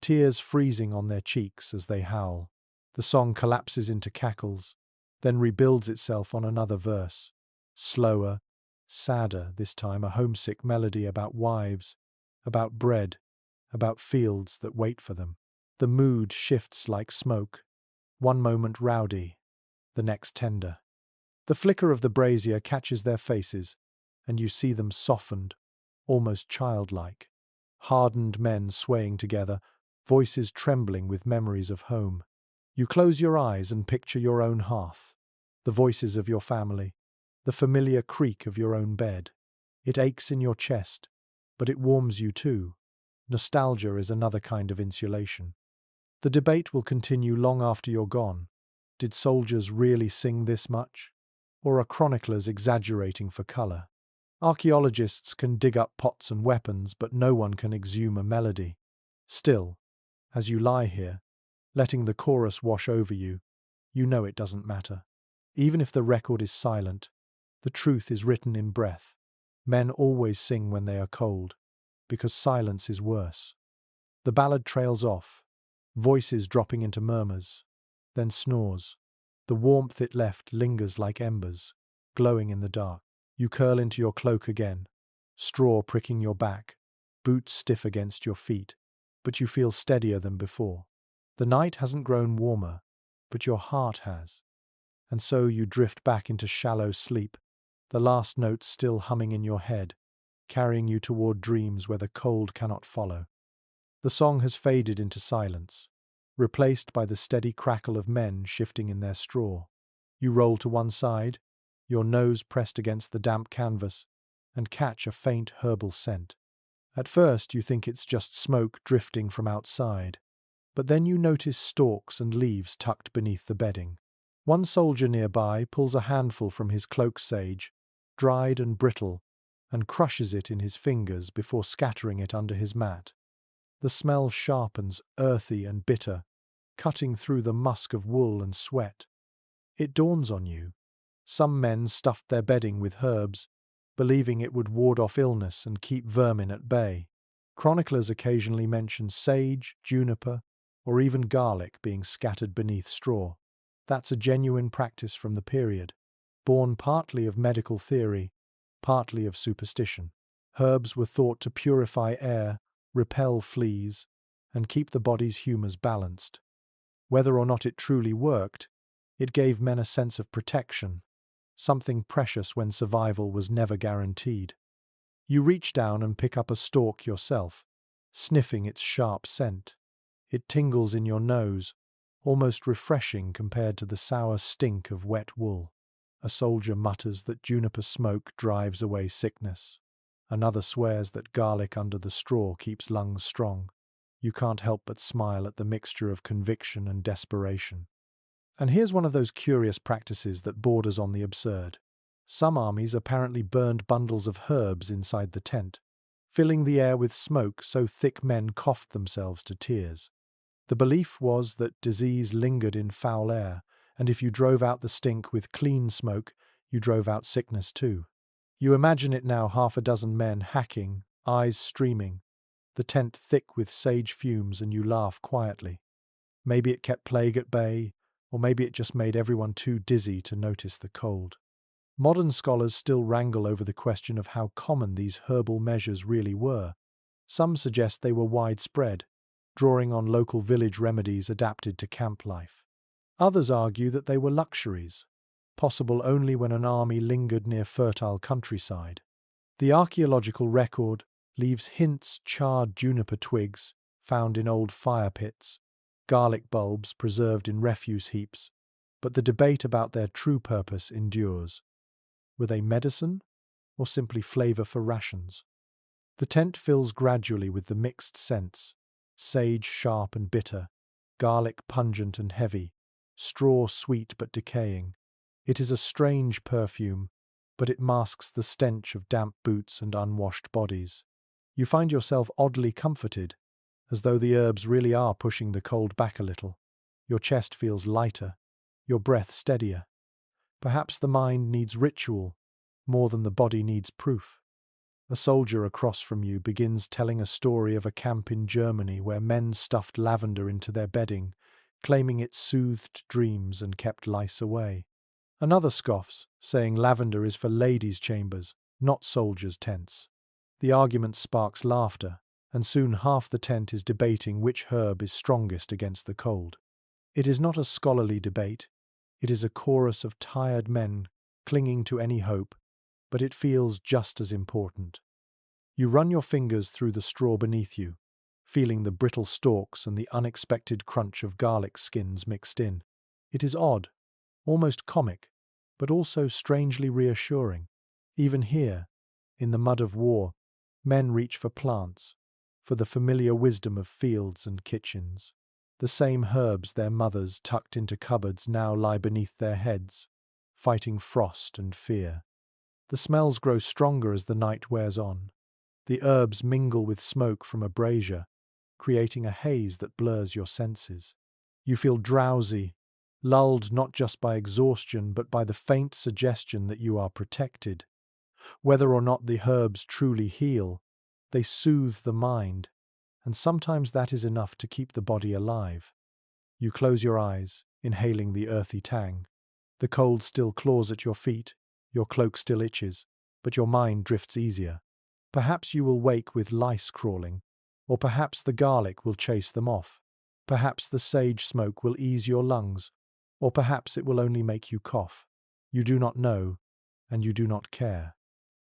tears freezing on their cheeks as they howl. The song collapses into cackles, then rebuilds itself on another verse. Slower, sadder this time, a homesick melody about wives, about bread, about fields that wait for them. The mood shifts like smoke, one moment rowdy, the next tender. The flicker of the brazier catches their faces, and you see them softened, almost childlike. Hardened men swaying together, voices trembling with memories of home. You close your eyes and picture your own hearth, the voices of your family, the familiar creak of your own bed. It aches in your chest, but it warms you too. Nostalgia is another kind of insulation. The debate will continue long after you're gone. Did soldiers really sing this much? Or are chroniclers exaggerating for colour? Archaeologists can dig up pots and weapons, but no one can exhume a melody. Still, as you lie here, letting the chorus wash over you, you know it doesn't matter. Even if the record is silent, the truth is written in breath. Men always sing when they are cold, because silence is worse. The ballad trails off, voices dropping into murmurs, then snores. The warmth it left lingers like embers, glowing in the dark. You curl into your cloak again, straw pricking your back, boots stiff against your feet, but you feel steadier than before. The night hasn't grown warmer, but your heart has. And so you drift back into shallow sleep, the last notes still humming in your head, carrying you toward dreams where the cold cannot follow. The song has faded into silence, replaced by the steady crackle of men shifting in their straw. You roll to one side, your nose pressed against the damp canvas, and catch a faint herbal scent. At first you think it's just smoke drifting from outside, but then you notice stalks and leaves tucked beneath the bedding. One soldier nearby pulls a handful from his cloak sage, dried and brittle, and crushes it in his fingers before scattering it under his mat. The smell sharpens, earthy and bitter, cutting through the musk of wool and sweat. It dawns on you. Some men stuffed their bedding with herbs, believing it would ward off illness and keep vermin at bay. Chroniclers occasionally mention sage, juniper, or even garlic being scattered beneath straw. That's a genuine practice from the period, born partly of medical theory, partly of superstition. Herbs were thought to purify air, repel fleas, and keep the body's humours balanced. Whether or not it truly worked, it gave men a sense of protection, something precious when survival was never guaranteed. You reach down and pick up a stalk yourself, sniffing its sharp scent. It tingles in your nose, almost refreshing compared to the sour stink of wet wool. A soldier mutters that juniper smoke drives away sickness. Another swears that garlic under the straw keeps lungs strong. You can't help but smile at the mixture of conviction and desperation. And here's one of those curious practices that borders on the absurd. Some armies apparently burned bundles of herbs inside the tent, filling the air with smoke so thick men coughed themselves to tears. The belief was that disease lingered in foul air, and if you drove out the stink with clean smoke, you drove out sickness too. You imagine it now, half a dozen men hacking, eyes streaming, the tent thick with sage fumes, and you laugh quietly. Maybe it kept plague at bay, or maybe it just made everyone too dizzy to notice the cold. Modern scholars still wrangle over the question of how common these herbal measures really were. Some suggest they were widespread, drawing on local village remedies adapted to camp life. Others argue that they were luxuries, possible only when an army lingered near fertile countryside. The archaeological record leaves hints: charred juniper twigs found in old fire pits, garlic bulbs preserved in refuse heaps, but the debate about their true purpose endures. Were they medicine or simply flavor for rations? The tent fills gradually with the mixed scents: sage sharp and bitter, garlic pungent and heavy, straw sweet but decaying. It is a strange perfume, but it masks the stench of damp boots and unwashed bodies. You find yourself oddly comforted, as though the herbs really are pushing the cold back a little. Your chest feels lighter, your breath steadier. Perhaps the mind needs ritual more than the body needs proof. A soldier across from you begins telling a story of a camp in Germany where men stuffed lavender into their bedding, claiming it soothed dreams and kept lice away. Another scoffs, saying lavender is for ladies' chambers, not soldiers' tents. The argument sparks laughter, and soon half the tent is debating which herb is strongest against the cold. It is not a scholarly debate. It is a chorus of tired men clinging to any hope, but it feels just as important. You run your fingers through the straw beneath you, feeling the brittle stalks and the unexpected crunch of garlic skins mixed in. It is odd, almost comic, but also strangely reassuring. Even here, in the mud of war, men reach for plants, for the familiar wisdom of fields and kitchens. The same herbs their mothers tucked into cupboards now lie beneath their heads, fighting frost and fear. The smells grow stronger as the night wears on. The herbs mingle with smoke from a brazier, creating a haze that blurs your senses. You feel drowsy, lulled not just by exhaustion but by the faint suggestion that you are protected. Whether or not the herbs truly heal, they soothe the mind, and sometimes that is enough to keep the body alive. You close your eyes, inhaling the earthy tang. The cold still claws at your feet, your cloak still itches, but your mind drifts easier. Perhaps you will wake with lice crawling, or perhaps the garlic will chase them off. Perhaps the sage smoke will ease your lungs, or perhaps it will only make you cough. You do not know, and you do not care.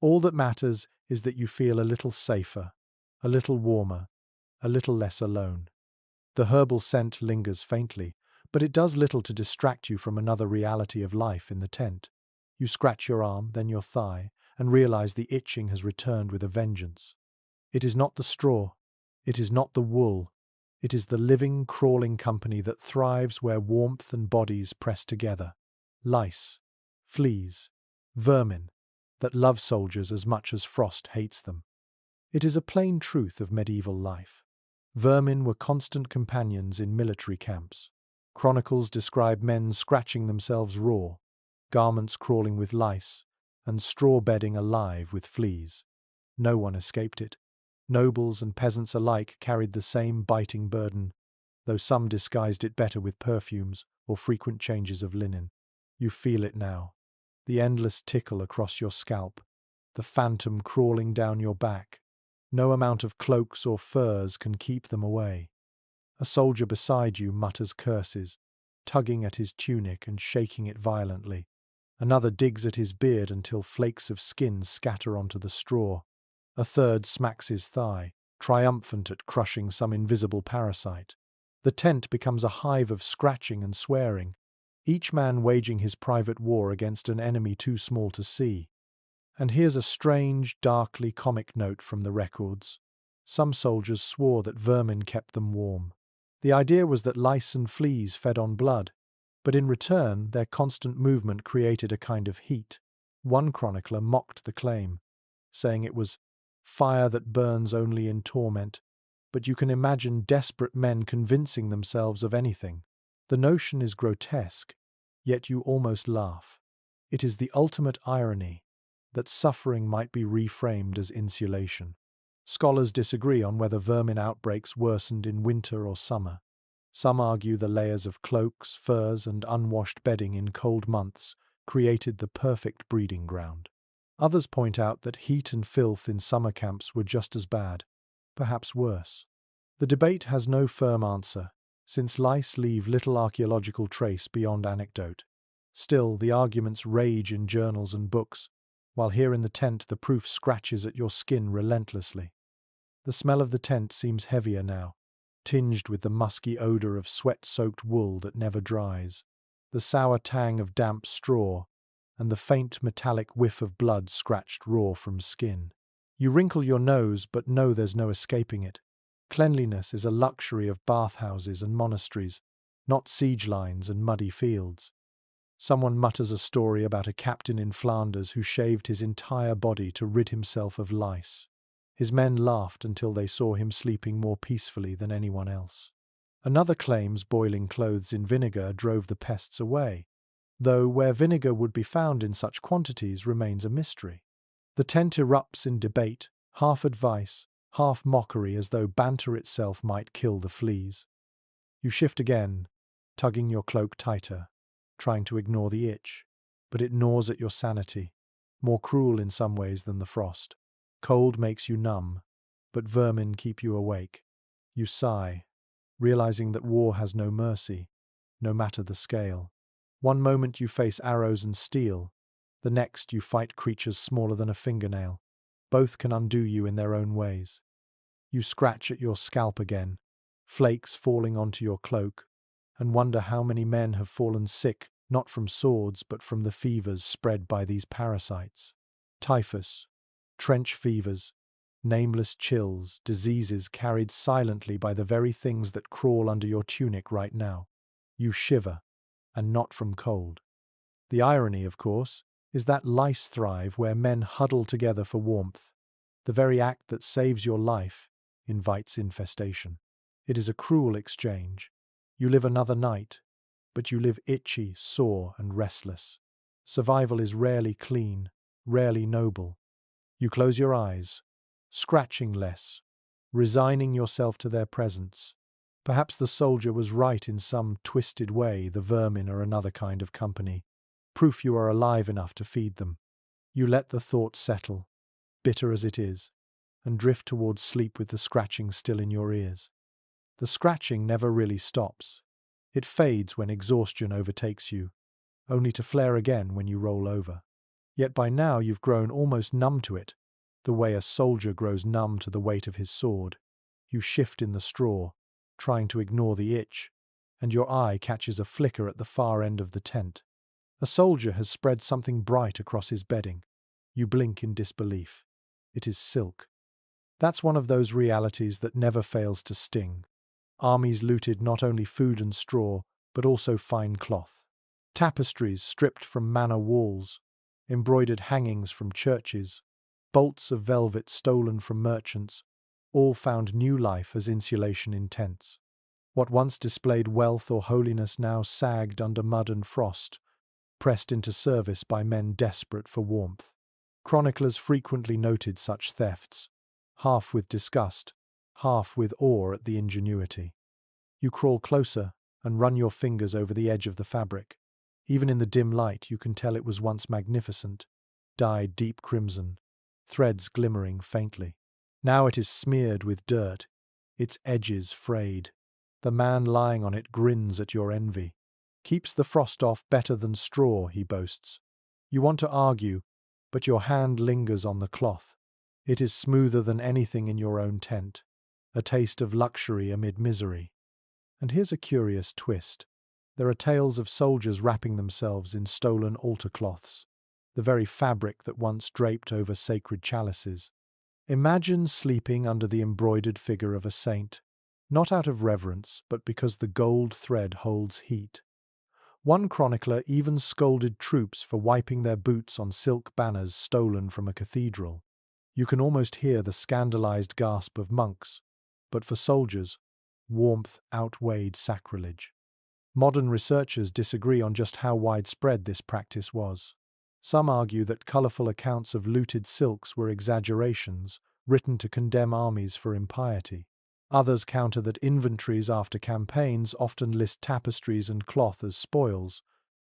All that matters is that you feel a little safer, a little warmer, a little less alone. The herbal scent lingers faintly, but it does little to distract you from another reality of life in the tent. You scratch your arm, then your thigh, and realize the itching has returned with a vengeance. It is not the straw, it is not the wool, it is the living, crawling company that thrives where warmth and bodies press together. Lice, fleas, vermin, that love soldiers as much as frost hates them. It is a plain truth of medieval life. Vermin were constant companions in military camps. Chronicles describe men scratching themselves raw, garments crawling with lice, and straw bedding alive with fleas. No one escaped it. Nobles and peasants alike carried the same biting burden, though some disguised it better with perfumes or frequent changes of linen. You feel it now, the endless tickle across your scalp, the phantom crawling down your back. No amount of cloaks or furs can keep them away. A soldier beside you mutters curses, tugging at his tunic and shaking it violently. Another digs at his beard until flakes of skin scatter onto the straw. A third smacks his thigh, triumphant at crushing some invisible parasite. The tent becomes a hive of scratching and swearing, each man waging his private war against an enemy too small to see. And here's a strange, darkly comic note from the records. Some soldiers swore that vermin kept them warm. The idea was that lice and fleas fed on blood, but in return their constant movement created a kind of heat. One chronicler mocked the claim, saying it was fire that burns only in torment, but you can imagine desperate men convincing themselves of anything. The notion is grotesque, yet you almost laugh. It is the ultimate irony that suffering might be reframed as insulation. Scholars disagree on whether vermin outbreaks worsened in winter or summer. Some argue the layers of cloaks, furs, and unwashed bedding in cold months created the perfect breeding ground. Others point out that heat and filth in summer camps were just as bad, perhaps worse. The debate has no firm answer, since lice leave little archaeological trace beyond anecdote. Still, the arguments rage in journals and books, while here in the tent the proof scratches at your skin relentlessly. The smell of the tent seems heavier now, tinged with the musky odor of sweat-soaked wool that never dries, the sour tang of damp straw, and the faint metallic whiff of blood scratched raw from skin. You wrinkle your nose, but know there's no escaping it. Cleanliness is a luxury of bathhouses and monasteries, not siege lines and muddy fields. Someone mutters a story about a captain in Flanders who shaved his entire body to rid himself of lice. His men laughed until they saw him sleeping more peacefully than anyone else. Another claims boiling clothes in vinegar drove the pests away, though where vinegar would be found in such quantities remains a mystery. The tent erupts in debate, half advice, half mockery, as though banter itself might kill the fleas. You shift again, tugging your cloak tighter, trying to ignore the itch, but it gnaws at your sanity, more cruel in some ways than the frost. Cold makes you numb, but vermin keep you awake. You sigh, realizing that war has no mercy, no matter the scale. One moment you face arrows and steel, the next you fight creatures smaller than a fingernail. Both can undo you in their own ways. You scratch at your scalp again, flakes falling onto your cloak, and wonder how many men have fallen sick, not from swords but from the fevers spread by these parasites. Typhus, trench fevers, nameless chills, diseases carried silently by the very things that crawl under your tunic right now. You shiver, and not from cold. The irony, of course, is that lice thrive where men huddle together for warmth. The very act that saves your life invites infestation. It is a cruel exchange. You live another night, but you live itchy, sore, and restless. Survival is rarely clean, rarely noble. You close your eyes, scratching less, resigning yourself to their presence. Perhaps the soldier was right in some twisted way. The vermin are another kind of company, proof you are alive enough to feed them. You let the thought settle, bitter as it is, and drift towards sleep with the scratching still in your ears. The scratching never really stops. It fades when exhaustion overtakes you, only to flare again when you roll over. Yet by now you've grown almost numb to it, the way a soldier grows numb to the weight of his sword. You shift in the straw, trying to ignore the itch, and your eye catches a flicker at the far end of the tent. A soldier has spread something bright across his bedding. You blink in disbelief. It is silk. That's one of those realities that never fails to sting. Armies looted not only food and straw, but also fine cloth. Tapestries stripped from manor walls, embroidered hangings from churches, bolts of velvet stolen from merchants, all found new life as insulation in tents. What once displayed wealth or holiness now sagged under mud and frost, pressed into service by men desperate for warmth. Chroniclers frequently noted such thefts, half with disgust, half with awe at the ingenuity. You crawl closer and run your fingers over the edge of the fabric. Even in the dim light you can tell it was once magnificent, dyed deep crimson, threads glimmering faintly. Now it is smeared with dirt, its edges frayed. The man lying on it grins at your envy. Keeps the frost off better than straw, he boasts. You want to argue, but your hand lingers on the cloth. It is smoother than anything in your own tent, a taste of luxury amid misery. And here's a curious twist. There are tales of soldiers wrapping themselves in stolen altar cloths, the very fabric that once draped over sacred chalices. Imagine sleeping under the embroidered figure of a saint, not out of reverence, but because the gold thread holds heat. One chronicler even scolded troops for wiping their boots on silk banners stolen from a cathedral. You can almost hear the scandalized gasp of monks, But for soldiers, warmth outweighed sacrilege. Modern researchers disagree on just how widespread this practice was. Some argue that colourful accounts of looted silks were exaggerations, written to condemn armies for impiety. Others counter that inventories after campaigns often list tapestries and cloth as spoils,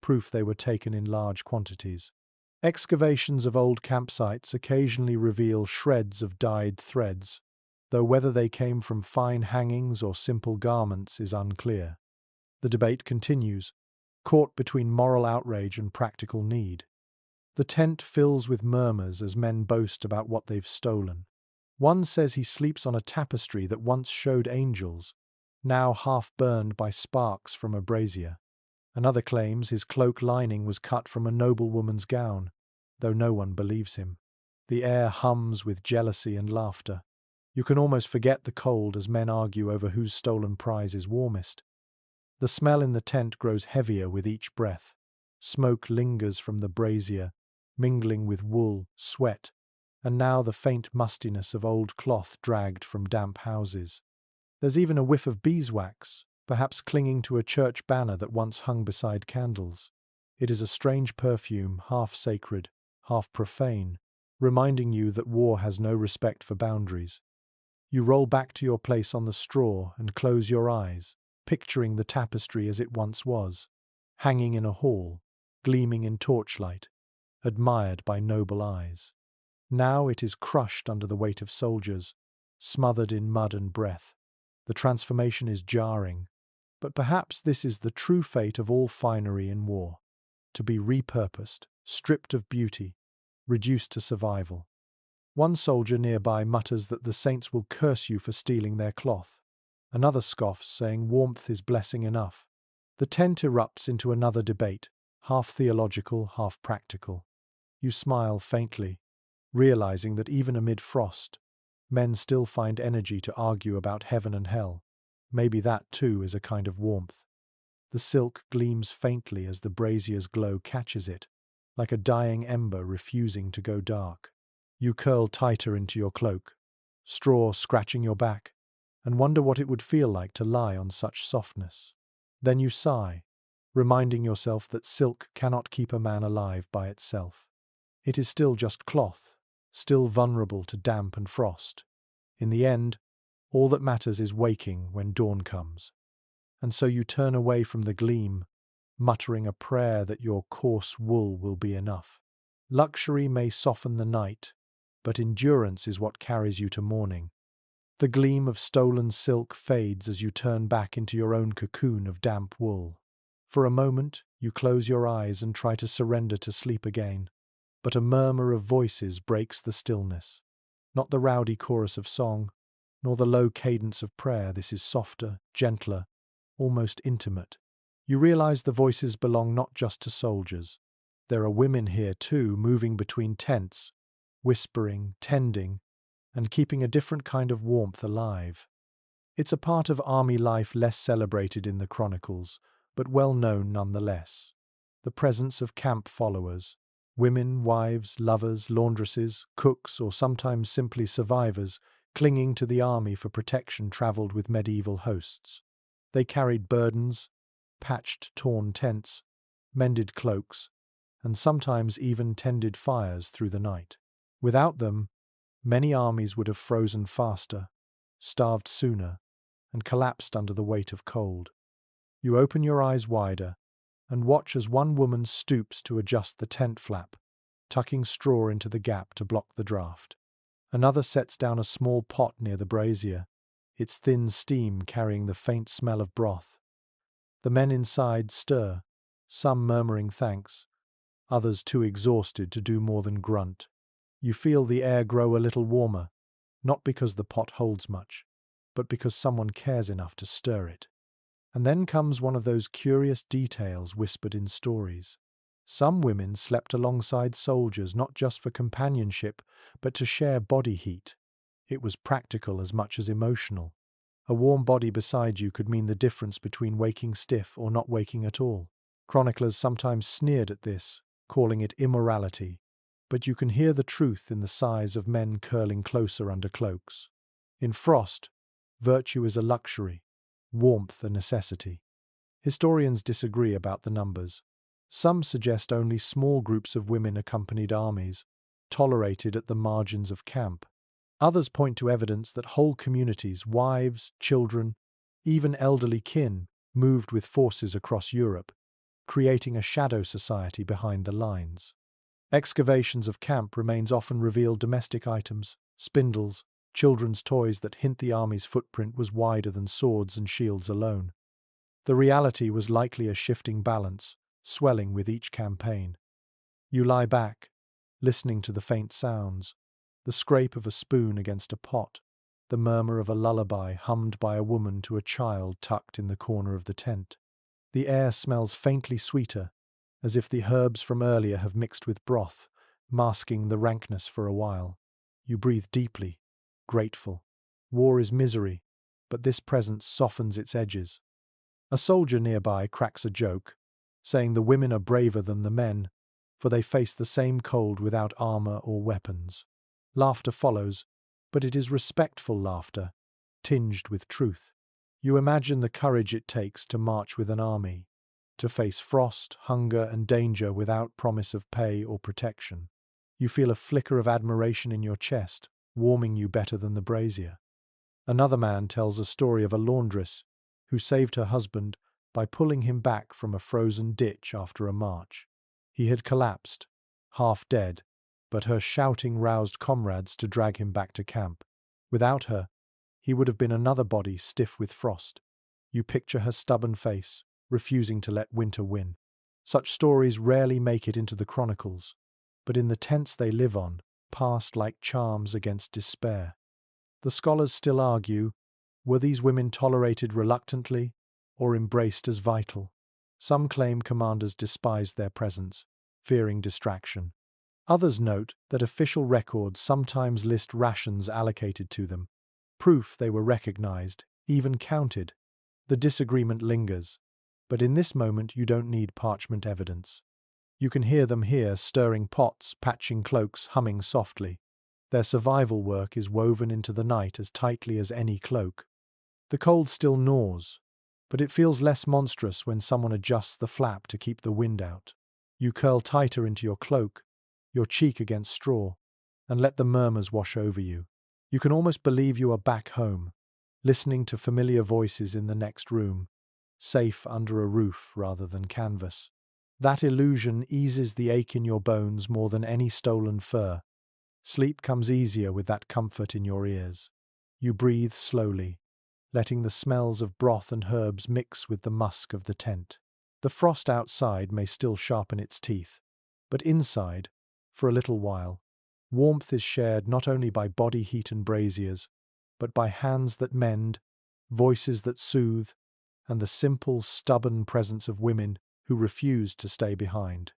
proof they were taken in large quantities. Excavations of old campsites occasionally reveal shreds of dyed threads, though whether they came from fine hangings or simple garments is unclear. The debate continues, caught between moral outrage and practical need. The tent fills with murmurs as men boast about what they've stolen. One says he sleeps on a tapestry that once showed angels, now half burned by sparks from a brazier. Another claims his cloak lining was cut from a noblewoman's gown, though no one believes him. The air hums with jealousy and laughter. You can almost forget the cold as men argue over whose stolen prize is warmest. The smell in the tent grows heavier with each breath. Smoke lingers from the brazier, mingling with wool, sweat, and now the faint mustiness of old cloth dragged from damp houses. There's even a whiff of beeswax, perhaps clinging to a church banner that once hung beside candles. It is a strange perfume, half sacred, half profane, reminding you that war has no respect for boundaries. You roll back to your place on the straw and close your eyes, picturing the tapestry as it once was, hanging in a hall, gleaming in torchlight, admired by noble eyes. Now it is crushed under the weight of soldiers, smothered in mud and breath. The transformation is jarring, but perhaps this is the true fate of all finery in war, to be repurposed, stripped of beauty, reduced to survival. One soldier nearby mutters that the saints will curse you for stealing their cloth. Another scoffs, saying warmth is blessing enough. The tent erupts into another debate, half theological, half practical. You smile faintly, realizing that even amid frost, men still find energy to argue about heaven and hell. Maybe that too is a kind of warmth. The silk gleams faintly as the brazier's glow catches it, like a dying ember refusing to go dark. You curl tighter into your cloak, straw scratching your back, and wonder what it would feel like to lie on such softness. Then you sigh, reminding yourself that silk cannot keep a man alive by itself. It is still just cloth, still vulnerable to damp and frost. In the end, all that matters is waking when dawn comes. And so you turn away from the gleam, muttering a prayer that your coarse wool will be enough. Luxury may soften the night, but endurance is what carries you to morning. The gleam of stolen silk fades as you turn back into your own cocoon of damp wool. For a moment, you close your eyes and try to surrender to sleep again. But a murmur of voices breaks the stillness. Not the rowdy chorus of song, nor the low cadence of prayer. This is softer, gentler, almost intimate. You realize the voices belong not just to soldiers. There are women here too, moving between tents, whispering, tending, and keeping a different kind of warmth alive. It's a part of army life less celebrated in the chronicles, but well known nonetheless. The presence of camp followers, women, wives, lovers, laundresses, cooks, or sometimes simply survivors, clinging to the army for protection, travelled with medieval hosts. They carried burdens, patched torn tents, mended cloaks, and sometimes even tended fires through the night. Without them, many armies would have frozen faster, starved sooner, and collapsed under the weight of cold. You open your eyes wider and watch as one woman stoops to adjust the tent flap, tucking straw into the gap to block the draft. Another sets down a small pot near the brazier, its thin steam carrying the faint smell of broth. The men inside stir, some murmuring thanks, others too exhausted to do more than grunt. You feel the air grow a little warmer, not because the pot holds much, but because someone cares enough to stir it. And then comes one of those curious details whispered in stories. Some women slept alongside soldiers not just for companionship, but to share body heat. It was practical as much as emotional. A warm body beside you could mean the difference between waking stiff or not waking at all. Chroniclers sometimes sneered at this, calling it immorality, but you can hear the truth in the sighs of men curling closer under cloaks. In frost, Virtue is a luxury, warmth a necessity. Historians disagree about the numbers. Some suggest only small groups of women accompanied armies, tolerated at the margins of camp. Others point to evidence that whole communities, wives, children, even elderly kin, moved with forces across Europe, creating a shadow society behind the lines. Excavations of camp remains often reveal domestic items, spindles, children's toys that hint the army's footprint was wider than swords and shields alone. The reality was likely a shifting balance, swelling with each campaign. You lie back, listening to the faint sounds, the scrape of a spoon against a pot, the murmur of a lullaby hummed by a woman to a child tucked in the corner of the tent. The air smells faintly sweeter, as if the herbs from earlier have mixed with broth, masking the rankness for a while. You breathe deeply, grateful. War is misery, but this presence softens its edges. A soldier nearby cracks a joke, saying the women are braver than the men, for they face the same cold without armor or weapons. Laughter follows, but it is respectful laughter, tinged with truth. You imagine the courage it takes to march with an army, to face frost, hunger, and danger without promise of pay or protection. You feel a flicker of admiration in your chest, warming you better than the brazier. Another man tells a story of a laundress who saved her husband by pulling him back from a frozen ditch after a march. He had collapsed, half dead, but her shouting roused comrades to drag him back to camp. Without her, he would have been another body stiff with frost. You picture her stubborn face, refusing to let winter win. Such stories rarely make it into the chronicles, but in the tents they live on, passed like charms against despair. The scholars still argue, were these women tolerated reluctantly or embraced as vital? Some claim commanders despised their presence, fearing distraction. Others note that official records sometimes list rations allocated to them, proof they were recognized, even counted. The disagreement lingers, but in this moment you don't need parchment evidence. You can hear them here, stirring pots, patching cloaks, humming softly. Their survival work is woven into the night as tightly as any cloak. The cold still gnaws, but it feels less monstrous when someone adjusts the flap to keep the wind out. You curl tighter into your cloak, your cheek against straw, and let the murmurs wash over you. You can almost believe you are back home, listening to familiar voices in the next room, safe under a roof rather than canvas. That illusion eases the ache in your bones more than any stolen fur. Sleep comes easier with that comfort in your ears. You breathe slowly, letting the smells of broth and herbs mix with the musk of the tent. The frost outside may still sharpen its teeth, but inside, for a little while, warmth is shared not only by body heat and braziers, but by hands that mend, voices that soothe, and the simple, stubborn presence of women who refuse to stay behind.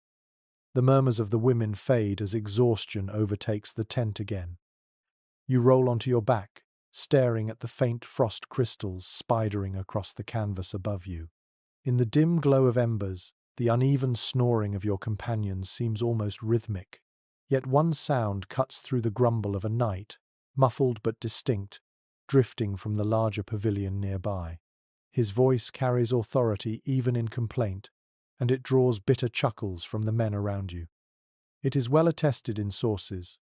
The murmurs of the women fade as exhaustion overtakes the tent again. You roll onto your back, staring at the faint frost crystals spidering across the canvas above you. In the dim glow of embers, the uneven snoring of your companions seems almost rhythmic. Yet one sound cuts through the grumble of a night, muffled but distinct, drifting from the larger pavilion nearby. His voice carries authority even in complaint, and it draws bitter chuckles from the men around you. It is well attested in sources.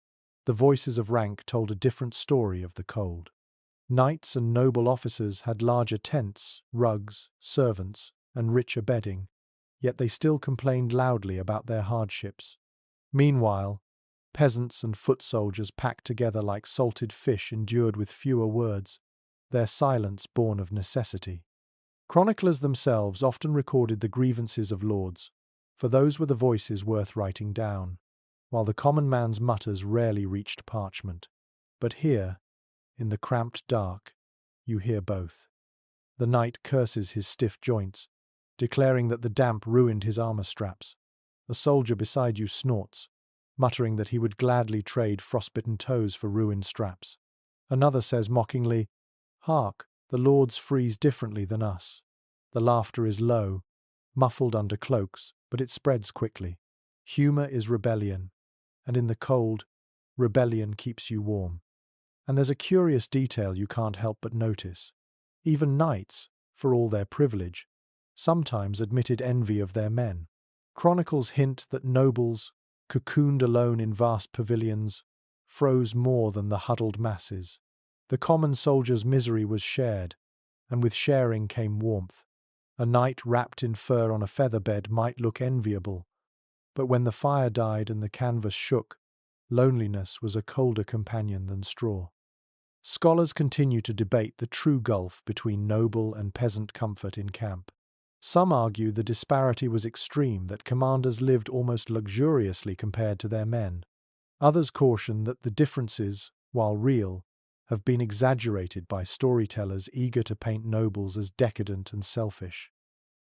The voices of rank told a different story of the cold. Knights and noble officers had larger tents, rugs, servants, and richer bedding, yet they still complained loudly about their hardships. Meanwhile, peasants and foot soldiers packed together like salted fish endured with fewer words, their silence born of necessity. Chroniclers themselves often recorded the grievances of lords, for those were the voices worth writing down, while the common man's mutters rarely reached parchment. But here, in the cramped dark, you hear both. The knight curses his stiff joints, declaring that the damp ruined his armor straps. A soldier beside you snorts, muttering that he would gladly trade frostbitten toes for ruined straps. Another says mockingly, "Hark, the lords freeze differently than us." The laughter is low, muffled under cloaks, but it spreads quickly. Humor is rebellion, and in the cold, rebellion keeps you warm. And there's a curious detail you can't help but notice. Even knights, for all their privilege, sometimes admitted envy of their men. Chronicles hint that nobles, cocooned alone in vast pavilions, froze more than the huddled masses. The common soldier's misery was shared, and with sharing came warmth. A knight wrapped in fur on a feather bed might look enviable, but when the fire died and the canvas shook, loneliness was a colder companion than straw. Scholars continue to debate the true gulf between noble and peasant comfort in camp. Some argue the disparity was extreme, that commanders lived almost luxuriously compared to their men. Others caution that the differences, while real, have been exaggerated by storytellers eager to paint nobles as decadent and selfish.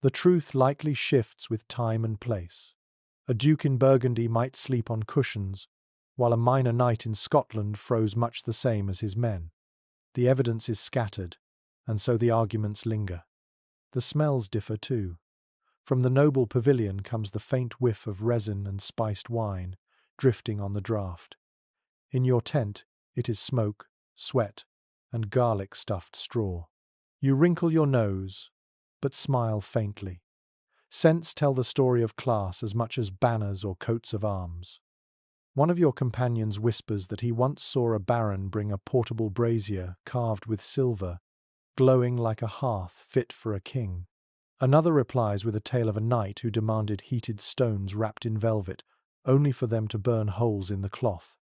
The truth likely shifts with time and place. A duke in Burgundy might sleep on cushions, while a minor knight in Scotland froze much the same as his men. The evidence is scattered, and so the arguments linger. The smells differ too. From the noble pavilion comes the faint whiff of resin and spiced wine, drifting on the draught. In your tent, it is smoke, sweat, and garlic-stuffed straw. You wrinkle your nose, but smile faintly. Scents tell the story of class as much as banners or coats of arms. One of your companions whispers that he once saw a baron bring a portable brazier carved with silver, glowing like a hearth fit for a king. Another replies with a tale of a knight who demanded heated stones wrapped in velvet, only for them to burn holes in the cloth.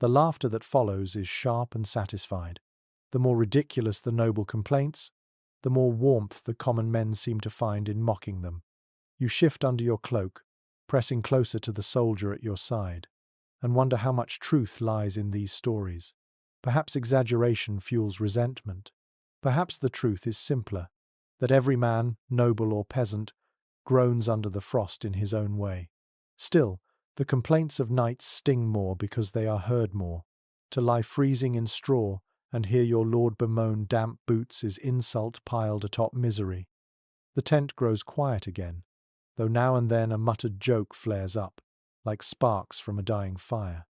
The laughter that follows is sharp and satisfied. The more ridiculous the noble complaints, the more warmth the common men seem to find in mocking them. You shift under your cloak, pressing closer to the soldier at your side, and wonder how much truth lies in these stories. Perhaps exaggeration fuels resentment. Perhaps the truth is simpler, that every man, noble or peasant, groans under the frost in his own way. Still, the complaints of knights sting more because they are heard more. To lie freezing in straw and hear your lord bemoan damp boots is insult piled atop misery. The tent grows quiet again, though now and then a muttered joke flares up, like sparks from a dying fire.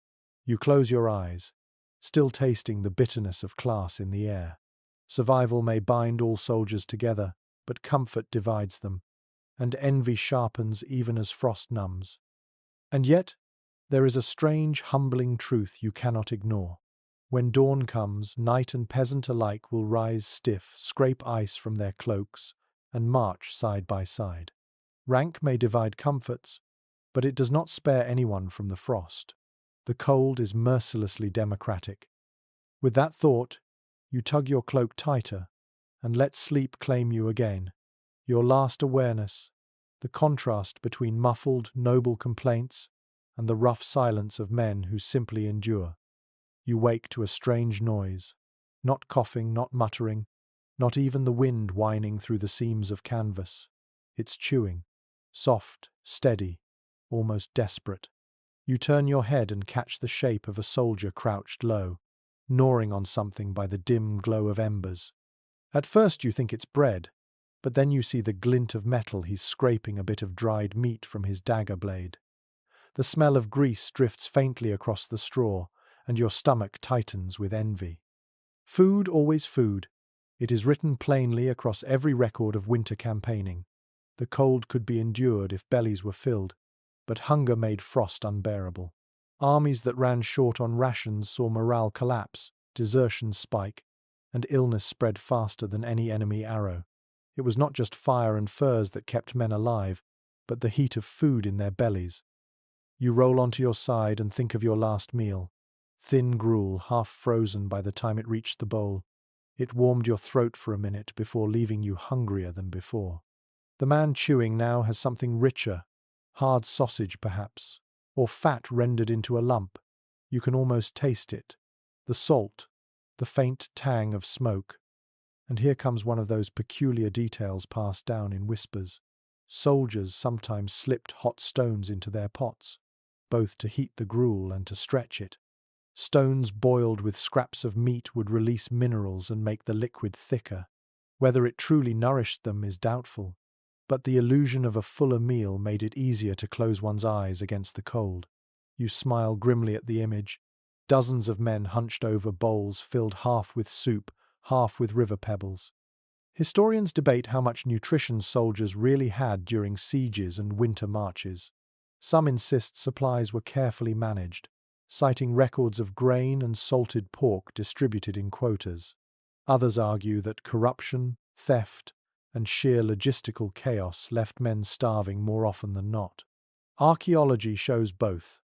You close your eyes, still tasting the bitterness of class in the air. Survival may bind all soldiers together, but comfort divides them, and envy sharpens even as frost numbs. And yet, there is a strange, humbling truth you cannot ignore. When dawn comes, knight and peasant alike will rise stiff, scrape ice from their cloaks, and march side by side. Rank may divide comforts, but it does not spare anyone from the frost. The cold is mercilessly democratic. With that thought, you tug your cloak tighter and let sleep claim you again. Your last awareness, the contrast between muffled, noble complaints and the rough silence of men who simply endure. You wake to a strange noise, not coughing, not muttering, not even the wind whining through the seams of canvas. It's chewing, soft, steady, almost desperate. You turn your head and catch the shape of a soldier crouched low, gnawing on something by the dim glow of embers. At first you think it's bread, but then you see the glint of metal. He's scraping a bit of dried meat from his dagger blade. The smell of grease drifts faintly across the straw, and your stomach tightens with envy. Food, always food. It is written plainly across every record of winter campaigning. The cold could be endured if bellies were filled, but hunger made frost unbearable. Armies that ran short on rations saw morale collapse, desertion spike, and illness spread faster than any enemy arrow. It was not just fire and furs that kept men alive, but the heat of food in their bellies. You roll onto your side and think of your last meal. Thin gruel, half frozen by the time it reached the bowl. It warmed your throat for a minute before leaving you hungrier than before. The man chewing now has something richer, hard sausage perhaps, or fat rendered into a lump. You can almost taste it. The salt, the faint tang of smoke. And here comes one of those peculiar details passed down in whispers. Soldiers sometimes slipped hot stones into their pots, both to heat the gruel and to stretch it. Stones boiled with scraps of meat would release minerals and make the liquid thicker. Whether it truly nourished them is doubtful, but the illusion of a fuller meal made it easier to close one's eyes against the cold. You smile grimly at the image, Dozens of men hunched over bowls filled half with soup, half with river pebbles. Historians debate how much nutrition soldiers really had during sieges and winter marches. Some insist supplies were carefully managed, citing records of grain and salted pork distributed in quotas. Others argue that corruption, theft, and sheer logistical chaos left men starving more often than not. Archaeology shows both.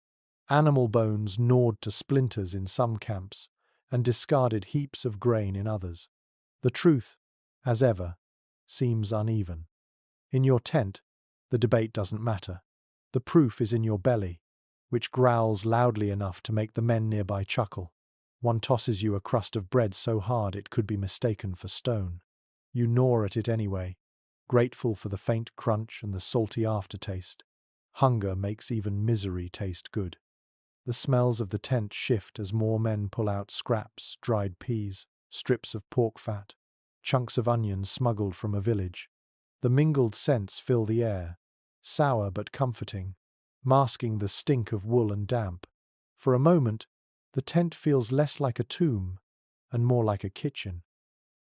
Animal bones gnawed to splinters in some camps, and discarded heaps of grain in others. The truth, as ever, seems uneven. In your tent, the debate doesn't matter. The proof is in your belly, which growls loudly enough to make the men nearby chuckle. One tosses you a crust of bread so hard it could be mistaken for stone. You gnaw at it anyway, grateful for the faint crunch and the salty aftertaste. Hunger makes even misery taste good. The smells of the tent shift as more men pull out scraps, dried peas, strips of pork fat, chunks of onions smuggled from a village. The mingled scents fill the air, sour but comforting, masking the stink of wool and damp. For a moment, the tent feels less like a tomb and more like a kitchen.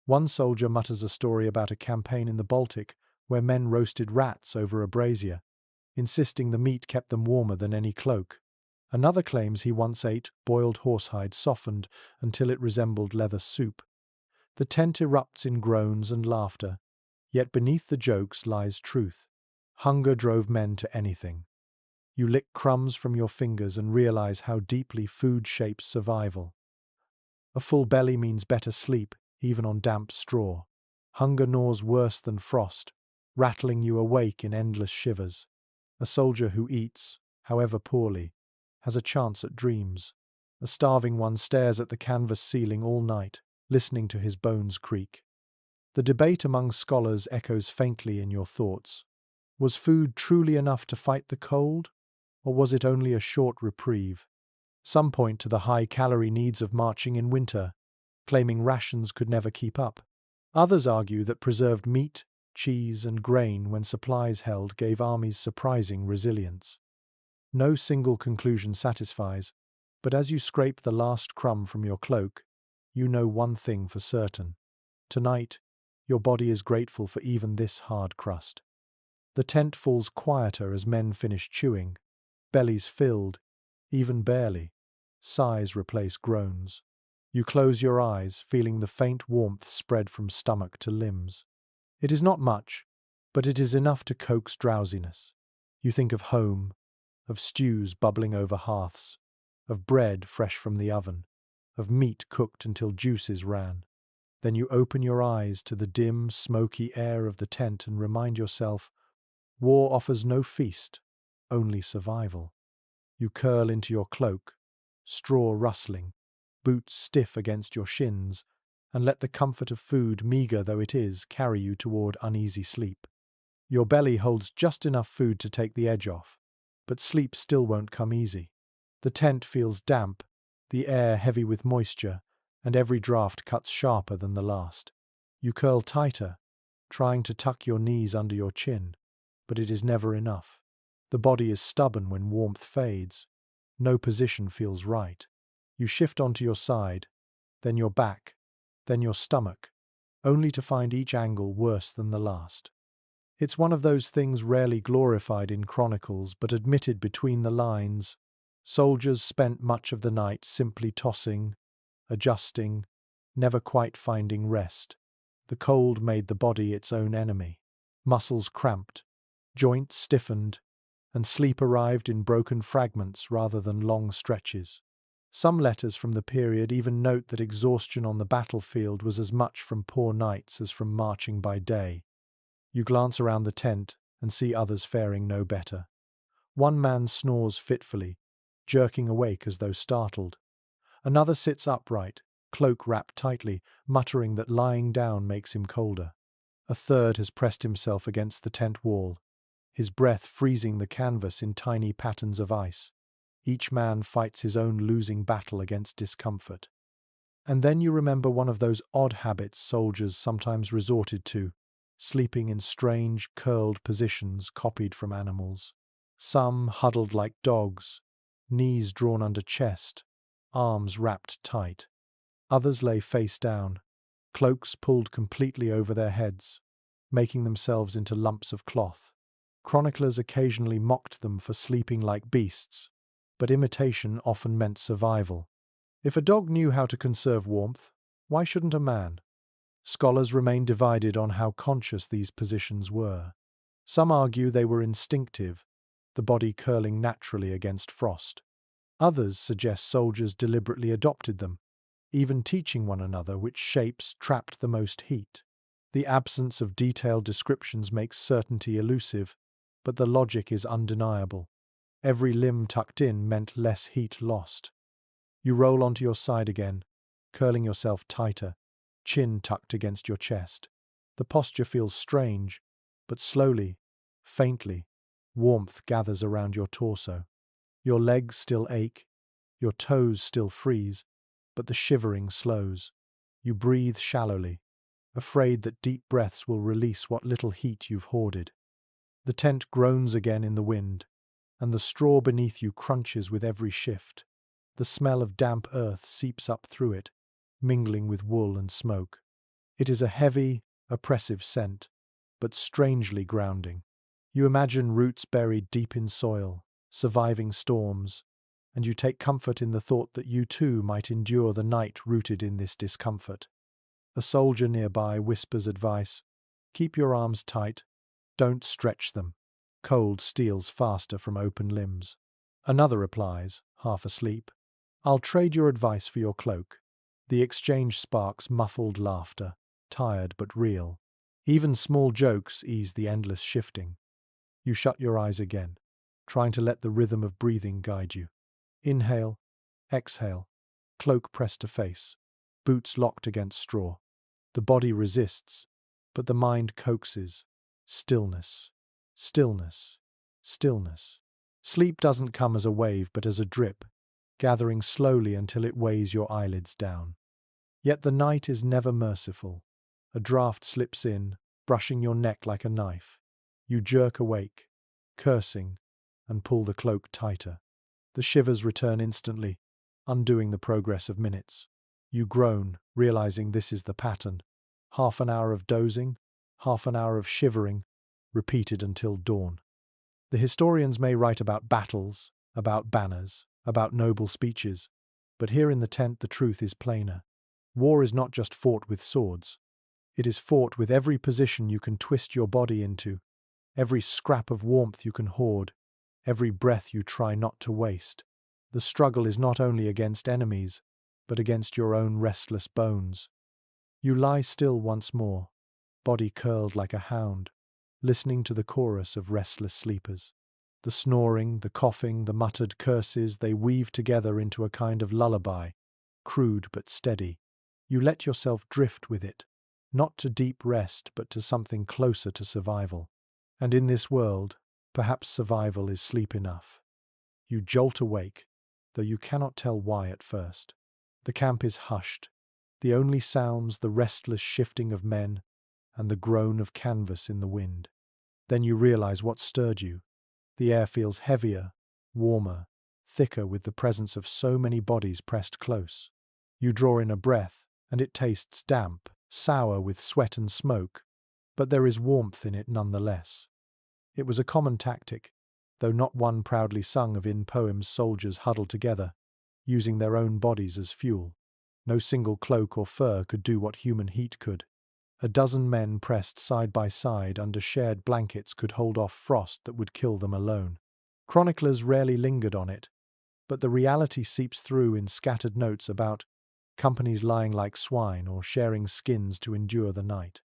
One soldier mutters a story about a campaign in the Baltic where men roasted rats over a brazier, insisting the meat kept them warmer than any cloak. Another claims he once ate boiled horsehide softened until it resembled leather soup. The tent erupts in groans and laughter, yet beneath the jokes lies truth. Hunger drove men to anything. You lick crumbs from your fingers and realize how deeply food shapes survival. A full belly means better sleep, even on damp straw. Hunger gnaws worse than frost, rattling you awake in endless shivers. A soldier who eats, however poorly, has a chance at dreams. A starving one stares at the canvas ceiling all night, listening to his bones creak. The debate among scholars echoes faintly in your thoughts. Was food truly enough to fight the cold, or was it only a short reprieve? Some point to the high-calorie needs of marching in winter, claiming rations could never keep up. Others argue that preserved meat, cheese, and grain when supplies held gave armies surprising resilience. No single conclusion satisfies, but as you scrape the last crumb from your cloak, you know one thing for certain. Tonight, your body is grateful for even this hard crust. The tent falls quieter as men finish chewing, bellies filled, even barely. Sighs replace groans. You close your eyes, feeling the faint warmth spread from stomach to limbs. It is not much, but it is enough to coax drowsiness. You think of home, of stews bubbling over hearths, of bread fresh from the oven, of meat cooked until juices ran. Then you open your eyes to the dim, smoky air of the tent and remind yourself, war offers no feast, only survival. You curl into your cloak, straw rustling, boots stiff against your shins, and let the comfort of food, meagre though it is, carry you toward uneasy sleep. Your belly holds just enough food to take the edge off, but sleep still won't come easy. The tent feels damp, the air heavy with moisture, and every draught cuts sharper than the last. You curl tighter, trying to tuck your knees under your chin, but it is never enough. The body is stubborn when warmth fades. No position feels right. You shift onto your side, then your back, then your stomach, only to find each angle worse than the last. It's one of those things rarely glorified in chronicles but admitted between the lines. Soldiers spent much of the night simply tossing, adjusting, never quite finding rest. The cold made the body its own enemy. Muscles cramped, joints stiffened, and sleep arrived in broken fragments rather than long stretches. Some letters from the period even note that exhaustion on the battlefield was as much from poor nights as from marching by day. You glance around the tent and see others faring no better. One man snores fitfully, jerking awake as though startled. Another sits upright, cloak wrapped tightly, muttering that lying down makes him colder. A third has pressed himself against the tent wall, his breath freezing the canvas in tiny patterns of ice. Each man fights his own losing battle against discomfort. And then you remember one of those odd habits soldiers sometimes resorted to, sleeping in strange, curled positions copied from animals. Some huddled like dogs, knees drawn under chest, arms wrapped tight. Others lay face down, cloaks pulled completely over their heads, making themselves into lumps of cloth. Chroniclers occasionally mocked them for sleeping like beasts, but imitation often meant survival. If a dog knew how to conserve warmth, why shouldn't a man? Scholars remain divided on how conscious these positions were. Some argue they were instinctive, the body curling naturally against frost. Others suggest soldiers deliberately adopted them, even teaching one another which shapes trapped the most heat. The absence of detailed descriptions makes certainty elusive, but the logic is undeniable. Every limb tucked in meant less heat lost. You roll onto your side again, curling yourself tighter, chin tucked against your chest. The posture feels strange, but slowly, faintly, warmth gathers around your torso. Your legs still ache, your toes still freeze, but the shivering slows. You breathe shallowly, afraid that deep breaths will release what little heat you've hoarded. The tent groans again in the wind, and the straw beneath you crunches with every shift. The smell of damp earth seeps up through it, mingling with wool and smoke. It is a heavy, oppressive scent, but strangely grounding. You imagine roots buried deep in soil, surviving storms, and you take comfort in the thought that you too might endure the night rooted in this discomfort. A soldier nearby whispers advice: keep your arms tight, don't stretch them. Cold steals faster from open limbs. Another replies, half asleep, I'll trade your advice for your cloak. The exchange sparks muffled laughter, tired but real. Even small jokes ease the endless shifting. You shut your eyes again, trying to let the rhythm of breathing guide you. Inhale, exhale, cloak pressed to face, boots locked against straw. The body resists, but the mind coaxes. Stillness, stillness, stillness. Sleep doesn't come as a wave but as a drip, gathering slowly until it weighs your eyelids down. Yet the night is never merciful. A draft slips in, brushing your neck like a knife. You jerk awake, cursing, and pull the cloak tighter. The shivers return instantly, undoing the progress of minutes. You groan, realizing this is the pattern. Half an hour of dozing, half an hour of shivering, repeated until dawn. The historians may write about battles, about banners, about noble speeches, but here in the tent the truth is plainer. War is not just fought with swords. It is fought with every position you can twist your body into, every scrap of warmth you can hoard, every breath you try not to waste. The struggle is not only against enemies, but against your own restless bones. You lie still once more, body curled like a hound, listening to the chorus of restless sleepers. The snoring, the coughing, the muttered curses, they weave together into a kind of lullaby, crude but steady. You let yourself drift with it, not to deep rest but to something closer to survival. And in this world, perhaps survival is sleep enough. You jolt awake, though you cannot tell why at first. The camp is hushed. The only sounds the restless shifting of men and the groan of canvas in the wind. Then you realize what stirred you. The air feels heavier, warmer, thicker with the presence of so many bodies pressed close. You draw in a breath, and it tastes damp, sour with sweat and smoke, but there is warmth in it nonetheless. It was a common tactic, though not one proudly sung of in poems. Soldiers huddled together, using their own bodies as fuel. No single cloak or fur could do what human heat could. A dozen men pressed side by side under shared blankets could hold off frost that would kill them alone. Chroniclers rarely lingered on it, but the reality seeps through in scattered notes about companies lying like swine or sharing skins to endure the night.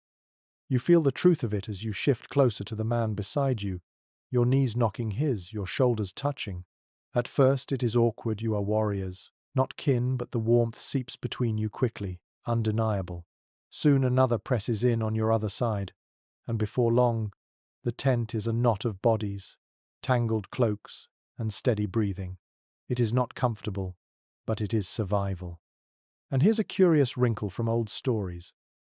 You feel the truth of it as you shift closer to the man beside you, your knees knocking his, your shoulders touching. At first it is awkward. You are warriors, not kin, but the warmth seeps between you quickly, undeniable. Soon another presses in on your other side, and before long, the tent is a knot of bodies, tangled cloaks, and steady breathing. It is not comfortable, but it is survival. And here's a curious wrinkle from old stories.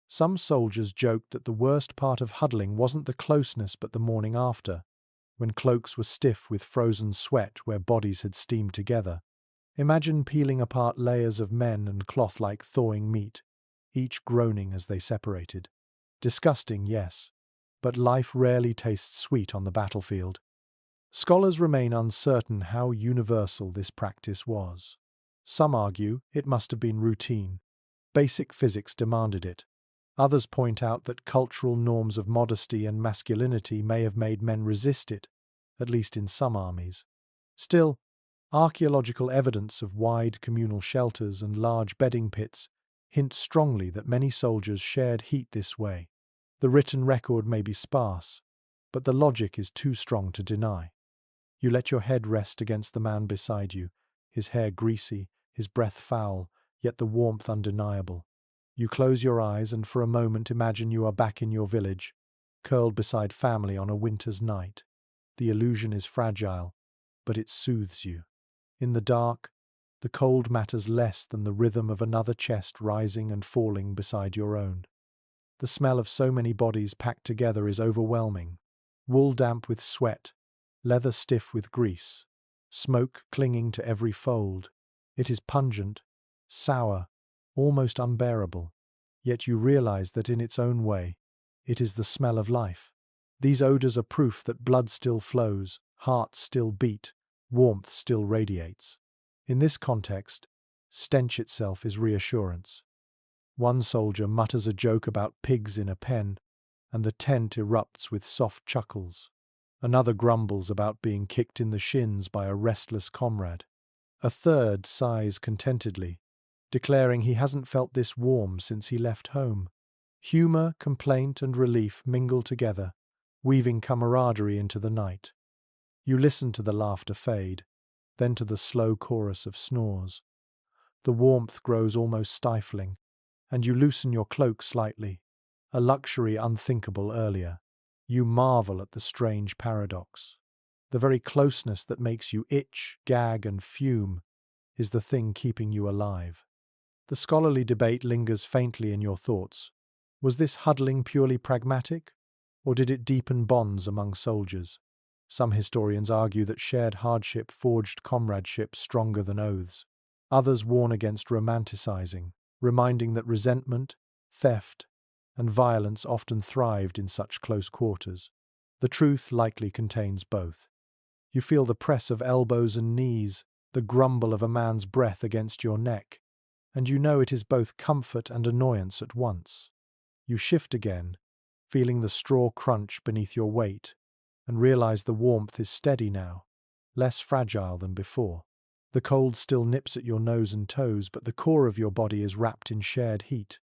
Some soldiers joked that the worst part of huddling wasn't the closeness but the morning after, when cloaks were stiff with frozen sweat where bodies had steamed together. Imagine peeling apart layers of men and cloth like thawing meat, each groaning as they separated. Disgusting, yes, but life rarely tastes sweet on the battlefield. Scholars remain uncertain how universal this practice was. Some argue it must have been routine. Basic physics demanded it. Others point out that cultural norms of modesty and masculinity may have made men resist it, at least in some armies. Still, archaeological evidence of wide communal shelters and large bedding pits hints strongly that many soldiers shared heat this way. The written record may be sparse, but the logic is too strong to deny. You let your head rest against the man beside you, his hair greasy, his breath foul, yet the warmth undeniable. You close your eyes and for a moment imagine you are back in your village, curled beside family on a winter's night. The illusion is fragile, but it soothes you. In the dark, the cold matters less than the rhythm of another chest rising and falling beside your own. The smell of so many bodies packed together is overwhelming. Wool damp with sweat, leather stiff with grease, smoke clinging to every fold. It is pungent, sour, almost unbearable. Yet you realize that in its own way, it is the smell of life. These odors are proof that blood still flows, hearts still beat, warmth still radiates. In this context, stench itself is reassurance. One soldier mutters a joke about pigs in a pen, and the tent erupts with soft chuckles. Another grumbles about being kicked in the shins by a restless comrade. A third sighs contentedly, declaring he hasn't felt this warm since he left home. Humour, complaint, and relief mingle together, weaving camaraderie into the night. You listen to the laughter fade, then to the slow chorus of snores. The warmth grows almost stifling, and you loosen your cloak slightly, a luxury unthinkable earlier. You marvel at the strange paradox. The very closeness that makes you itch, gag, and fume is the thing keeping you alive. The scholarly debate lingers faintly in your thoughts. Was this huddling purely pragmatic, or did it deepen bonds among soldiers? Some historians argue that shared hardship forged comradeship stronger than oaths. Others warn against romanticizing, reminding that resentment, theft, and violence often thrived in such close quarters. The truth likely contains both. You feel the press of elbows and knees, the grumble of a man's breath against your neck, and you know it is both comfort and annoyance at once. You shift again, feeling the straw crunch beneath your weight, and realize the warmth is steady now, less fragile than before. The cold still nips at your nose and toes, but the core of your body is wrapped in shared heat.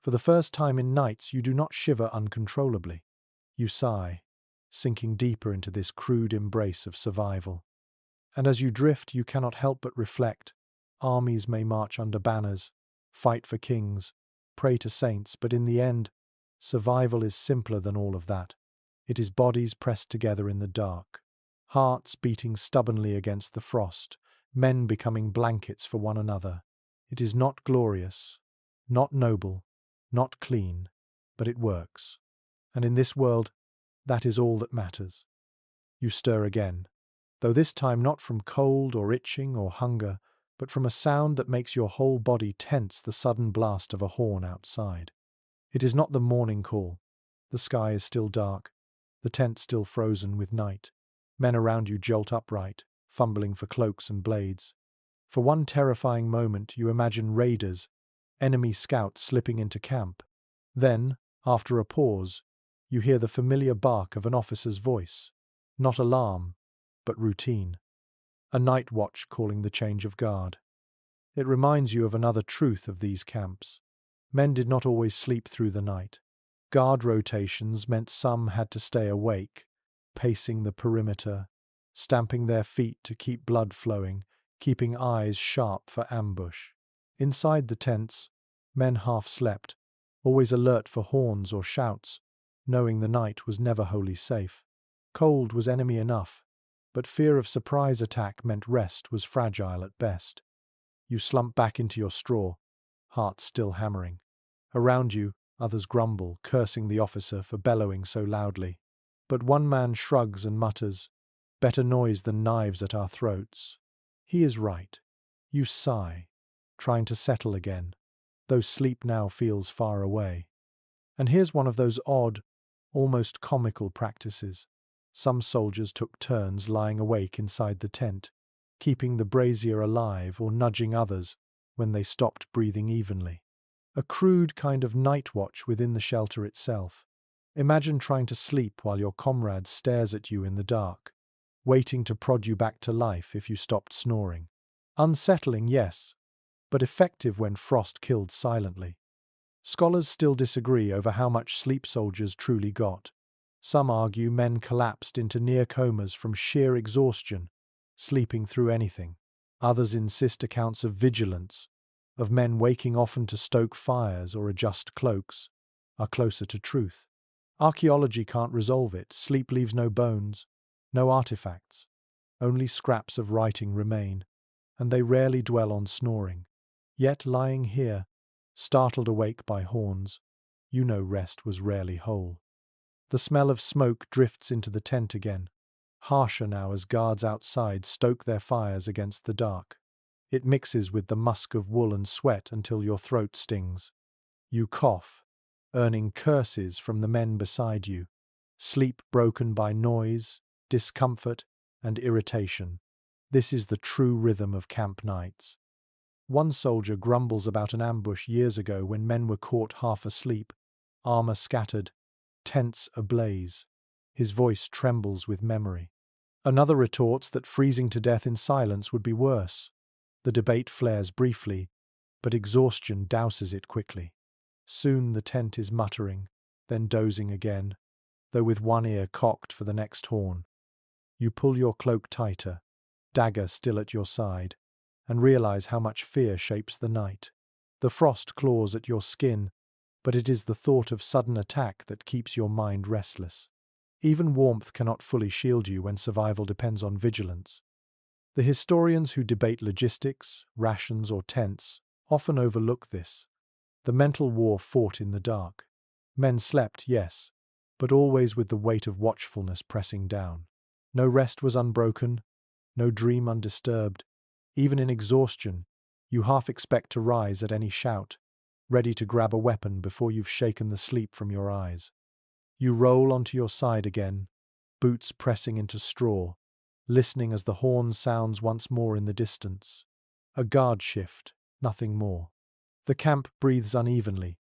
For the first time in nights, you do not shiver uncontrollably. You sigh, sinking deeper into this crude embrace of survival. And as you drift, you cannot help but reflect. Armies may march under banners, fight for kings, pray to saints, but in the end, survival is simpler than all of that. It is bodies pressed together in the dark, hearts beating stubbornly against the frost, men becoming blankets for one another. It is not glorious, not noble, not clean, but it works. And in this world, that is all that matters. You stir again, though this time not from cold or itching or hunger, but from a sound that makes your whole body tense, the sudden blast of a horn outside. It is not the morning call. The sky is still dark, the tent still frozen with night. Men around you jolt upright, fumbling for cloaks and blades. For one terrifying moment, you imagine raiders, enemy scouts slipping into camp. Then, after a pause, you hear the familiar bark of an officer's voice. Not alarm, but routine. A night watch calling the change of guard. It reminds you of another truth of these camps. Men did not always sleep through the night. Guard rotations meant some had to stay awake, pacing the perimeter, stamping their feet to keep blood flowing, keeping eyes sharp for ambush. Inside the tents, men half slept, always alert for horns or shouts, knowing the night was never wholly safe. Cold was enemy enough, but fear of surprise attack meant rest was fragile at best. You slump back into your straw, heart still hammering. Around you, others grumble, cursing the officer for bellowing so loudly. But one man shrugs and mutters, "Better noise than knives at our throats." He is right. You sigh, trying to settle again, though sleep now feels far away. And here's one of those odd, almost comical practices. Some soldiers took turns lying awake inside the tent, keeping the brazier alive or nudging others when they stopped breathing evenly. A crude kind of night watch within the shelter itself. Imagine trying to sleep while your comrade stares at you in the dark, waiting to prod you back to life if you stopped snoring. Unsettling, yes, but effective when frost killed silently. Scholars still disagree over how much sleep soldiers truly got. Some argue men collapsed into near comas from sheer exhaustion, sleeping through anything. Others insist accounts of vigilance, of men waking often to stoke fires or adjust cloaks, are closer to truth. Archaeology can't resolve it. Sleep leaves no bones, no artifacts. Only scraps of writing remain, and they rarely dwell on snoring. Yet lying here, startled awake by horns, you know rest was rarely whole. The smell of smoke drifts into the tent again, harsher now as guards outside stoke their fires against the dark. It mixes with the musk of wool and sweat until your throat stings. You cough, earning curses from the men beside you. Sleep broken by noise, discomfort, and irritation. This is the true rhythm of camp nights. One soldier grumbles about an ambush years ago when men were caught half asleep, armor scattered, tents ablaze. His voice trembles with memory. Another retorts that freezing to death in silence would be worse. The debate flares briefly, but exhaustion douses it quickly. Soon the tent is muttering, then dozing again, though with one ear cocked for the next horn. You pull your cloak tighter, dagger still at your side, and realize how much fear shapes the night. The frost claws at your skin, but it is the thought of sudden attack that keeps your mind restless. Even warmth cannot fully shield you when survival depends on vigilance. The historians who debate logistics, rations, or tents often overlook this. The mental war fought in the dark. Men slept, yes, but always with the weight of watchfulness pressing down. No rest was unbroken, no dream undisturbed. Even in exhaustion, you half expect to rise at any shout, ready to grab a weapon before you've shaken the sleep from your eyes. You roll onto your side again, boots pressing into straw, listening as the horn sounds once more in the distance. A guard shift, nothing more. The camp breathes unevenly,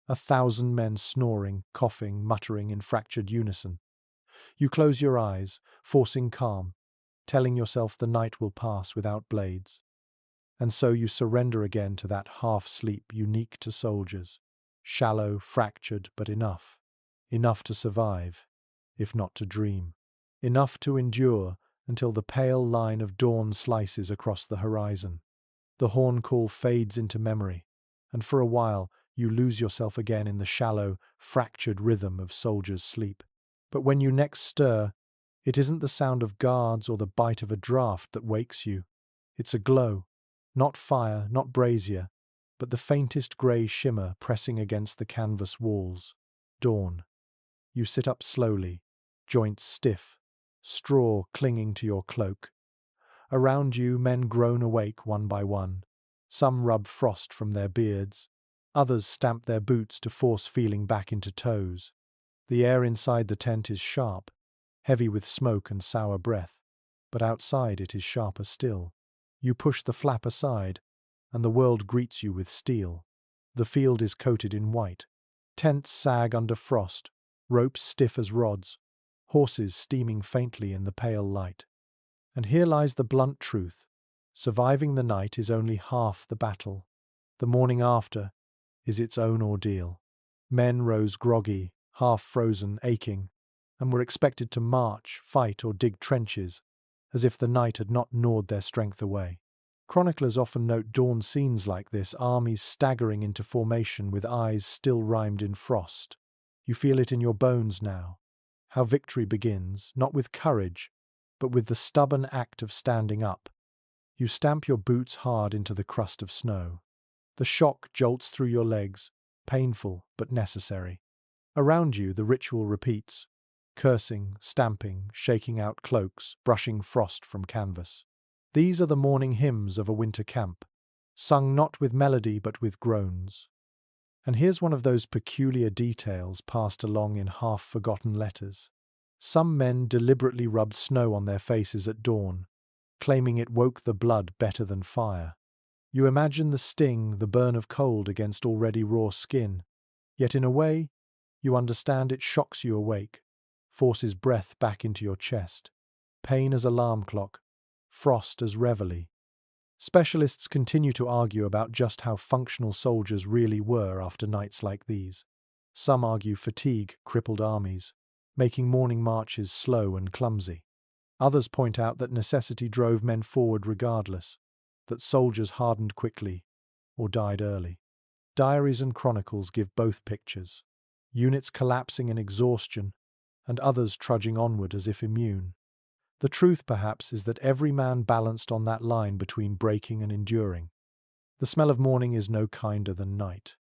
1,000 men snoring, coughing, muttering in fractured unison. You close your eyes, forcing calm, telling yourself the night will pass without blades. And so you surrender again to that half-sleep unique to soldiers. Shallow, fractured, but enough. Enough to survive, if not to dream. Enough to endure until the pale line of dawn slices across the horizon. The horn call fades into memory, and for a while you lose yourself again in the shallow, fractured rhythm of soldiers' sleep. But when you next stir, it isn't the sound of guards or the bite of a draft that wakes you. It's a glow. Not fire, not brazier, but the faintest grey shimmer pressing against the canvas walls. Dawn. You sit up slowly, joints stiff, straw clinging to your cloak. Around you, men groan awake one by one. Some rub frost from their beards. Others stamp their boots to force feeling back into toes. The air inside the tent is sharp, heavy with smoke and sour breath, but outside it is sharper still. You push the flap aside, and the world greets you with steel. The field is coated in white. Tents sag under frost, ropes stiff as rods, horses steaming faintly in the pale light. And here lies the blunt truth. Surviving the night is only half the battle. The morning after is its own ordeal. Men rose groggy, half-frozen, aching, and were expected to march, fight, or dig trenches, as if the night had not gnawed their strength away. Chroniclers often note dawn scenes like this, armies staggering into formation with eyes still rimed in frost. You feel it in your bones now. How victory begins, not with courage, but with the stubborn act of standing up. You stamp your boots hard into the crust of snow. The shock jolts through your legs, painful but necessary. Around you the ritual repeats, cursing, stamping, shaking out cloaks, brushing frost from canvas. These are the morning hymns of a winter camp, sung not with melody but with groans. And here's one of those peculiar details passed along in half-forgotten letters. Some men deliberately rubbed snow on their faces at dawn, claiming it woke the blood better than fire. You imagine the sting, the burn of cold against already raw skin, yet in a way, you understand it shocks you awake, forces breath back into your chest, pain as alarm clock, frost as reveille. Specialists continue to argue about just how functional soldiers really were after nights like these. Some argue fatigue crippled armies, making morning marches slow and clumsy. Others point out that necessity drove men forward regardless, that soldiers hardened quickly or died early. Diaries and chronicles give both pictures, units collapsing in exhaustion and others trudging onward as if immune. The truth, perhaps, is that every man balanced on that line between breaking and enduring. The smell of morning is no kinder than night.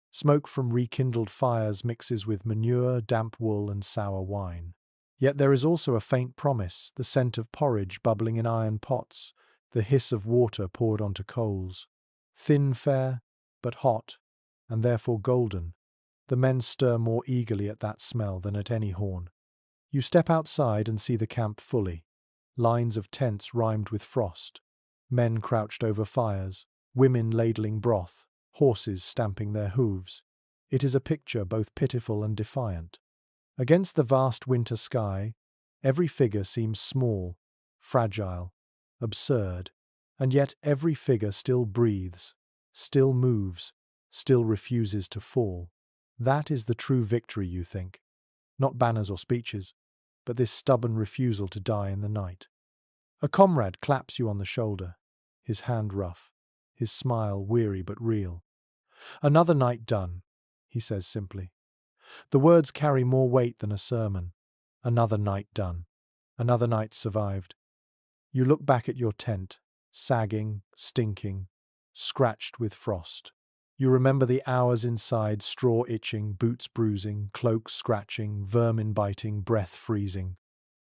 Smoke from rekindled fires mixes with manure, damp wool, and sour wine. Yet there is also a faint promise, the scent of porridge bubbling in iron pots, the hiss of water poured onto coals. Thin fare, but hot, and therefore golden. The men stir more eagerly at that smell than at any horn. You step outside and see the camp fully. Lines of tents rimed with frost. Men crouched over fires, women ladling broth, horses stamping their hooves. It is a picture both pitiful and defiant. Against the vast winter sky, every figure seems small, fragile, absurd, and yet every figure still breathes, still moves, still refuses to fall. That is the true victory, you think. Not banners or speeches, but this stubborn refusal to die in the night. A comrade claps you on the shoulder, his hand rough, his smile weary but real. "Another night done," he says simply. The words carry more weight than a sermon. Another night done. Another night survived. You look back at your tent, sagging, stinking, scratched with frost. You remember the hours inside, straw itching, boots bruising, cloaks scratching, vermin biting, breath freezing.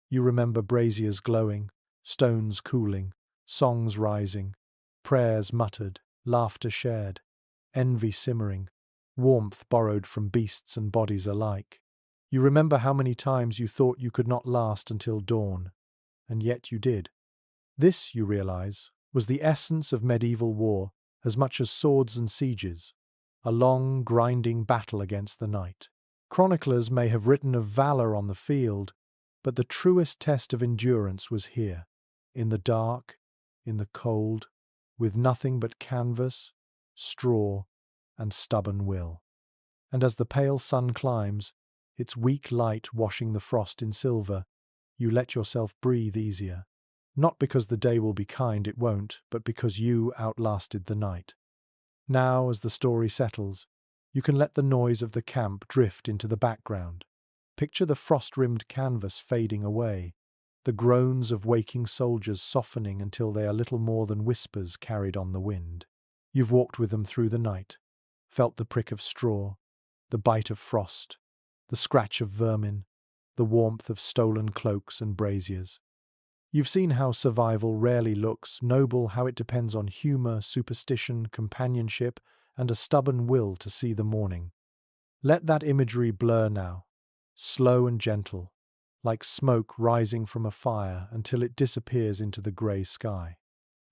You remember braziers glowing, stones cooling, songs rising, prayers muttered, laughter shared, envy simmering, warmth borrowed from beasts and bodies alike. You remember how many times you thought you could not last until dawn, and yet you did. This, you realize, was the essence of medieval war, as much as swords and sieges, a long, grinding battle against the night. Chroniclers may have written of valor on the field, but the truest test of endurance was here, in the dark, in the cold, with nothing but canvas, straw, and stubborn will. And as the pale sun climbs, its weak light washing the frost in silver, you let yourself breathe easier. Not because the day will be kind, it won't, but because you outlasted the night. Now, as the story settles, you can let the noise of the camp drift into the background. Picture the frost-rimmed canvas fading away, the groans of waking soldiers softening until they are little more than whispers carried on the wind. You've walked with them through the night, felt the prick of straw, the bite of frost, the scratch of vermin, the warmth of stolen cloaks and braziers. You've seen how survival rarely looks noble, how it depends on humor, superstition, companionship, and a stubborn will to see the morning. Let that imagery blur now, slow and gentle, like smoke rising from a fire until it disappears into the grey sky.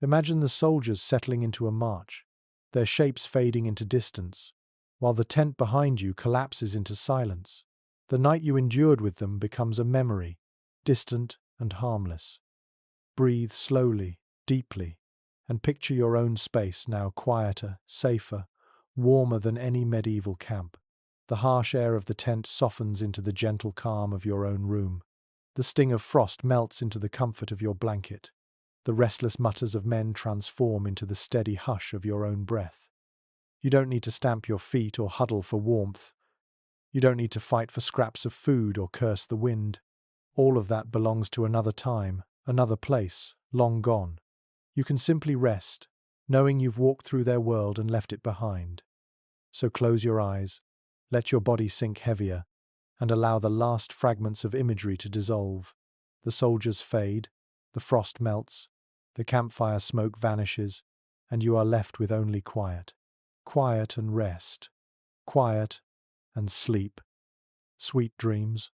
Imagine the soldiers settling into a march, their shapes fading into distance, while the tent behind you collapses into silence. The night you endured with them becomes a memory, distant and harmless. Breathe slowly, deeply, and picture your own space now quieter, safer, warmer than any medieval camp. The harsh air of the tent softens into the gentle calm of your own room. The sting of frost melts into the comfort of your blanket. The restless mutters of men transform into the steady hush of your own breath. You don't need to stamp your feet or huddle for warmth. You don't need to fight for scraps of food or curse the wind. All of that belongs to another time, another place, long gone. You can simply rest, knowing you've walked through their world and left it behind. So close your eyes, let your body sink heavier, and allow the last fragments of imagery to dissolve. The soldiers fade, the frost melts, The campfire smoke vanishes, and you are left with only quiet. Quiet and rest. Quiet and sleep. Sweet dreams.